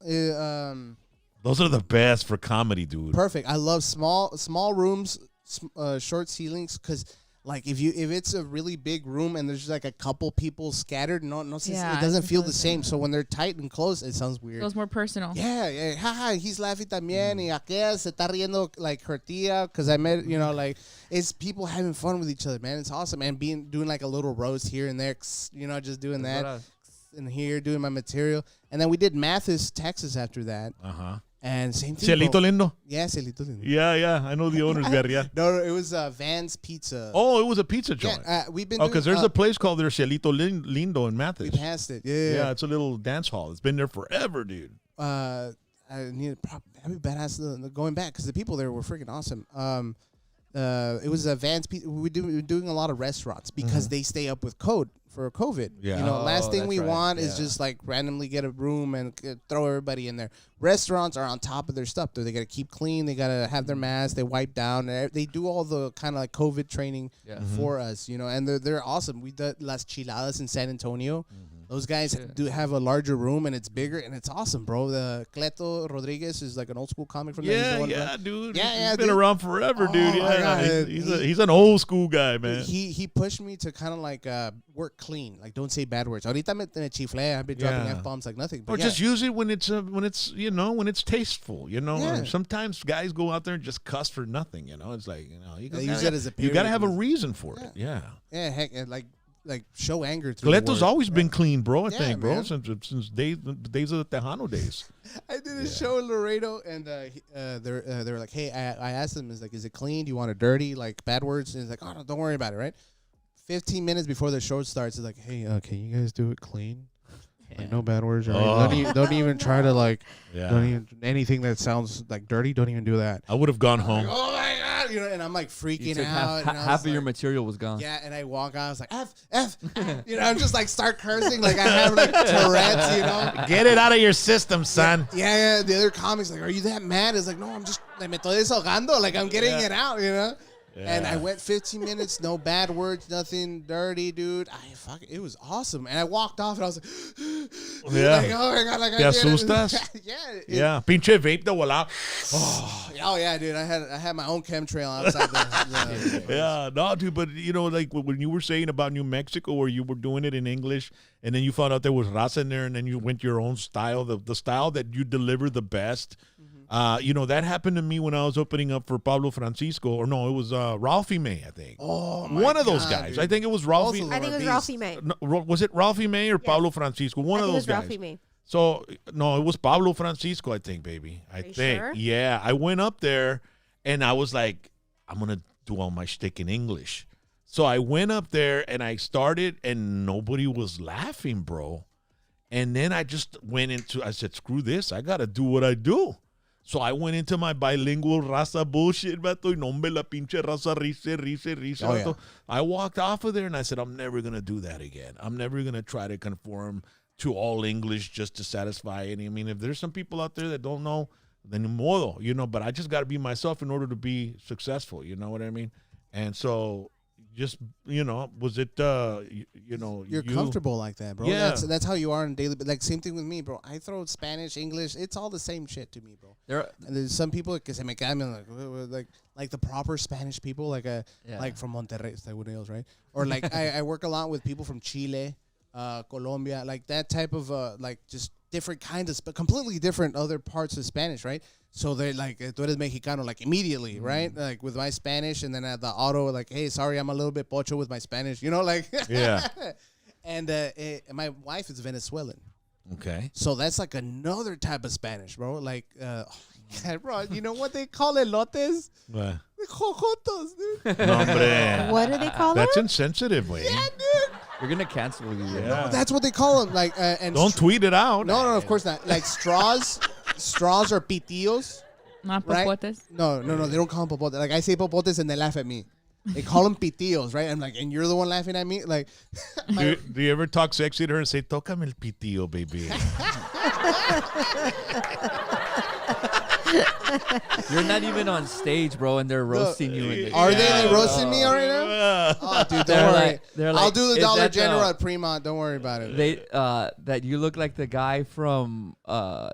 Those are the best for comedy, dude. Perfect. I love small rooms, short ceilings, because like if it's a really big room and there's just like a couple people scattered, it doesn't feel the same. So when they're tight and close, it sounds weird. Feels more personal. Yeah. Haha, he's laughing también, y aquella se está riendo like her tía, because I met, like it's people having fun with each other, man. It's awesome, and doing like a little roast here and there, just doing that, and here doing my material, and then we did Mathis, Texas after that. And same thing. Cielito Lindo? Yeah, Cielito Lindo. Yeah. I know the owners there, yeah. No, it was Van's Pizza. Oh, it was a pizza joint. Yeah, we've been because there's a place called their Cielito Lindo in Mathis. We passed it, yeah. Yeah, it's a little dance hall. It's been there forever, dude. I need that'd be badass going back, because the people there were freaking awesome. It was Van's Pizza. We're doing a lot of restaurants because they stay up with code for COVID. Yeah. Last thing we want is just like randomly get a room and throw everybody in there. Restaurants are on top of their stuff. They got to keep clean. They got to have their masks. They wipe down. They do all the kind of like COVID training for us, and they're awesome. We did Las Chiladas in San Antonio. Those guys do have a larger room, and it's bigger, and it's awesome, bro. The Cleto Rodriguez is like an old school comic from there. Yeah, dude. Yeah, he's been around forever, dude. Yeah, he's an old school guy, man. He pushed me to kind of like work clean, like don't say bad words. Ahorita me chifle. I've been dropping F-bombs like nothing. But or just use it when it's when it's tasteful. Sometimes guys go out there and just cuss for nothing. It's like you gotta use it as a. You gotta have a reason for it. Yeah. Yeah, heck, like show anger through. Cleto's always been clean, bro. I think, bro, since the days of the Tejano days. I did a show in Laredo, and they were like, "Hey," I asked them, "Is it clean? Do you want it dirty? Like bad words?" And he's like, "Oh, no, don't worry about it." Right? 15 minutes before the show starts, it's like, "Hey, can you guys do it clean? Like no bad words, right? Don't even try to like, don't even anything that sounds like dirty. Don't even do that." I would have gone home. Like, oh my god, and I'm like freaking out. Half of your material was gone. Yeah, and I walk out. I was like, F, I'm just like start cursing, like I have like Tourette's, Get it out of your system, son. Yeah. The other comics like, "Are you that mad?" It's like, "No, I'm just me estoy desahogando, like I'm getting it out, Yeah. And I went 15 minutes, no bad words, nothing dirty, dude. It was awesome. And I walked off, and I was like, like, oh my god, like ¿Te asustas? Yeah. Pinche vape de volado. Oh yeah, dude. I had my own chemtrail outside the Yeah, no, dude. But like when you were saying about New Mexico, where you were doing it in English, and then you found out there was raza in there, and then you went your own style, the style that you deliver the best. That happened to me when I was opening up for Pablo Francisco, or no, it was Ralphie May, I think. Oh, my one of those guys. Dude. I think it was Ralphie. I think it was Ralphie May. No, was it Ralphie May or Pablo Francisco? One of those guys. Ralphie May. So no, it was Pablo Francisco, I think, baby. I think. Sure? Yeah, I went up there, and I was like, I'm gonna do all my shtick in English. So I went up there and I started, and nobody was laughing, bro. And then I just I said, screw this. I gotta do what I do. So I went into my bilingual raza bullshit, vato, y nombre la pinche raza rise. Oh, yeah. I walked off of there and I said, I'm never going to do that again. I'm never going to try to conform to all English just to satisfy any. I mean, if there's some people out there that don't know, then ni modo, but I just got to be myself in order to be successful. You know what I mean? And so just, was it, You're comfortable like that, bro. Yeah. That's how you are in daily, like same thing with me, bro. I throw Spanish, English, it's all the same shit to me, bro. And there's some people que se me caen like the proper Spanish people, like from Monterrey, Estados Unidos, right? Or like I work a lot with people from Chile, Colombia, like that type of like just different kinds of, completely different other parts of Spanish, right? So they're like, tú eres mexicano, like immediately, right? Like with my Spanish, and then at the auto, like, hey, sorry, I'm a little bit pocho with my Spanish, like. Yeah. And my wife is Venezuelan. Okay. So that's like another type of Spanish, bro. Like, bro, you know what they call elotes? What? Jojotos, dude. No, hombre. What do they call That's them? insensitive, Wayne. Yeah, dude. You're gonna cancel you. Yeah. No, that's what they call them. Like, and don't tweet it out. No, of course not. Like straws are pitillos. Not right? popotes? No. They don't call them popotes. Like I say popotes and they laugh at me. They call them pitillos, right? I'm like, and you're the one laughing at me? Like, do you ever talk sexy to her and say, "Tócame el pitillo, baby"? You're not even on stage, bro, and they're roasting you. Are they roasting me right now? Oh, dude, don't worry. I'll do the Dollar General at Fremont. Don't worry about it. That you look like the guy from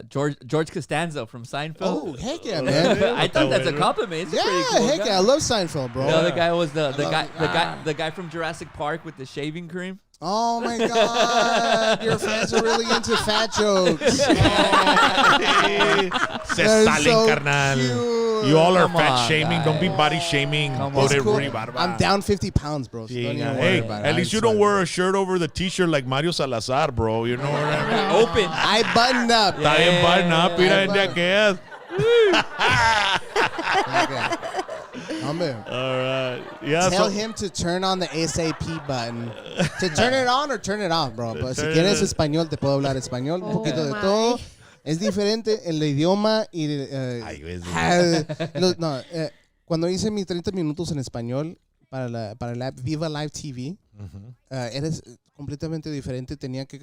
George Costanza from Seinfeld. Oh, heck yeah, man. I thought that's a compliment. It's a pretty cool heck guy. yeah. I love Seinfeld, bro. The other guy was the guy from Jurassic Park with the shaving cream. Oh my God, your fans are really into fat jokes. Se salen, carnal. Cute. You all are Come fat on, shaming. guys. Don't be body shaming. It's cool. Rudy, Barba. I'm down 50 pounds, bro. So don't even worry Hey, about it. at least you don't wear a shirt over the t-shirt like Mario Salazar, bro. You know what I mean? Open. I buttoned up. Está bien button up, mira en aquellas. Hombre. All right. Yeah. Tell him to turn on the SAP button. To turn it on or turn it off, bro. Pero si quieres español, te puedo hablar español. Un poquito de todo. Es diferente el idioma y... cuando hice mis 30 minutos en español para la Viva Live TV, eres completamente diferente. Tenía que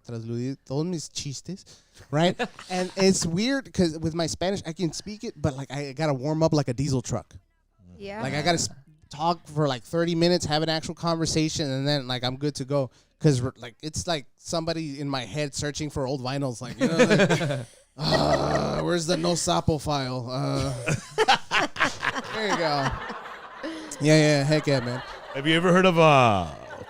traducir todos mis chistes, right? And it's weird because with my Spanish, I can speak it, but like I got to warm up like a diesel truck. Yeah. Like I got to talk for like 30 minutes, have an actual conversation, and then like I'm good to go. Because like it's like somebody in my head searching for old vinyls. Like, you know, like, where's the No Sapo file? There you go. Yeah, heck yeah, man. Have you ever heard of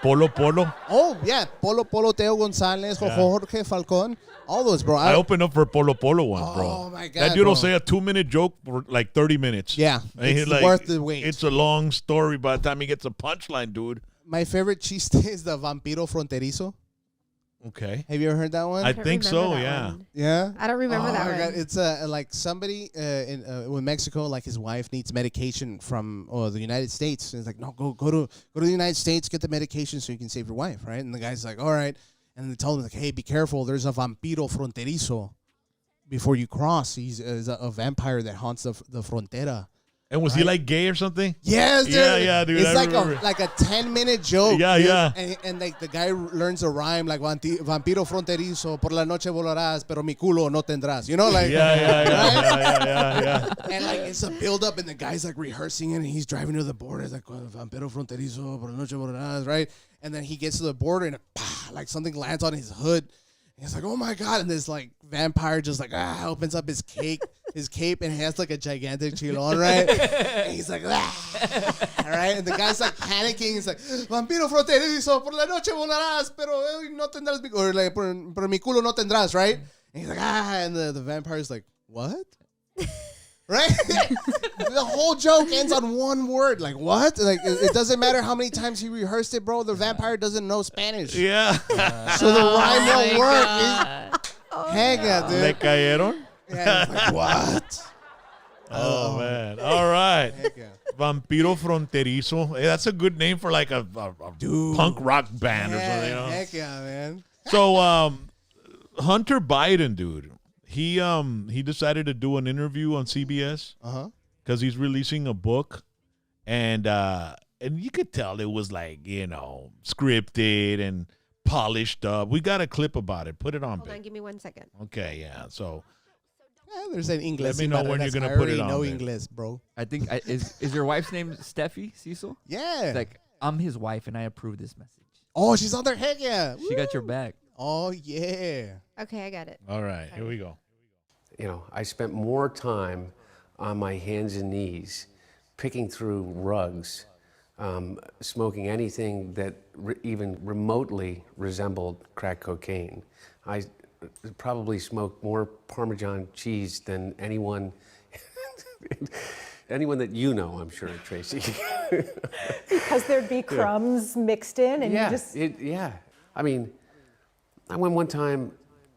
Polo Polo? Oh, yeah. Polo, Teo Gonzalez, Jorge Falcón. All those, bro. I opened up for Polo Polo once, bro. Oh, my God, that dude will bro. say a 2-minute joke for like 30 minutes. Yeah, And he's it's like, worth the wait. It's a long story by the time he gets a punchline, dude. My favorite chiste is the Vampiro Fronterizo. Okay. Have you ever heard that one? I think so, remember that yeah. one. Yeah? I don't remember that my one. God. It's like somebody in Mexico, like his wife needs medication from the United States. And it's like, no, go to the United States, get the medication so you can save your wife, right? And the guy's like, all right. And they tell him, like, hey, be careful. There's a vampiro fronterizo before you cross. He's a vampire that haunts the frontera. And was he like gay or something? Yes, dude. Yeah, dude. It's I remember. like a 10-minute joke. Yeah, dude. yeah. And like the guy learns a rhyme like vampiro fronterizo, por la noche volarás, pero mi culo no tendrás. You know, like Yeah. And like it's a build up, and the guy's like rehearsing it, and he's driving to the border. It's like vampiro fronterizo, por la noche volarás, right? And then he gets to the border, and like something lands on his hood. And he's like, oh my God! And this like vampire just like opens up his cape, and he has like a gigantic chilon, right? And he's like, all right. And the guy's like panicking. He's like, vampiro fronterizo, por la noche volarás, pero no tendrás, or like, pero mi culo no tendrás, right? And he's like, and the vampire's like, what? Right? The whole joke ends on one word. Like, what? Like, it doesn't matter how many times he rehearsed it, bro. The vampire doesn't know Spanish. Yeah. So the rhyme won't work. Hang on, dude. Le cayeron? Yeah, it's like, what? Oh, man. All right. Heck yeah. Vampiro Fronterizo. Hey, that's a good name for like a punk rock band or something, you know? Heck yeah, man. So, Hunter Biden, dude. He decided to do an interview on CBS because he's releasing a book, and you could tell it was like, you know, scripted and polished up. We got a clip about it. Put it on. Hold on, give me 1 second. Okay, yeah. So There's an English. Let me know when you're gonna put it on. I know there. English, bro. I think is your wife's name Steffi Cecil? Yeah. It's like, I'm his wife and I approve this message. Oh, she's on there. Heck yeah. She got your back. Oh yeah. Okay, I got it. all right, here we go. You know, I spent more time on my hands and knees picking through rugs, smoking anything that even remotely resembled crack cocaine. I probably smoked more Parmesan cheese than anyone that you know, I'm sure, Tracy. Because there'd be crumbs mixed in, and you just... Yeah. I mean, I went one time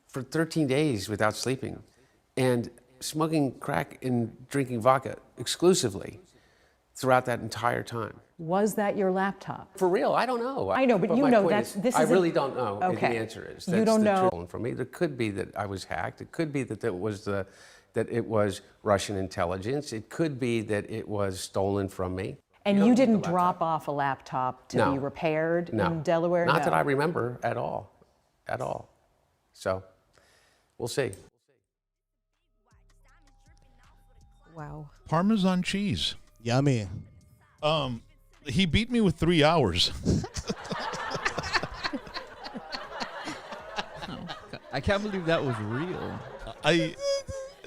for 13 days without sleeping and smoking crack and drinking vodka exclusively throughout that entire time. Was that your laptop? For real, I don't know. I know, but you my know point that's is, this I is really don't know. Okay. The answer is You don't know. Truth. For me, it could be that I was hacked. It could be that was the that it was Russian intelligence. It could be that it was stolen from me. And you didn't drop off a laptop to be repaired in Delaware? Not that I remember at all. So, we'll see. Wow. Parmesan cheese. Yummy. He beat me with 3 hours. I can't believe that was real.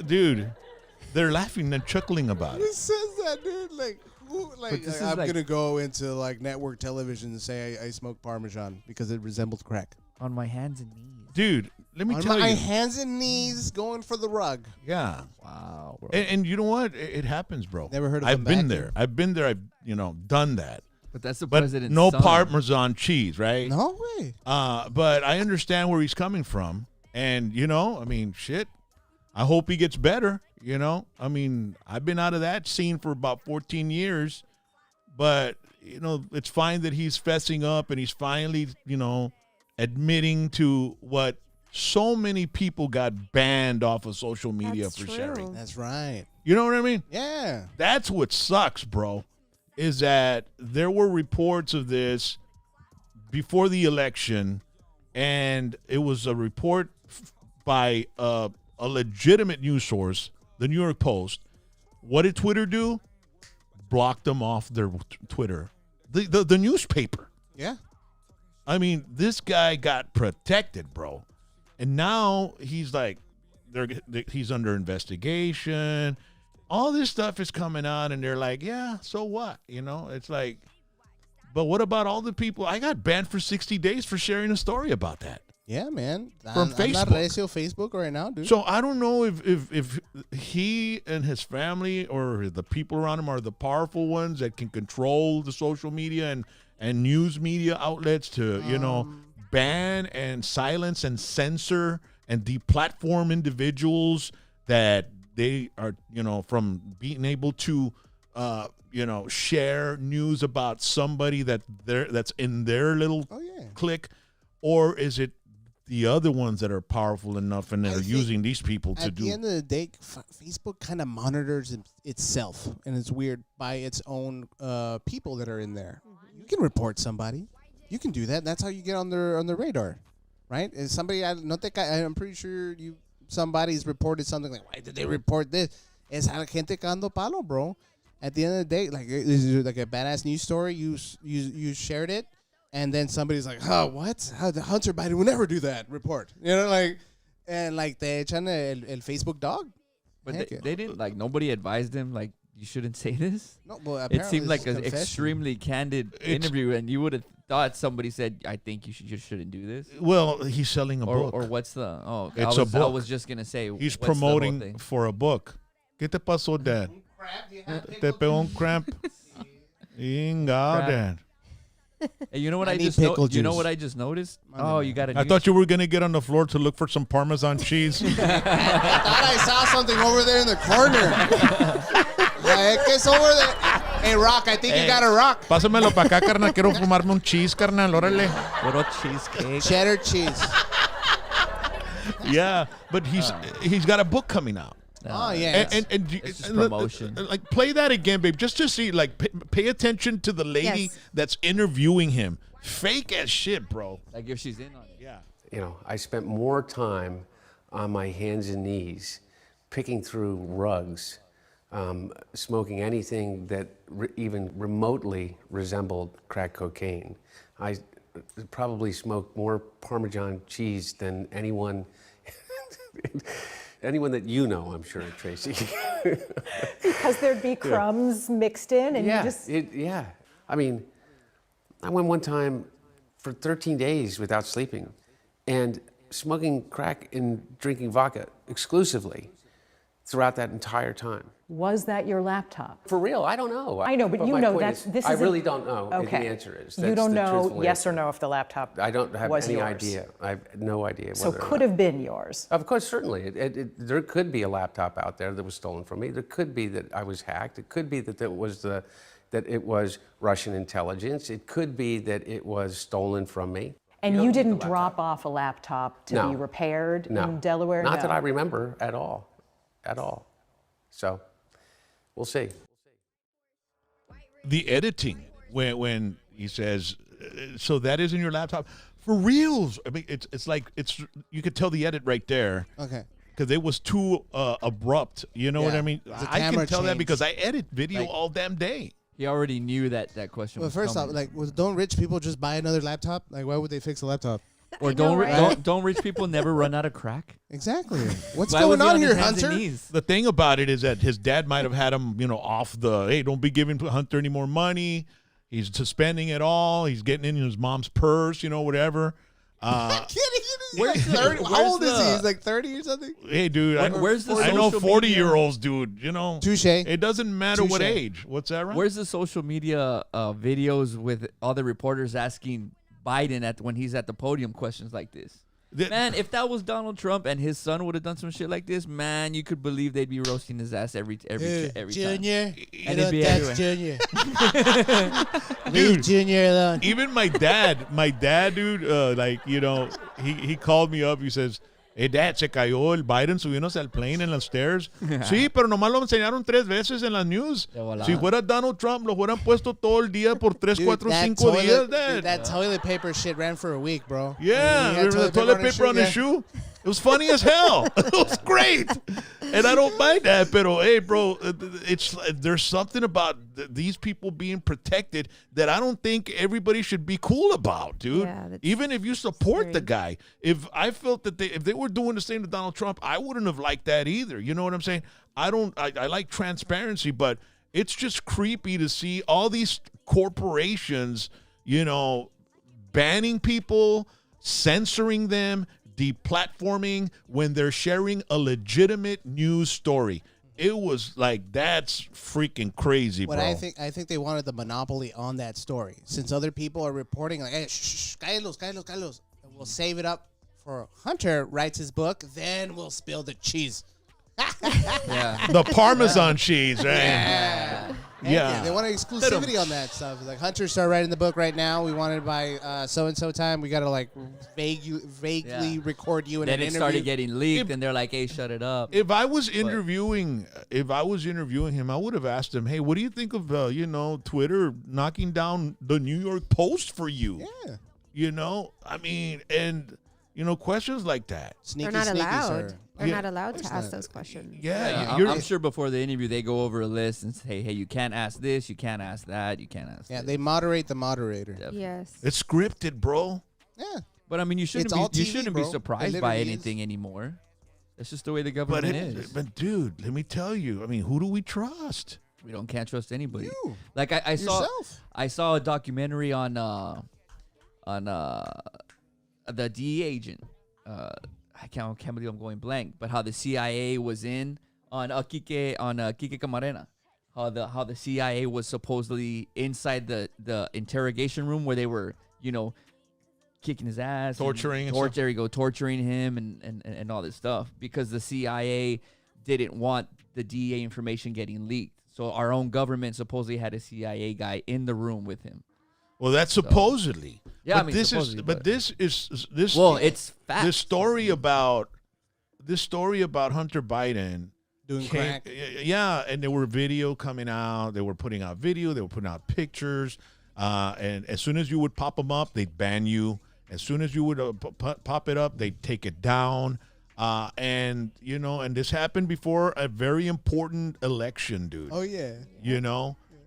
Dude, they're laughing and chuckling about Who it. says that, dude? Like, who? Like, I'm gonna go into like network television and say I smoke Parmesan because it resembles crack. On my hands and knees. Dude, let me tell On my you. hands and knees, going for the rug. Yeah. Wow, bro. And you know what? It happens, bro. Never heard of I've them been backing. there. I've been there. I've done that. But that's the But president's no son. Parmesan cheese, right? No way. But I understand where he's coming from, and I mean, shit. I hope he gets better. I mean, I've been out of that scene for about 14 years, but it's fine that he's fessing up and he's finally, admitting to what so many people got banned off of social media That's for true. sharing. That's right. You know what I mean? Yeah. That's what sucks, bro, is that there were reports of this before the election, and it was a report by a legitimate news source, the New York Post. What did Twitter do? Blocked them off their Twitter. The newspaper. Yeah. I mean, this guy got protected, bro. And now he's like, he's under investigation. All this stuff is coming out, and they're like, yeah, so what? It's like, but what about all the people? I got banned for 60 days for sharing a story about that. Yeah, man. From I'm not Facebook. recio Facebook right now, dude. So I don't know if he and his family or the people around him are the powerful ones that can control the social media and news media outlets to, ban and silence and censor and deplatform individuals that they are, from being able to, share news about somebody that's in their little clique, or is it the other ones that are powerful enough and that are using these people to do? At the end of the day, Facebook kind of monitors itself, and it's weird, by its own people that are in there. You can report somebody. You can do that. That's how you get on the radar, right? Is somebody? I'm pretty sure somebody's reported something like, why did they report this? Es a la gente cagando palo, bro. At the end of the day, like, this is like a badass news story. You shared it. And then somebody's like, oh, what? How the Hunter Biden would never do that report. And te echan el Facebook dog. But they didn't, nobody advised him, you shouldn't say this? No, well, it seemed like an confession. extremely candid interview, and you would have thought somebody said, I think you just shouldn't do this. Well, he's selling a book. Or what's the, it's a book. I was just going to say, he's promoting for a book. ¿Qué te pasó, Dad? Te pegó un cramp. Inga, Dad. Hey, you know what I just noticed? Oh, you got I thought you were going to get on the floor to look for some Parmesan cheese. I thought I saw something over there in the corner. It's over there. Hey, Rock, I think you got a rock. Pásamelo para acá, carnal. Quiero fumarme un cheese, carnal. Órale. Little cheesecake. Cheddar cheese. Yeah, but he's got a book coming out. Oh, yeah. And it's just promotion. Play that again, babe, just to see, pay attention to the lady that's interviewing him. Fake as shit, bro. Like if she's in on it. Yeah. I spent more time on my hands and knees, picking through rugs, smoking anything that even remotely resembled crack cocaine. I probably smoked more Parmesan cheese than anyone that I'm sure, Tracy. Because there'd be crumbs mixed in, and you just... I mean, I went one time for 13 days without sleeping and smoking crack and drinking vodka exclusively throughout that entire time. Was that your laptop? For real, I don't know. I know, but my point is, I is really don't know. Okay. The answer is. You don't know truthful yes answer. or no if the laptop I don't have was any yours. idea. I have no idea. So whether or could not. have been yours. Of course, certainly. There could be a laptop out there that was stolen from me. There could be that I was hacked. It could be that it was Russian intelligence. It could be that it was stolen from me. And you didn't drop off a laptop to be repaired in Delaware? Not that I remember at all. at all. So we'll see. The editing when he says, so that is in your laptop for reals. I mean, it's like you could tell the edit right there. Okay. Because it was too abrupt. You know what I mean? I can tell that because I edit video all damn day. He already knew that question was first coming. off, like, don't rich people just buy another laptop? Like, why would they fix a laptop? Or don't rich people never run out of crack? Exactly. What's going on here, Hunter? The thing about it is that his dad might have had him, off the, hey, don't be giving Hunter any more money. He's spending it all. He's getting in his mom's purse, whatever. Where's 30? How old is he? He's like 30 or something? Hey, dude, where's the I know social 40-year-olds, dude, Touche. It doesn't matter what age. What's that, right? Where's the social media videos with all the reporters asking Biden when he's at the podium questions like this? Man, if that was Donald Trump and his son would have done some shit like this, man, you could believe they'd be roasting his ass every time. Junior, and it'd be everywhere. Junior. Leave Junior alone. Even my dad, dude, he called me up. He says, hey, Dad, se cayó el Biden subiéndose al plane en las stairs. Sí, pero nomás lo enseñaron 3 veces en las news. Si fuera Donald Trump, lo hubieran puesto todo el día por 3, 4, 5 días, Dad. Dude, that toilet paper shit ran for a week, bro. Yeah, remember the toilet paper on his shoe? It was funny as hell. It was great. And I don't mind that, pero hey, bro, there's something about these people being protected that I don't think everybody should be cool about, dude. Yeah, even if you support the guy. If I felt that if they were doing the same to Donald Trump, I wouldn't have liked that either. You know what I'm saying? I like transparency, but it's just creepy to see all these corporations, banning people, censoring them, deplatforming when they're sharing a legitimate news story. It was like, that's freaking crazy, bro. But I think they wanted the monopoly on that story. Since other people are reporting, like, hey, shh, cállate. We'll save it up for Hunter writes his book, then we'll spill the cheese. The Parmesan cheese, right? Yeah. They wanted exclusivity on that stuff. Like, Hunter started writing the book right now. We wanted by so-and-so time. We got to, like, vaguely record you in an interview. Then it started getting leaked, and they're like, hey, shut it up. If I was interviewing him, I would have asked him, hey, what do you think of, Twitter knocking down the New York Post for you? Yeah. I mean, and, questions like that. They're not allowed. They're Yeah. not allowed to ask those questions. Yeah. I'm sure before the interview, they go over a list and say, hey, you can't ask this, you can't ask that, you can't ask Yeah, this. they moderate the moderator. Definitely. Yes. It's scripted, bro. Yeah. But, I mean, you shouldn't TV, be bro. surprised It by literally anything anymore. That's just the way the government is. But, dude, let me tell you. I mean, who do we trust? We can't trust anybody. You. Like I saw a documentary on the DEA agent. I can't believe I'm going blank, but how the CIA was in on Kike Camarena. How the CIA was supposedly inside the interrogation room where they were, kicking his ass, torturing him and all this stuff because the CIA didn't want the DEA information getting leaked. So our own government supposedly had a CIA guy in the room with him. Well, that's supposedly. Yeah, but I mean, this supposedly, is this. Well, it's fact. This story about Hunter Biden doing crack. Yeah, and there were video coming out. They were putting out video. They were putting out pictures. And as soon as you would pop them up, they'd ban you. As soon as you would pop it up, they'd take it down. And this happened before a very important election, dude. Oh yeah.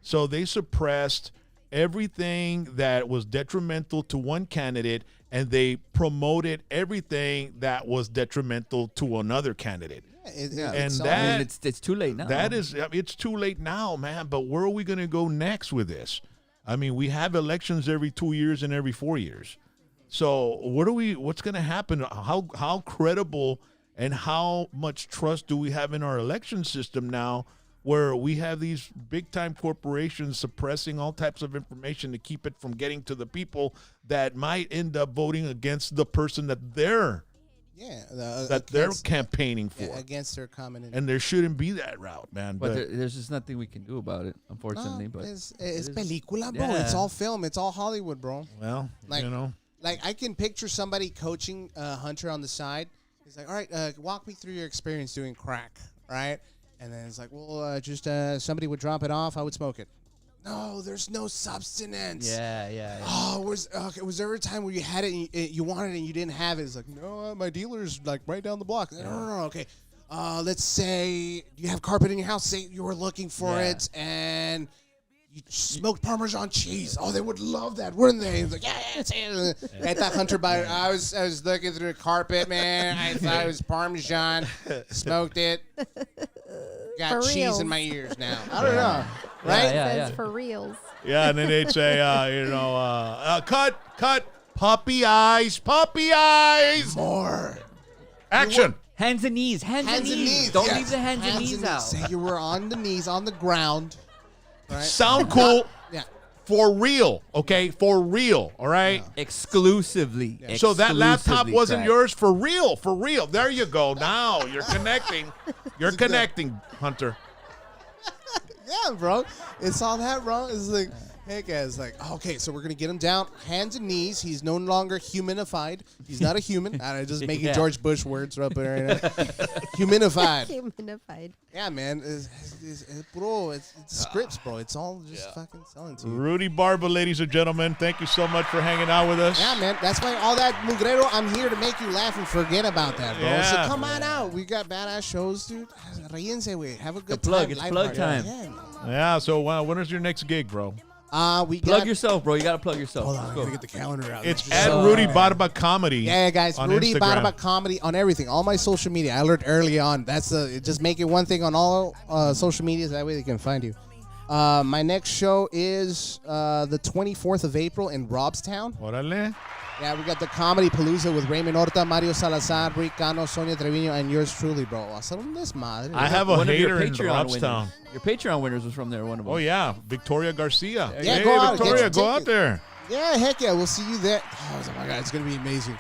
So they suppressed everything that was detrimental to one candidate, and they promoted everything that was detrimental to another candidate. It's too late now. It's too late now, man. But where are we going to go next with this? I mean, we have elections every 2 years and every 4 years. So what's going to happen? How credible and how much trust do we have in our election system now, where we have these big-time corporations suppressing all types of information to keep it from getting to the people that might end up voting against the person that they're campaigning for. Yeah, against their common interest. And there shouldn't be that route, man. But there's just nothing we can do about it, unfortunately. But it's película, bro. It's all film. It's all Hollywood, bro. Well, Like, I can picture somebody coaching Hunter on the side. He's like, all right, walk me through your experience doing crack. right? And then it's like, well, just somebody would drop it off, I would smoke it. No, there's no substance. Yeah. Oh, was there a time where you had it and you wanted it and you didn't have it? It's like, no, my dealer's like right down the block. No, okay. Let's say you have carpet in your house. Say you were looking for it and you smoked Parmesan cheese. Oh, they would love that, wouldn't they? He's like, yeah. I thought Hunter Biden. I was looking through the carpet, man. I thought it was Parmesan. Smoked it. Got For cheese reals. in my ears now. I don't know. Right? Says for reals. Yeah, and then they'd say, cut, puppy eyes. More. Action. Hands and knees. Hands and knees. Don't leave the hands and knees out. Say you were on the knees on the ground. Right? Sound cool. Yeah. For real, okay? For real, all right? Exclusively. So that laptop Exclusively, wasn't Craig. yours? For real. There you go. Now you're connecting. You're connecting, Hunter. Yeah, bro. It's all that, bro. It's like, hey, guys, like, okay, so we're going to get him down, hands and knees. He's no longer humanified. He's not a human. I'm just making George Bush words up there right now. Humanified. Humanified. Yeah, man. Bro, it's scripts, bro. It's all just fucking selling to you. Rudy Barba, ladies and gentlemen, thank you so much for hanging out with us. Yeah, man. That's why all that mugrero, I'm here to make you laugh and forget about that, bro. Yeah, So come on out. We got badass shows, dude. Ríense, güey. Have a good plug. time. It's Life plug party. time. Yeah, man. Yeah, so when is your next gig, bro? We Plug got, yourself, bro. You got to plug yourself. Hold on, Let's I go. gotta get the calendar out. It's Just- at Rudy Barba Comedy. Yeah, guys. on Rudy Instagram. Barba Comedy on everything. All my social media. I learned early on. That's just make it one thing on all social medias. That way they can find you. My next show is the 24th of April in Robstown. Órale. Yeah, we got the Comedy Palooza with Raymond Horta, Mario Salazar, Rick Cano, Sonia Trevino, and yours truly, bro. Hacer un desmadre. I have a One of your hater in Patreon Robstown. winners. Your Patreon winners was from there. One of them. Oh, yeah. Victoria Garcia. Yeah, hey, go out, get Victoria, your go out ticket. there. Yeah, heck yeah. We'll see you there. Oh, my God. It's going to be amazing.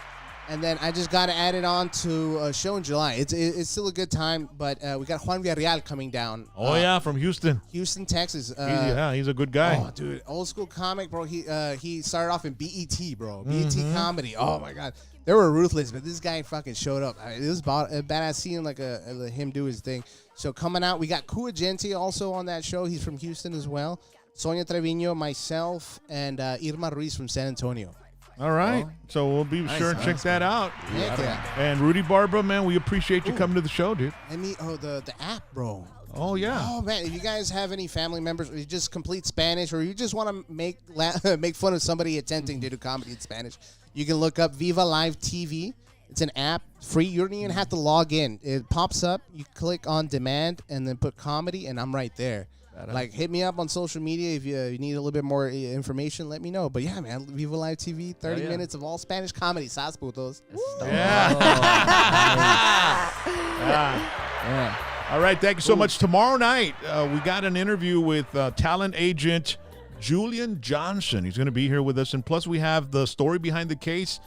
And then I just got to add it on to a show in July. It's still a good time, but we got Juan Villarreal coming down. Oh, yeah, from Houston. Houston, Texas. He's a good guy. Oh, dude, old school comic, bro. He started off in BET, bro. BET comedy. Oh my God, they were ruthless, but this guy fucking showed up. It was badass seeing like him do his thing. So coming out, we got Kua Genti also on that show. He's from Houston as well. Sonia Trevino, myself, and Irma Ruiz from San Antonio. All right. So we'll be sure and check that out. Heck yeah. And Rudy Barba, man, we appreciate you coming to the show, dude. The app, bro. Oh, yeah. Oh man, if you guys have any family members, or you just complete Spanish, or you just want to make fun of somebody attempting to do comedy in Spanish, you can look up Viva Live TV. It's an app, free. You don't even have to log in. It pops up. You click on demand and then put comedy, and I'm right there. Like, hit me up on social media if you need a little bit more information. Let me know. But yeah, man, Viva Live TV, 30 minutes of all Spanish comedy. Sas putos. Yeah. Yeah. All right. Thank you so much. Tomorrow night, we got an interview with talent agent Julian Johnson. He's going to be here with us. And plus, we have the story behind the case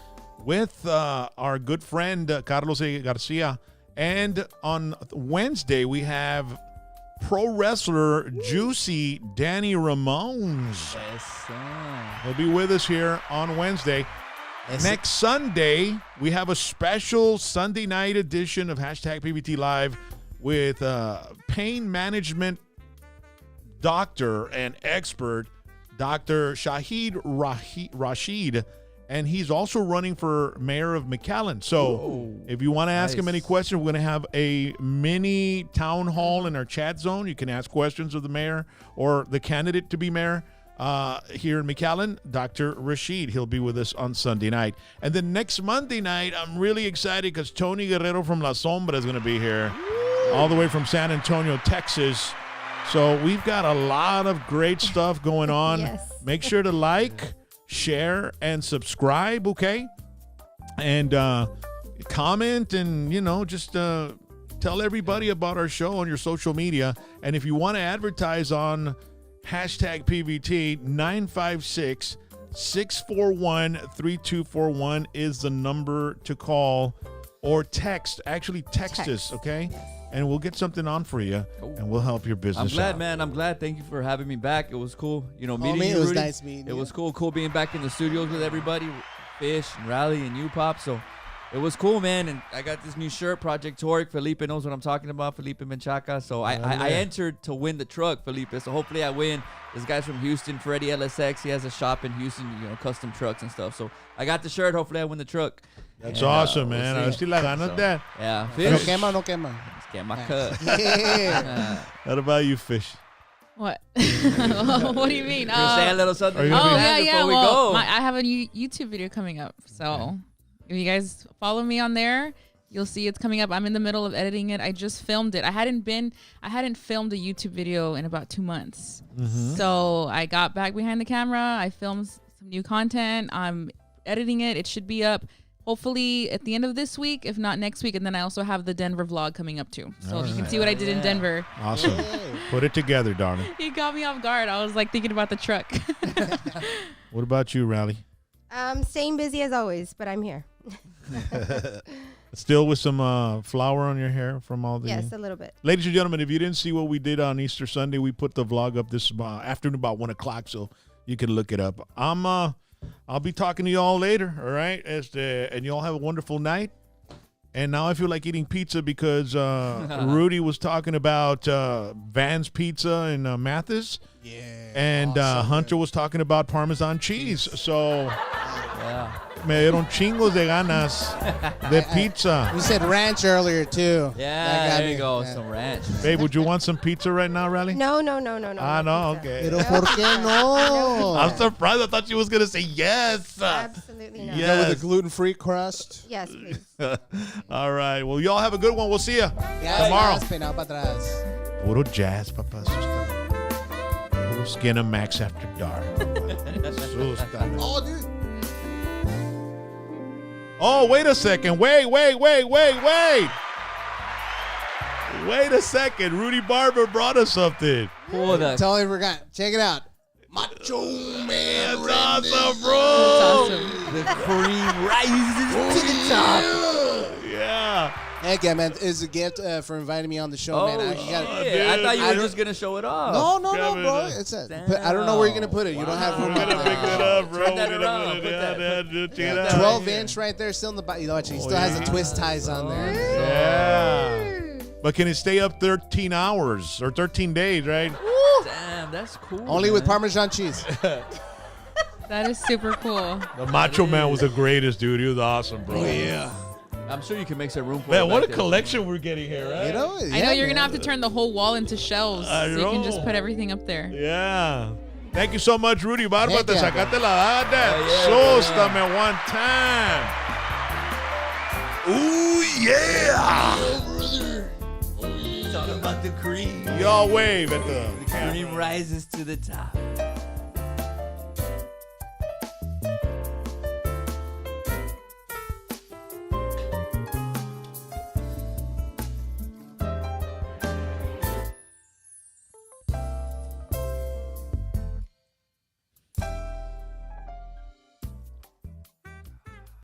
with our good friend Carlos Garcia. And on Wednesday, we have pro wrestler Juicy Danny Ramones. He'll be with us here on Wednesday. Next Sunday, we have a special Sunday night edition of #PBT Live with pain management doctor and expert, Dr. Shahid Rashid. And he's also running for mayor of McAllen. So if you want to ask him any questions, we're going to have a mini town hall in our chat zone. You can ask questions of the mayor or the candidate to be mayor here in McAllen, Dr. Rashid. He'll be with us on Sunday night. And then next Monday night, I'm really excited because Tony Guerrero from La Sombra is going to be here all the way from San Antonio, Texas. So we've got a lot of great stuff going on. Yes. Make sure to like, share, and subscribe, okay? And comment and, just tell everybody about our show on your social media. And if you want to advertise on #PVT, 956-641-3241 is the number to call, or text. Actually, text us, okay? And we'll get something on for you, and we'll help your business I'm glad, out. man. I'm glad. Thank you for having me back. It was cool, meeting man, you, it was Rudy. nice meeting It you. was cool being back in the studios with everybody, Fish and Riley and you, Pop. So It was cool, man, and I got this new shirt, Project Torque. Felipe knows what I'm talking about, Felipe Menchaca. So I entered to win the truck, Felipe. So hopefully I win. This guy's from Houston, Freddie LSX. He has a shop in Houston, custom trucks and stuff. So I got the shirt. Hopefully I win the truck. That's awesome, man. I see la ganas that. Yeah. No Fish. quema, no quema. Quema cut. Yeah. What about you, Fish? What? What do you mean? Say a little something. Yeah. We Well, go. I have a new YouTube video coming up. So if you guys follow me on there, you'll see it's coming up. I'm in the middle of editing it. I just filmed it. I hadn't filmed a YouTube video in about 2 months. So I got back behind the camera. I filmed some new content. I'm editing it. It should be up hopefully at the end of this week, if not next week. And then I also have the Denver vlog coming up too. So if you can see what I did in Denver. Awesome. Put it together, darling. He got me off guard. I was like thinking about the truck. What about you, Rally? Same busy as always, but I'm here. Still with some flour on your hair from all the... Yes, a little bit. Ladies and gentlemen, if you didn't see what we did on Easter Sunday, we put the vlog up this afternoon about 1 o'clock, so you can look it up. I'll be talking to you all later, all right? And you all have a wonderful night. And now I feel like eating pizza because Rudy was talking about Van's Pizza in Mathis. Yeah. And Hunter was talking about Parmesan cheese. So me dieron chingos de ganas de pizza. You said ranch earlier, too. Yeah, there you go. Some ranch. Babe, would you want some pizza right now, Rally? No. Ah, no, okay. Pero ¿por qué no? I'm surprised. I thought she was going to say yes. Absolutely not. Yes. With a gluten-free crust. Yes, please. All right. Well, y'all have a good one. We'll see you tomorrow. Puro jazz, papá. Puro Skin and Max after dark. Oh, dude. Oh, wait a second. Wait. Wait a second. Rudy Barba brought us something. Totally forgot. Check it out. Macho Man. That's awesome, bro. Awesome. The cream rises to the top. Yeah. Heck yeah, man. It's a gift for inviting me on the show, man. I thought you were just going to show it off. No, bro. It's I don't know where you're going to put it. You don't have room. We're going to pick it up, bro. Turn that around. Put that. 12-inch right there, still in the bottom. You know what? He still has the twist ties on there. Yeah. But can it stay up 13 hours or 13 days, right? Damn, that's cool. Only with Parmesan cheese. That is super cool. The Macho Man was the greatest, dude. He was awesome, bro. Yeah. I'm sure you can make some room for it. Man, what a back there. collection we're getting here, right? You know, I know you're going to have to turn the whole wall into shelves so you can just put everything up there. Yeah. Thank you so much, Rudy Barba. Heck Te yeah, sacaste la dada. Sústame one time. Ooh, yeah. It's all about the cream. Y'all wave at the camera. Cream rises to the top.